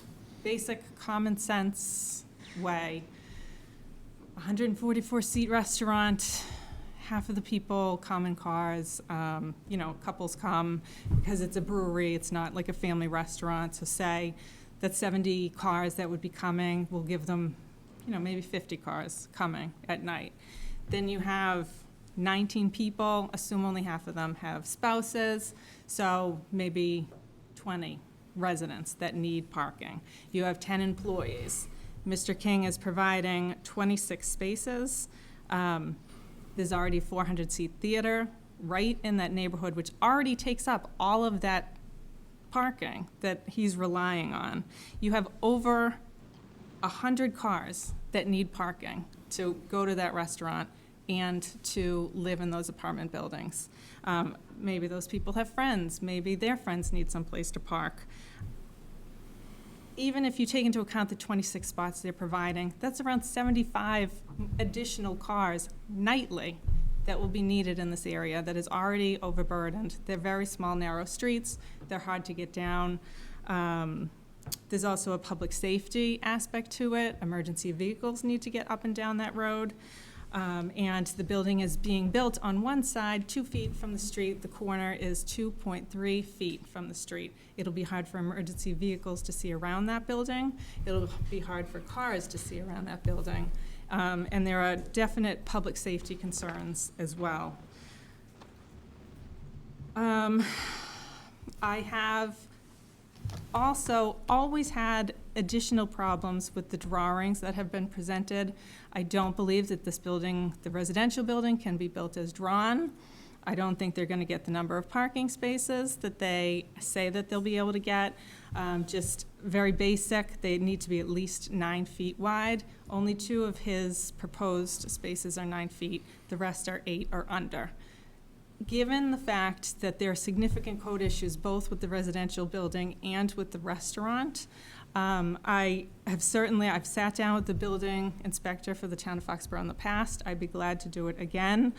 basic common sense way, 144-seat restaurant, half of the people come in cars, couples come because it's a brewery, it's not like a family restaurant, so say that 70 cars that would be coming, we'll give them, maybe 50 cars coming at night. Then you have 19 people, assume only half of them have spouses, so maybe 20 residents that need parking. You have 10 employees. Mr. King is providing 26 spaces. There's already 400-seat theater right in that neighborhood, which already takes up all of that parking that he's relying on. You have over 100 cars that need parking to go to that restaurant and to live in those apartment buildings. Maybe those people have friends. Maybe their friends need some place to park. Even if you take into account the 26 spots they're providing, that's around 75 additional cars nightly that will be needed in this area that is already overburdened. They're very small, narrow streets. They're hard to get down. There's also a public safety aspect to it. Emergency vehicles need to get up and down that road. And the building is being built on one side, 2 feet from the street. The corner is 2.3 feet from the street. It'll be hard for emergency vehicles to see around that building. It'll be hard for cars to see around that building. And there are definite public safety concerns as well. I have also always had additional problems with the drawings that have been presented. I don't believe that this building, the residential building, can be built as drawn. I don't think they're going to get the number of parking spaces that they say that they'll be able to get. Just very basic, they need to be at least 9 feet wide. Only 2 of his proposed spaces are 9 feet. The rest are 8 or under. Given the fact that there are significant code issues both with the residential building and with the restaurant, I've sat down with the building inspector for the town of Foxborough in the past. I'd be glad to do it again.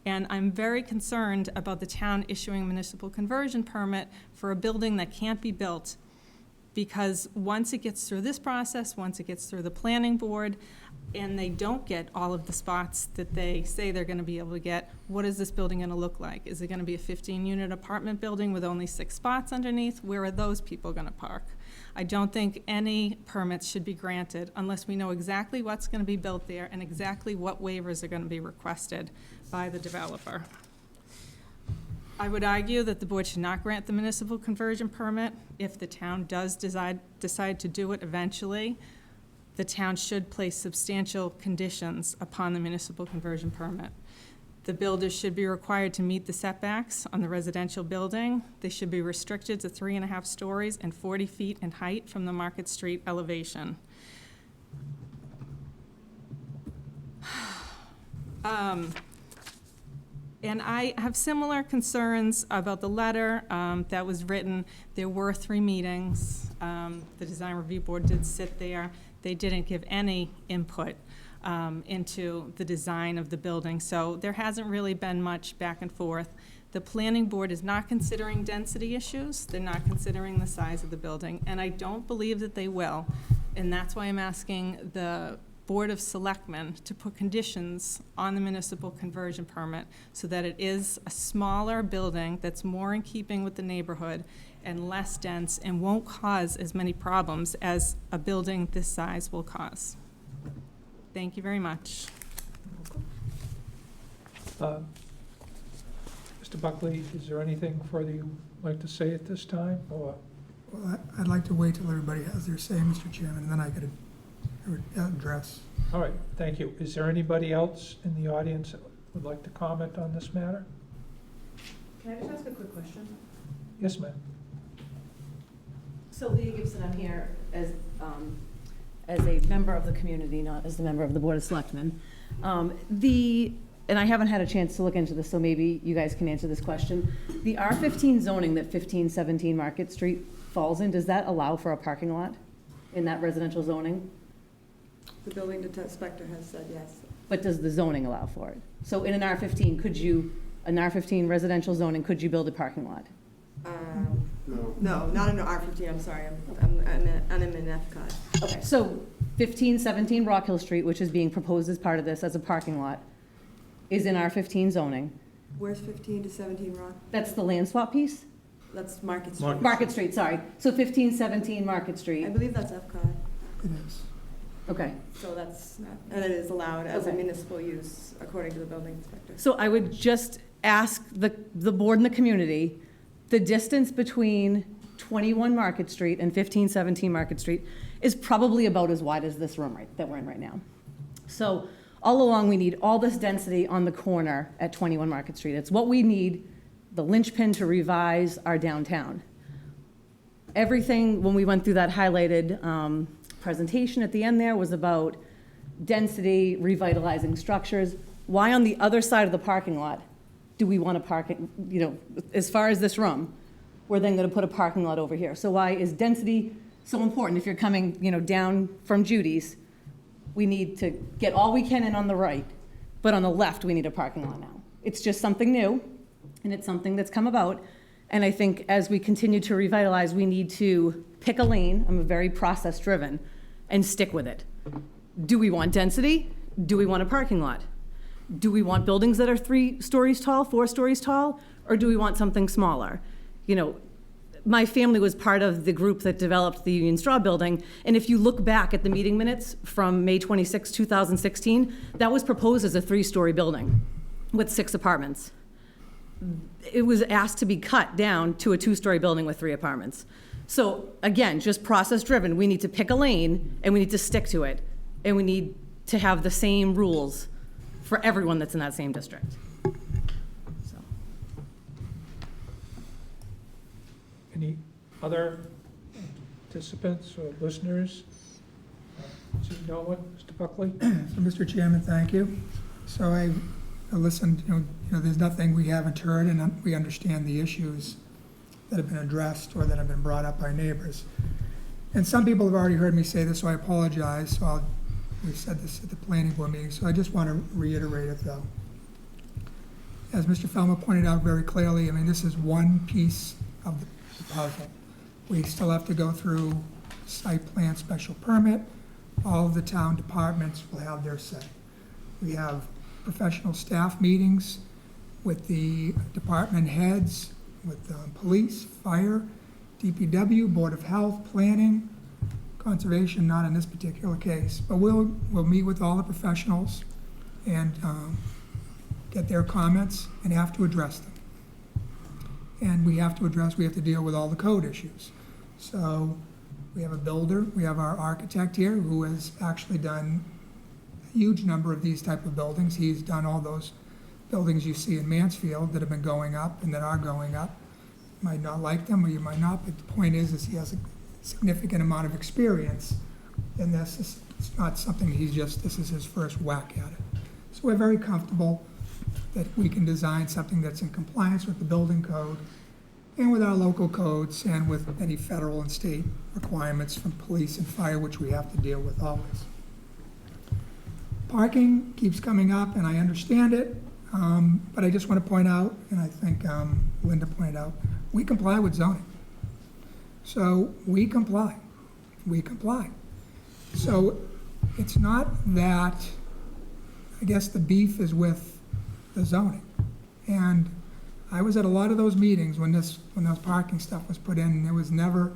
And I'm very concerned about the town issuing a municipal conversion permit for a building that can't be built, because once it gets through this process, once it gets through the planning board, and they don't get all of the spots that they say they're going to be able to get, what is this building going to look like? Is it going to be a 15-unit apartment building with only 6 spots underneath? Where are those people going to park? I don't think any permits should be granted unless we know exactly what's going to be built there and exactly what waivers are going to be requested by the developer. I would argue that the board should not grant the municipal conversion permit. If the town does decide to do it eventually, the town should place substantial conditions upon the municipal conversion permit. The builders should be required to meet the setbacks on the residential building. They should be restricted to 3.5 stories and 40 feet in height from the Market Street elevation. And I have similar concerns about the letter that was written. There were 3 meetings. The design review board did sit there. They didn't give any input into the design of the building, so there hasn't really been much back and forth. The planning board is not considering density issues. They're not considering the size of the building, and I don't believe that they will. And that's why I'm asking the Board of Selectmen to put conditions on the municipal conversion permit so that it is a smaller building that's more in keeping with the neighborhood and less dense and won't cause as many problems as a building this size will cause. Thank you very much. Mr. Buckley, is there anything further you'd like to say at this time, or? Well, I'd like to wait till everybody has their say, Mr. Chairman, and then I could address. All right, thank you. Is there anybody else in the audience that would like to comment on this matter? Can I just ask a quick question? Yes, ma'am. So Leah Gibson, I'm here as a member of the community, not as a member of the Board of Selectmen. And I haven't had a chance to look into this, so maybe you guys can answer this question. The R15 zoning that 1517 Market Street falls in, does that allow for a parking lot in that residential zoning? The building inspector has said yes. But does the zoning allow for it? So in an R15, an R15 residential zoning, could you build a parking lot? No, not in an R15, I'm sorry, I'm in FCOT. Okay, so 1517 Rock Hill Street, which is being proposed as part of this as a parking lot, is in R15 zoning. Where's 15 to 17 Rock? That's the land swap piece? That's Market Street. Market Street, sorry. So 1517 Market Street. I believe that's FCOT. It is. Okay. So that's, and it is allowed as a Okay. municipal use according to the building inspector. So I would just ask the board and the community, the distance between 21 Market Street and 1517 Market Street is probably about as wide as this room that we're in right now. So all along, we need all this density on the corner at 21 Market Street. It's what we need, the linchpin to revise our downtown. Everything, when we went through that highlighted presentation at the end there, was about density, revitalizing structures. Why on the other side of the parking lot do we want to park it, as far as this room, we're then going to put a parking lot over here. So why is density so important? If you're coming, down from Judy's, we need to get all we can in on the right, but on the left, we need a parking lot now. It's just something new, and it's something that's come about. And I think as we continue to revitalize, we need to pick a lane, I'm very process-driven, and stick with it. Do we want density? Do we want a parking lot? Do we want buildings that are 3 stories tall, 4 stories tall, or do we want something smaller? My family was part of the group that developed the Union Straw Building, and if you look back at the meeting minutes from May 26, 2016, that was proposed as a 3-story building with 6 apartments. It was asked to be cut down to a 2-story building with 3 apartments. So again, just process-driven. We need to pick a lane, and we need to stick to it, and we need to have the same rules for everyone that's in that same district. Any other participants or listeners? See no one, Mr. Buckley? So, Mr. Chairman, thank you. So I listened, there's nothing we haven't heard, and we understand the issues that have been addressed or that have been brought up by neighbors. And some people have already heard me say this, so I apologize. So we've said this at the planning board meeting, so I just want to reiterate it, though. As Mr. Felmer pointed out very clearly, this is one piece of the puzzle. We still have to go through site plan special permit. All of the town departments will have their say. We have professional staff meetings with the department heads, with police, fire, DPW, Board of Health, planning, conservation, not in this particular case. But we'll meet with all the professionals and get their comments and have to address them. And we have to deal with all the code issues. So we have a builder, we have our architect here who has actually done a huge number of these type of buildings. He's done all those buildings you see in Mansfield that have been going up and that are going up. You might not like them or you might not, but the point is he has a significant amount of experience in this. It's not something this is his first whack at it. So we're very comfortable that we can design something that's in compliance with the building code and with our local codes and with any federal and state requirements from police and fire, which we have to deal with always. Parking keeps coming up, and I understand it, but I just want to point out, and I think Linda pointed out, we comply with zoning. So we comply. So it's not that, I guess the beef is with the zoning. And I was at a lot of those meetings when those parking stuff was put in, and there was never,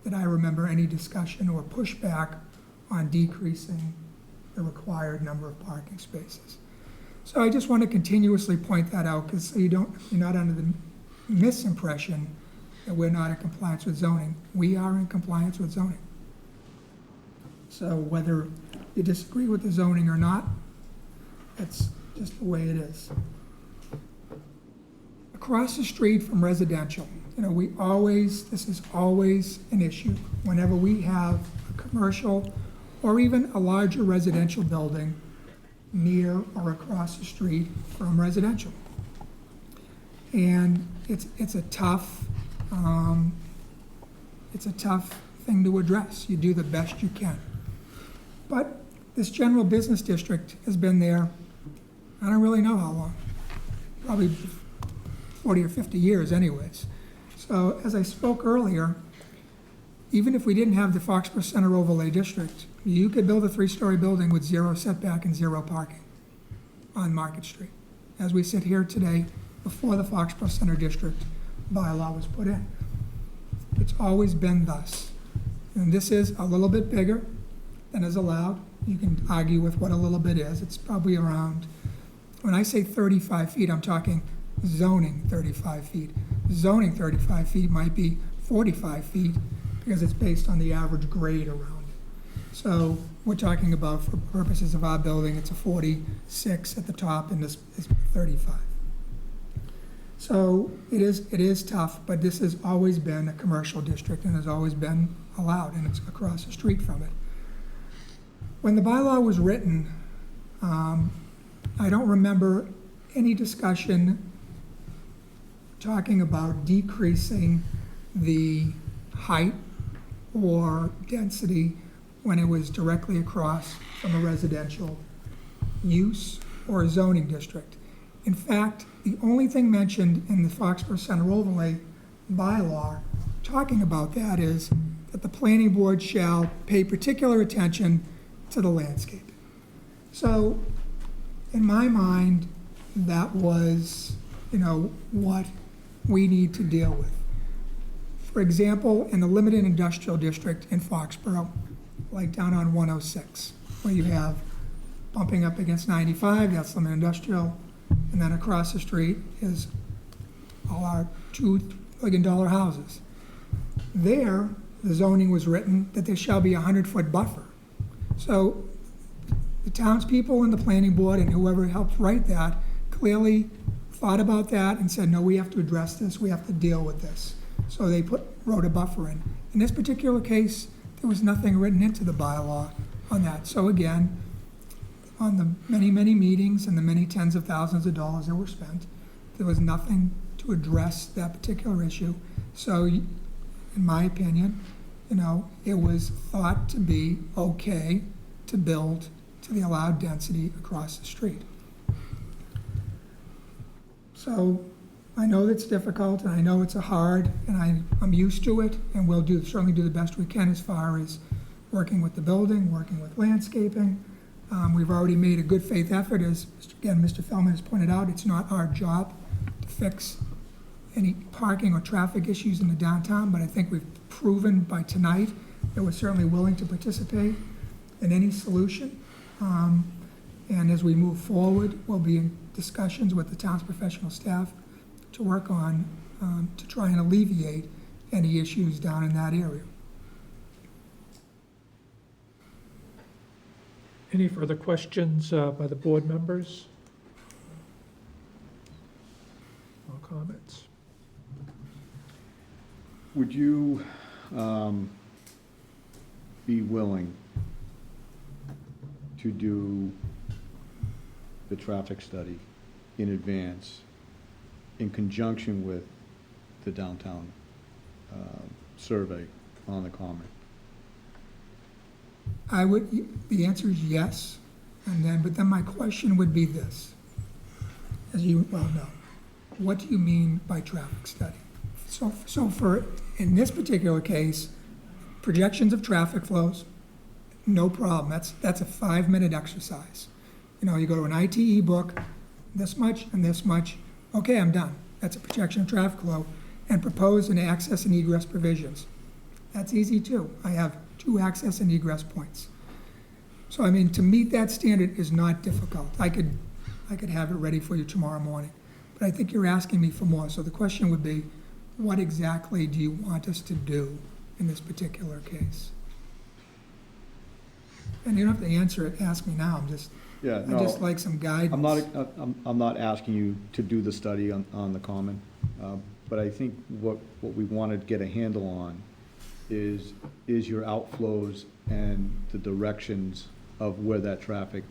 that I remember, any discussion or pushback on decreasing the required number of parking spaces. So I just want to continuously point that out, because you're not under the misimpression that we're not in compliance with zoning. We are in compliance with zoning. So whether you disagree with the zoning or not, that's just the way it is. Across the street from residential, this is always an issue whenever we have a commercial or even a larger residential building near or across the street from residential. And it's a tough thing to address. You do the best you can. But This general business district has been there, I don't really know how long, probably 40 or 50 years anyways. So as I spoke earlier, even if we didn't have the Foxborough Center Overlay District, you could build a 3-story building with 0 setback and 0 parking on Market Street. As we sit here today, before the Foxborough Center District bylaw was put in. It's always been thus. And this is a little bit bigger than is allowed. You can argue with what a little bit is. It's probably around, when I say 35 feet, I'm talking zoning 35 feet. Zoning 35 feet might be 45 feet because it's based on the average grade around it. So we're talking about, for purposes of our building, it's a 46 at the top, and this is 35. So it is tough, but this has always been a commercial district and has always been allowed, and it's across the street from it. When the bylaw was written, I don't remember any discussion talking about decreasing the height or density when it was directly across from a residential use or a zoning district. In fact, the only thing mentioned in the Foxborough Center Overlay bylaw talking about that is that the planning board shall pay particular attention to the landscape. So, in my mind, that was, what we need to deal with. For example, in the limited industrial district in Foxborough, like down on 106, where you have bumping up against 95, that's limited industrial, and then across the street is all our $2 million houses. There, the zoning was written that there shall be a 100-foot buffer. So the townspeople and the planning board and whoever helped write that clearly thought about that and said, no, we have to address this, we have to deal with this. So they wrote a buffer in. In this particular case, there was nothing written into the bylaw on that. So again, on the many, many meetings and the many tens of thousands of dollars that were spent, there was nothing to address that particular issue. So in my opinion, it was thought to be okay to build to the allowed density across the street. So I know that's difficult, and I know it's hard, and I'm used to it, and we'll certainly do the best we can as far as working with the building, working with landscaping. We've already made a good faith effort, as Mr. Feldman has pointed out. It's not our job to fix any parking or traffic issues in the downtown, but I think we've proven by tonight that we're certainly willing to participate in any solution. And as we move forward, we'll be in discussions with the town's professional staff to work on, to try and alleviate any issues down in that area. Any further questions by the board members? Or comments? Would you be willing to do the traffic study in advance in conjunction with the downtown survey on the common? The answer is yes, but then my question would be this. As you well know, what do you mean by traffic study? So for, in this particular case, projections of traffic flows, no problem. That's a 5-minute exercise. You go to an ITE book, this much and this much, okay, I'm done. That's a projection of traffic flow, and propose an access and egress provisions. That's easy too. I have 2 access and egress points. So to meet that standard is not difficult. I could have it ready for you tomorrow morning, but I think you're asking me for more. So the question would be, what exactly do you want us to do in this particular case? And you don't have to answer it, ask me now. I just like some guidance. I'm not asking you to do the study on the common, but I think what we want to get a handle on is your outflows and the directions of where that traffic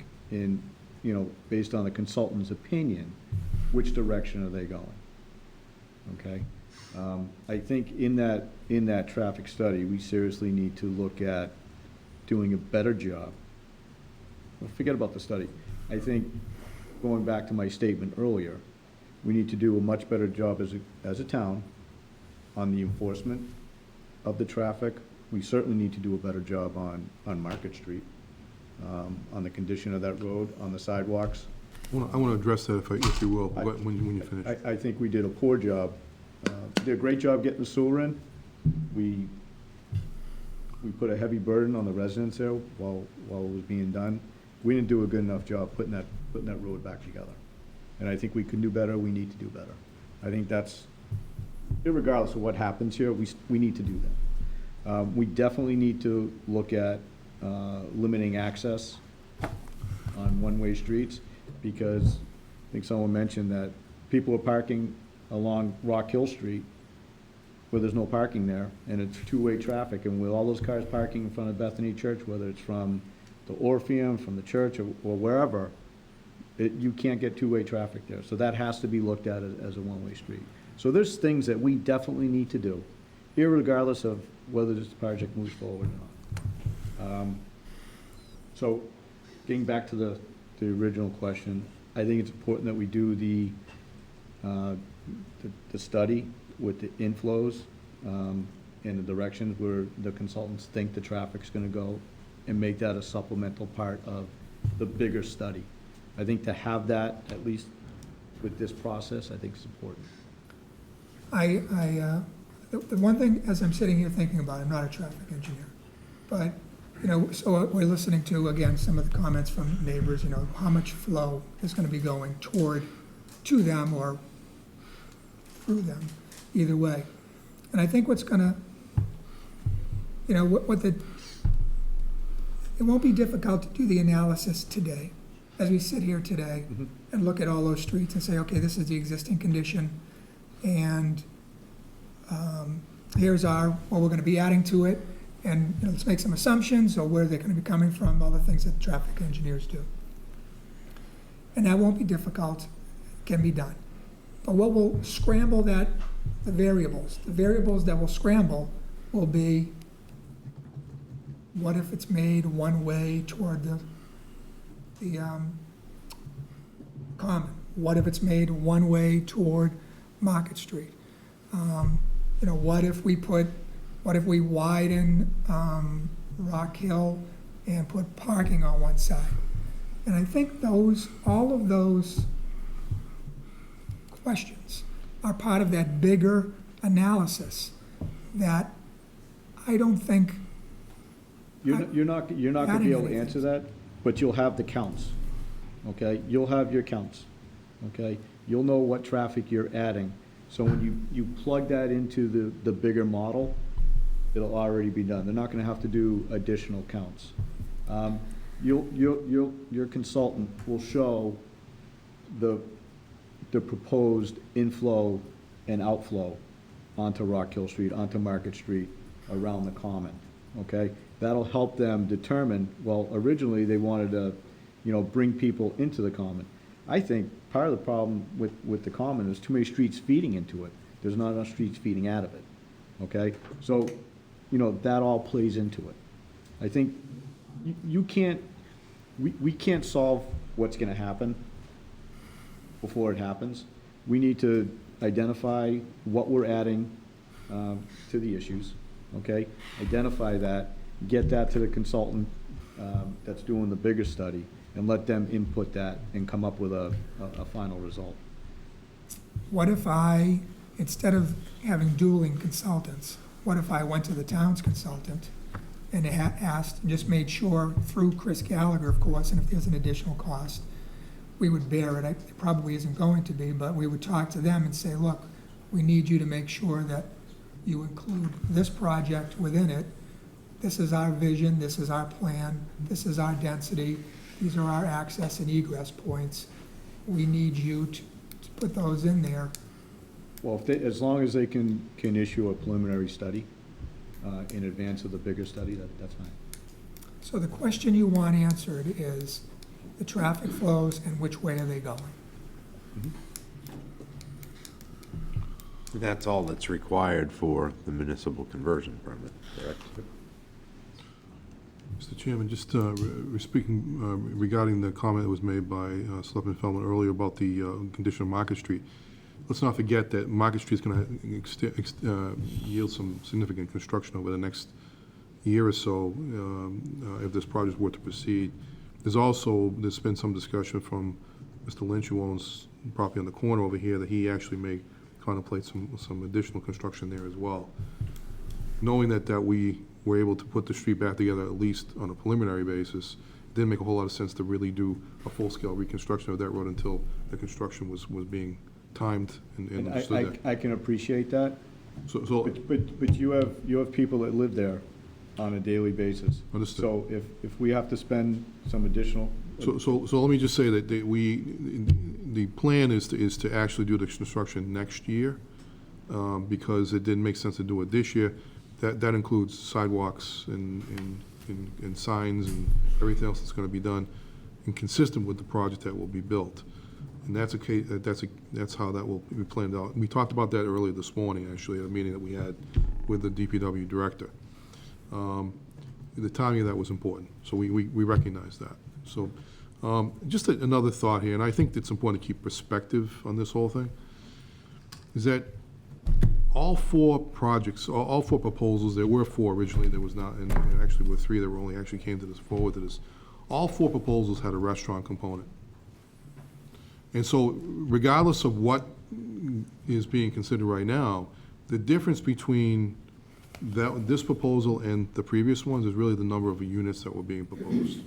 based on the consultant's opinion, which direction are they going? Okay? I think in that traffic study, we seriously need to look at doing a better job forget about the study. I think, going back to my statement earlier, we need to do a much better job as a town on the enforcement of the traffic. We certainly need to do a better job on Market Street, on the condition of that road, on the sidewalks. I want to address that if you will, when you finish. I think we did a poor job. Did a great job getting the sewer in. We put a heavy burden on the residents there while it was being done. We didn't do a good enough job putting that road back together. And I think we can do better, we need to do better. I think that's, irregardless of what happens here, we need to do that. We definitely need to look at limiting access on one-way streets, because I think someone mentioned that people are parking along Rock Hill Street where there's no parking there, and it's two-way traffic, and with all those cars parking in front of Bethany Church, whether it's from the Orpheum, from the church, or wherever, you can't get two-way traffic there. So that has to be looked at as a one-way street. So there's things that we definitely need to do, irregardless of whether this project moves forward or not. So getting back to the original question, I think it's important that we do the study with the inflows and the directions where the consultants think the traffic's gonna go, and make that a supplemental part of the bigger study. I think to have that, at least with this process, I think is important. The one thing, as I'm sitting here thinking about it, I'm not a traffic engineer, but, so we're listening to, again, some of the comments from neighbors, how much flow is gonna be going to them or through them, either way. And I think what's gonna, it won't be difficult to do the analysis today, as we sit here today, and look at all those streets and say, okay, this is the existing condition, and here's what we're gonna be adding to it, and let's make some assumptions, or where they're gonna be coming from, all the things that traffic engineers do. And that won't be difficult, can be done. But what will scramble the variables that will scramble will be, what if it's made one way toward the common? What if it's made one way toward Market Street? What if we widen Rock Hill and put parking on one side? And I think all of those questions are part of that bigger analysis that I don't think. You're not gonna be able to answer that, but you'll have the counts, okay? You'll have your counts, okay? You'll know what traffic you're adding. So when you plug that into the bigger model, it'll already be done. They're not gonna have to do additional counts. Your consultant will show the proposed inflow and outflow onto Rock Hill Street, onto Market Street, around the common, okay? That'll help them determine, well, originally they wanted to, bring people into the common. I think part of the problem with the common is too many streets feeding into it. There's not enough streets feeding out of it, okay? So, that all plays into it. I think we can't solve what's gonna happen before it happens. We need to identify what we're adding to the issues, okay? Identify that, get that to the consultant that's doing the bigger study, and let them input that and come up with a final result. What if instead of having dueling consultants, what if I went to the town's consultant and asked, and just made sure, through Chris Gallagher, of course, and if there's an additional cost, we would bear it. It probably isn't going to be, but we would talk to them and say, look, we need you to make sure that you include this project within it. This is our vision, this is our plan, this is our density, these are our access and egress points. We need you to put those in there. Well, as long as they can issue a preliminary study in advance of the bigger study, that's fine. So the question you want answered is the traffic flows and which way are they going? That's all that's required for the municipal conversion permit, correct? Mr. Mr. Chairman, just speaking regarding the comment that was made by Selectman Feldman earlier about the condition of Market Street, let's not forget that Market Street is going to yield some significant construction over the next year or so if this project were to proceed. There's been some discussion from Mr. Lynch, who owns property on the corner over here, that he actually may contemplate some additional construction there as well. Knowing that we were able to put the street back together, at least on a preliminary basis, it didn't make a whole lot of sense to really do a full-scale reconstruction of that road until the construction was being timed and understood that. I can appreciate that, So but you have people that live there on a daily basis. Understood. So if we have to spend some additional. So let me just say that the plan is to actually do the construction next year, because it didn't make sense to do it this year. That includes sidewalks and signs and everything else that's going to be done and consistent with the project that will be built. And that's how that will be planned out. We talked about that earlier this morning, actually, at a meeting that we had with the DPW director. The timing of that was important, so we recognize that. So just another thought here, and I think it's important to keep perspective on this whole thing, is that all four projects, all four proposals, there were four originally, there was not, and there actually were three that were only actually came to this, forward to this. All four proposals had a restaurant component. And so regardless of what is being considered right now, the difference between this proposal and the previous ones is really the number of units that were being proposed.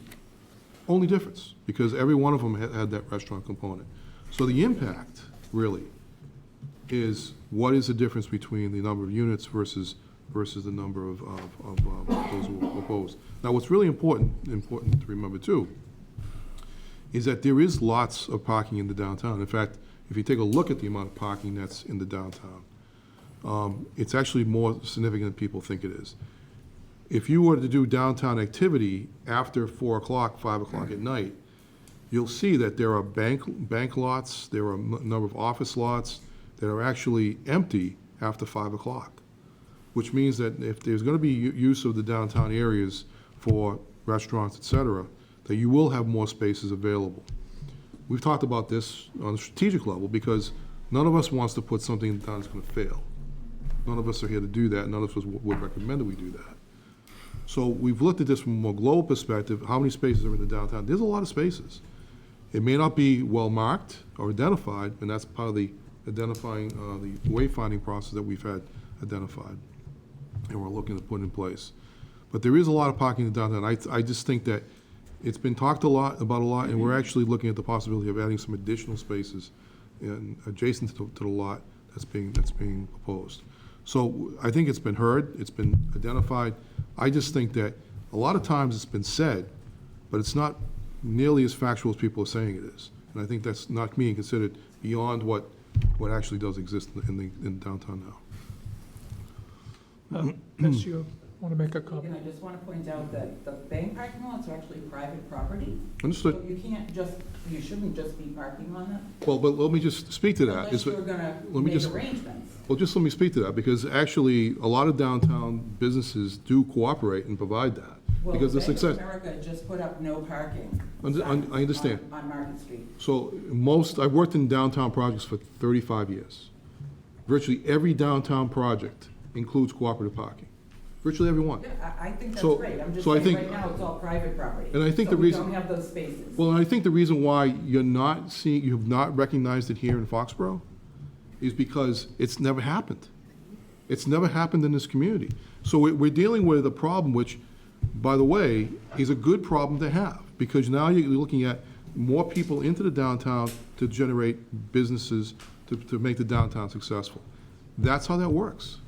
Only difference, because every one of them had that restaurant component. So the impact, really, is what is the difference between the number of units versus the number of proposals were proposed. Now, what's really important to remember, too, is that there is lots of parking in the downtown. In fact, if you take a look at the amount of parking that's in the downtown, it's actually more significant than people think it is. If you were to do downtown activity after 4 o'clock, 5 o'clock at night, you'll see that there are bank lots, there are a number of office lots that are actually empty after 5 o'clock, which means that if there's going to be use of the downtown areas for restaurants, et cetera, that you will have more spaces available. We've talked about this on a strategic level because none of us wants to put something in town that's going to fail. None of us are here to do that. None of us would recommend that we do that. So we've looked at this from a more global perspective. How many spaces are in the downtown? There's a lot of spaces. It may not be well marked or identified, and that's part of the identifying, the wayfinding process that we've had identified and we're looking to put in place. But there is a lot of parking in the downtown. I just think that it's been talked about a lot, and we're actually looking at the possibility of adding some additional spaces adjacent to the lot that's being proposed. So I think it's been heard, it's been identified. I just think that a lot of times it's been said, but it's not nearly as factual as people are saying it is. And I think that's not being considered beyond what actually does exist in downtown now. Miss, you want to make a comment? I just want to point out that the bank parking lots are actually private property. Understood. So you shouldn't just be parking on them. Well, but let me just speak to that. Unless you're going to make arrangements. Well, just let me speak to that, because actually, a lot of downtown businesses do cooperate and provide that. Well, Because the Bank of success. America just put up no parking I understand. on Market Street. So I've worked in downtown projects for 35 years. Virtually every downtown project includes cooperative parking. Virtually every one. Yeah, I think that's So- great. I'm just so I saying think- right now it's all private property. And I think so the we reason- don't have those spaces. Well, and I think the reason why you have not recognized it here in Foxborough is because it's never happened. It's never happened in this community. So we're dealing with a problem which, by the way, is a good problem to have, because now you're looking at more people into the downtown to generate businesses, to make the downtown successful. That's how that works.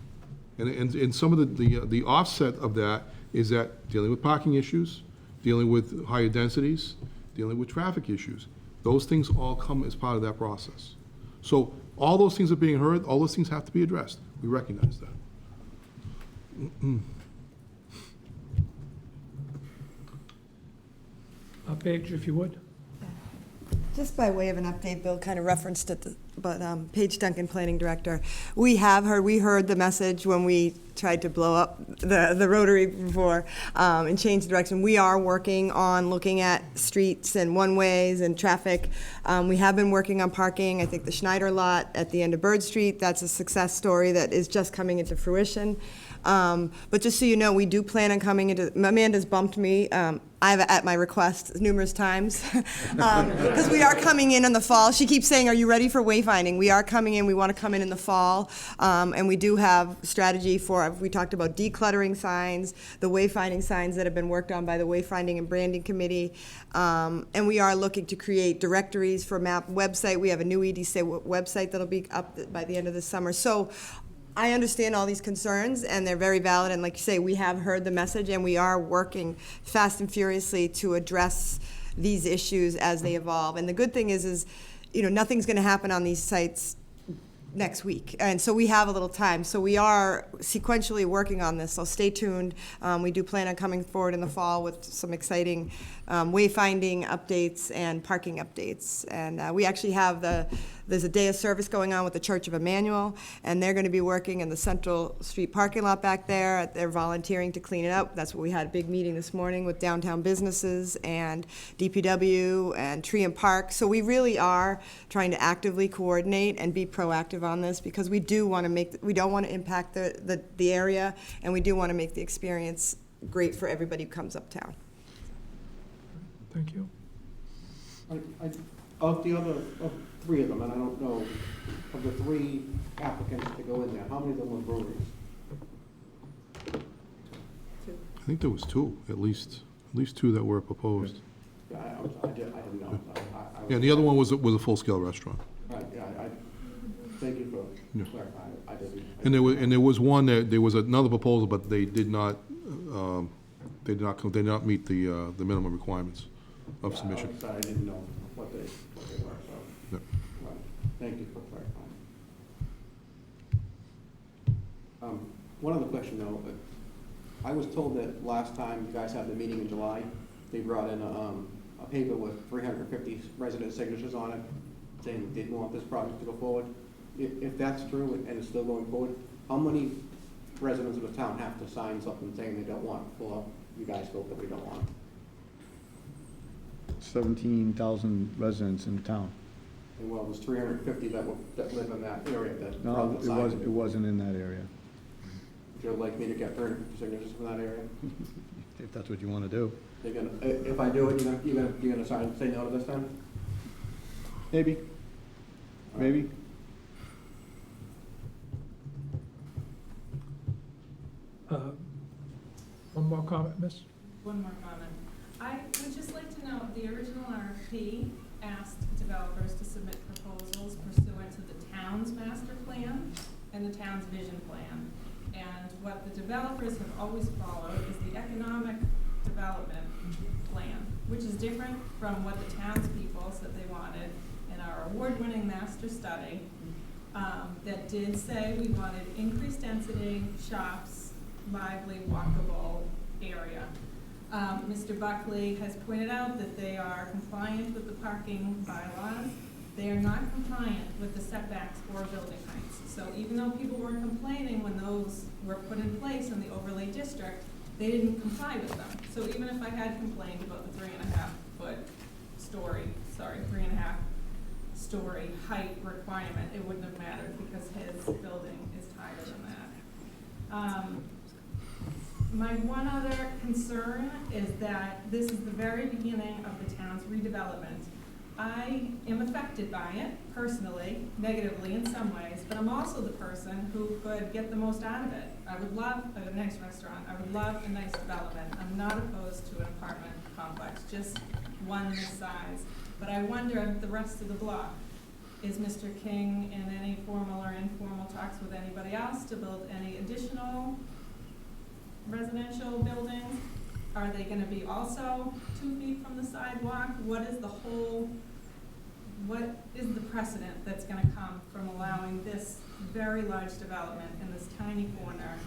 And some of the offset of that is that dealing with parking issues, dealing with higher densities, dealing with traffic issues. Those things all come as part of that process. So all those things are being heard, all those things have to be addressed. We recognize that. Paige, if you would. Just by way of an update, Bill kind of referenced it, but Paige Duncan, Planning Director. We heard the message when we tried to blow up the rotary before and change the direction. We are working on looking at streets and one-ways and traffic. We have been working on parking. I think the Schneider lot at the end of Bird Street, that's a success story that is just coming into fruition. But just so you know, we do plan on coming into, Amanda's bumped me, I've at my request numerous times, because we are coming in the fall. She keeps saying, are you ready for wayfinding? We are coming in, we want to come in the fall, and we do have strategy for, we talked about decluttering signs, the wayfinding signs that have been worked on by the Wayfinding and Branding Committee, and we are looking to create directories for map website. We have a new EDC website that'll be up by the end of the summer. So I understand all these concerns, and they're very valid, and like you say, we have heard the message, and we are working fast and furiously to address these issues as they evolve. And the good thing is nothing's gonna happen on these sites next week, and so we have a little time. So we are sequentially working on this, so stay tuned. We do plan on coming forward in the fall with some exciting wayfinding updates and parking updates. And we actually have there's a day of service going on with the Church of Emmanuel, and they're going to be working in the Central Street parking lot back there. They're volunteering to clean it up. That's what we had a big meeting this morning with downtown businesses and DPW and Tree and Park. So we really are trying to actively coordinate and be proactive on this, because we do want to we don't want to impact the area, and we do want to make the experience great for everybody who comes uptown. Thank you. Of the other, of three of them, and I don't know, of the three applicants to go in there, how many of them were breweries? I think there was two, at least two that were proposed. Yeah, I didn't know. Yeah, and the other one was a full-scale restaurant. Right, yeah, thank you for clarifying it. I didn't. And there was one that, there was another proposal, but they did not meet the minimum requirements of submission. I didn't know what they were, so. Yep. Right. Thank you for clarifying. One other question though, I was told that last time you guys had the meeting in July, they brought in a paper with 350 resident signatures on it, saying they didn't want this project to go forward. If that's true and it's still going forward, how many residents of the town have to sign something saying they don't want it for you guys vote that we don't want it? 17,000 residents in town. And well, there's 350 that live in that area that. No, it wasn't in that area. Would you like me to get 350 signatures from that area? If that's what you want to do. If I do it, you're gonna say no to this time? Maybe. Maybe. One more comment, miss? One more comment. I would just like to know, the original RFP asked developers to submit proposals pursuant to the town's master plan and the town's vision plan. And what the developers have always followed is the economic development plan, which is different from what the townspeople said they wanted in our award-winning master study that did say we wanted increased density, shops, lively, walkable area. Mr. Buckley has pointed out that they are compliant with the parking bylaws. They are not compliant with the setbacks or building heights. So even though people were complaining when those were put in place in the overlay district, they didn't comply with them. So even if I had complained about the 3.5 story height requirement, it wouldn't have mattered because his building is higher than that. My one other concern is that this is the very beginning of the town's redevelopment. I am affected by it personally, negatively in some ways, but I'm also the person who could get the most out of it. I would love a nice restaurant. I would love a nice development. I'm not opposed to an apartment complex, just one this size. But I wonder the rest of the block. Is Mr. King in any formal or informal talks with anybody else to build any additional residential buildings? Are they going to be also 2 feet from the sidewalk? What is the precedent that's going to come from allowing this very large development in this tiny corner?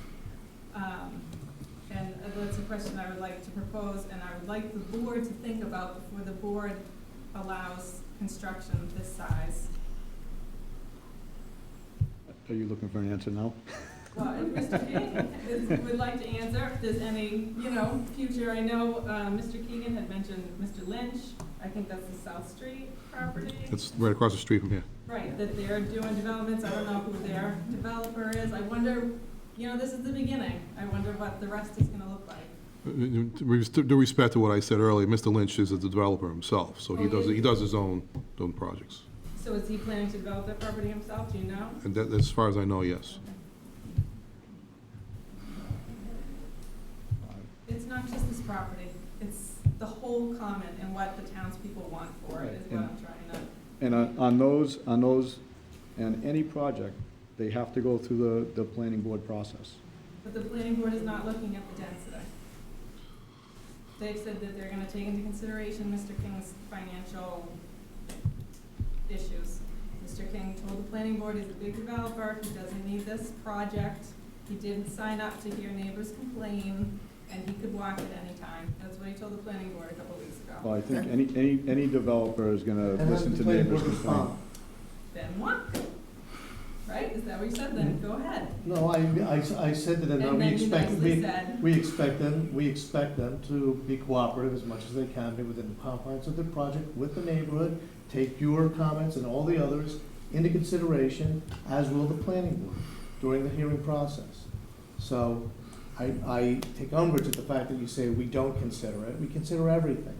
And that's a question I would like to propose, and I would like the board to think about before the board allows construction this size. Are you looking for an answer now? Well, if Mr. King would like to answer, if there's any, future, I know Mr. Keegan had mentioned Mr. Lynch, I think that's the South Street property. It's right across the street from here. Right, that they're doing developments, I don't know who their developer is, I wonder, this is the beginning, I wonder what the rest is gonna look like. With due respect to what I said earlier, Mr. Lynch is the developer himself, so he does his own projects. So is he planning to develop that property himself, do you know? And that, as far as I know, yes. It's not just this property, it's the whole comment and what the townspeople want for it is what I'm trying to. And on those, and any project, they have to go through the planning board process. But the planning board is not looking at the density. They've said that they're gonna take into consideration Mr. King's financial issues. Mr. King told the planning board he's a big developer, he doesn't need this project. He didn't sign up to hear neighbors complain, and he could walk at any time. That's what he told the planning board a couple weeks ago. Well, I think any developer is gonna listen to neighbors complain. Then what? Right? Is that what you said then? Go ahead. No, I said that, And we then you expect, nicely said- we expect them to be cooperative as much as they can be within the confines of the project with the neighborhood, take your comments and all the others into consideration, as will the planning board during the hearing process. So I take umbrage at the fact that you say we don't consider it. We consider everything.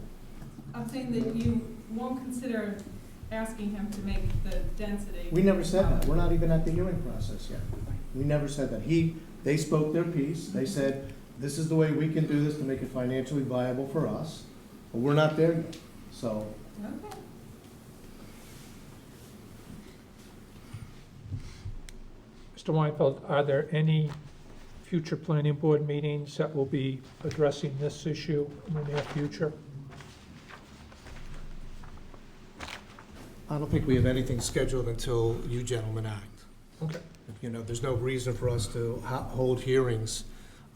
I'm saying that you won't consider asking him to make the density. We never said that. We're not even at the hearing process yet. We never said that. They spoke their piece. They said, this is the way we can do this to make it financially viable for us. But we're not there yet. So, Okay. Mr. Weinfeld, are there any future planning board meetings that will be addressing this issue in the near future? I don't think we have anything scheduled until you gentlemen act. Okay. There's no reason for us to hold hearings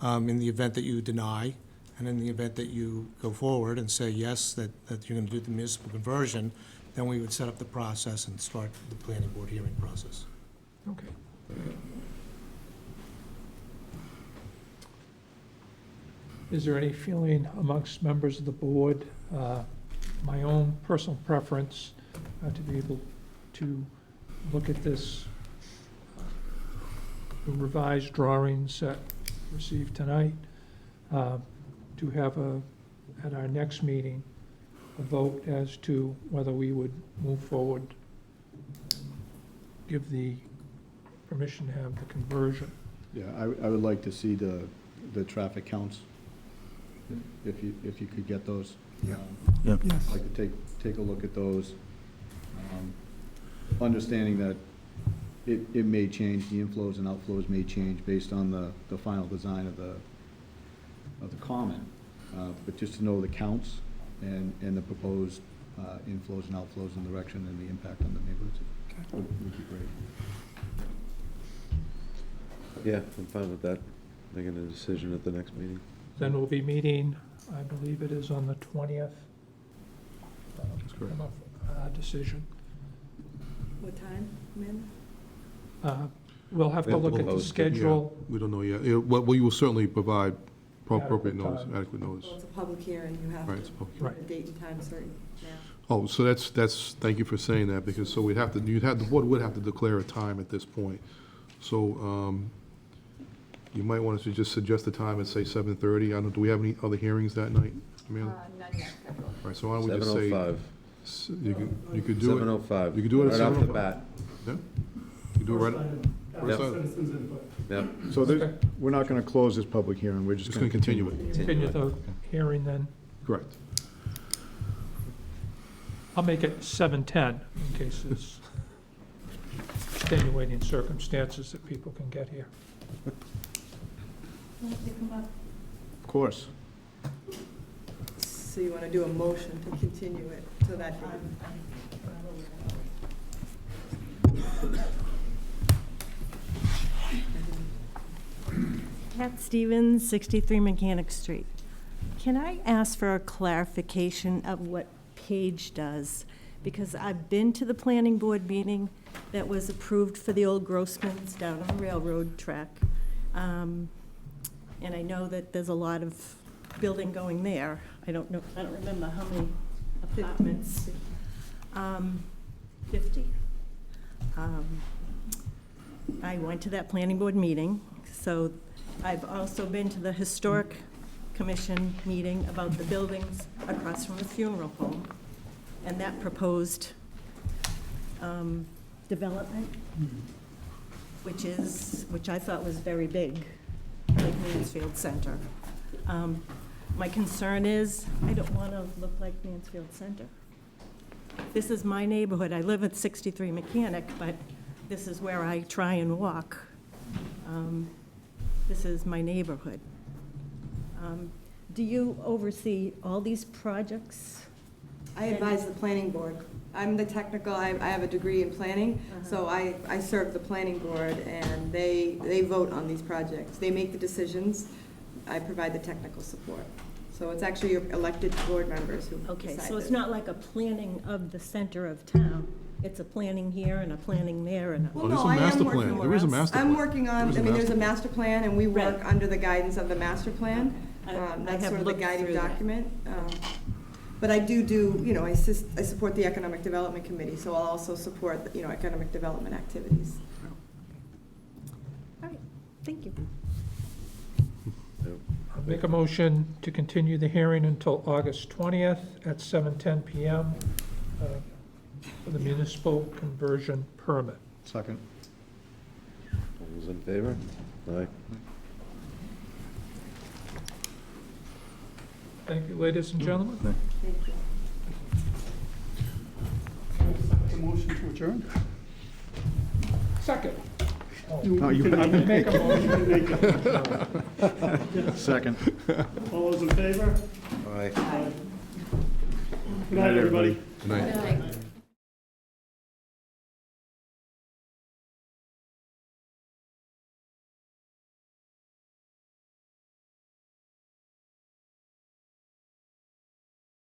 in the event that you deny, and in the event that you go forward and say yes, that you're going to do the municipal conversion, then we would set up the process and start the planning board hearing process. Okay. Is there any feeling amongst members of the board, my own personal preference, to be able to look at this the revised drawings that received tonight, to have at our next meeting, a vote as to whether we would move forward, give the permission to have the conversion? Yeah, I would like to see the traffic counts, if you could get those. Yeah. Yep. I'd like to take a look at those, understanding that it may change, the inflows and outflows may change based on the final design of the common, but just to know the counts and the proposed inflows and outflows and direction and the impact on the neighborhoods would be great. Yeah, I'm fine with that, making a decision at the next meeting. Then we'll be meeting, I believe it is on the 20th. That's correct. Decision. What time, Amanda? We'll have to look at the Post it, schedule. We don't know yet. Well, you will certainly provide appropriate notice, adequate notice. Well, it's a public hearing, you have Right, it's a to public put a hearing. date and time certain now. Oh, so thank you for saying that, because so the board would have to declare a time at this point. So, you might want to just suggest a time and say 7:30. I don't, do we have any other hearings that night, Amanda? None yet scheduled. All right, so why don't we just say. 7:05. You could do it. 7:05. You could do it at Right off the 7:05. bat. Yeah? You could do it right. Yep. Yep. So we're not gonna close this public hearing, we're just Just gonna gonna continue it. Continue the hearing then. Correct. I'll make it 7:10 in case there's extenuating circumstances that people can get here. Of course. So you want to do a motion to continue it to that date? Pat Stevens, 63 Mechanic Street. Can I ask for a clarification of what Page does? Because I've been to the planning board meeting that was approved for the old Grossman's down on the railroad track. And I know that there's a lot of building going there. I don't remember how many apartments. 50. I went to that planning board meeting, so I've also been to the historic commission meeting about the buildings across from the funeral home, and that proposed development, which I thought was very big, like Mansfield Center. My concern is, I don't want to look like Mansfield Center. This is my neighborhood. I live at 63 Mechanic, but this is where I try and walk. This is my neighborhood. Do you oversee all these projects? I advise the planning board. I'm the technical, I have a degree in planning, so I serve the planning board, and they vote on these projects. They make the decisions. I provide the technical support. So it's actually your elected board members who Okay, decide so it's this. not like a planning of the center of town. It's a planning here and a planning there and a... Well, there's no, a I am master working plan. on There is a it. master I'm plan. working on, There is a there's a master master plan, and we work Right. under the guidance of the master plan. I That's have sort of the looked guiding through that. document. But I I support the Economic Development Committee, so I'll also support, economic development activities. All right, thank you. Make a motion to continue the hearing until August 20th at 7:10 PM for the municipal conversion permit. Second. All those in favor? Aye. Thank you, ladies and gentlemen. Thank you. A motion to adjourn? Second. You you- can Make a motion. make it. Second. All those in favor? Aye. Good night, everybody. Good night.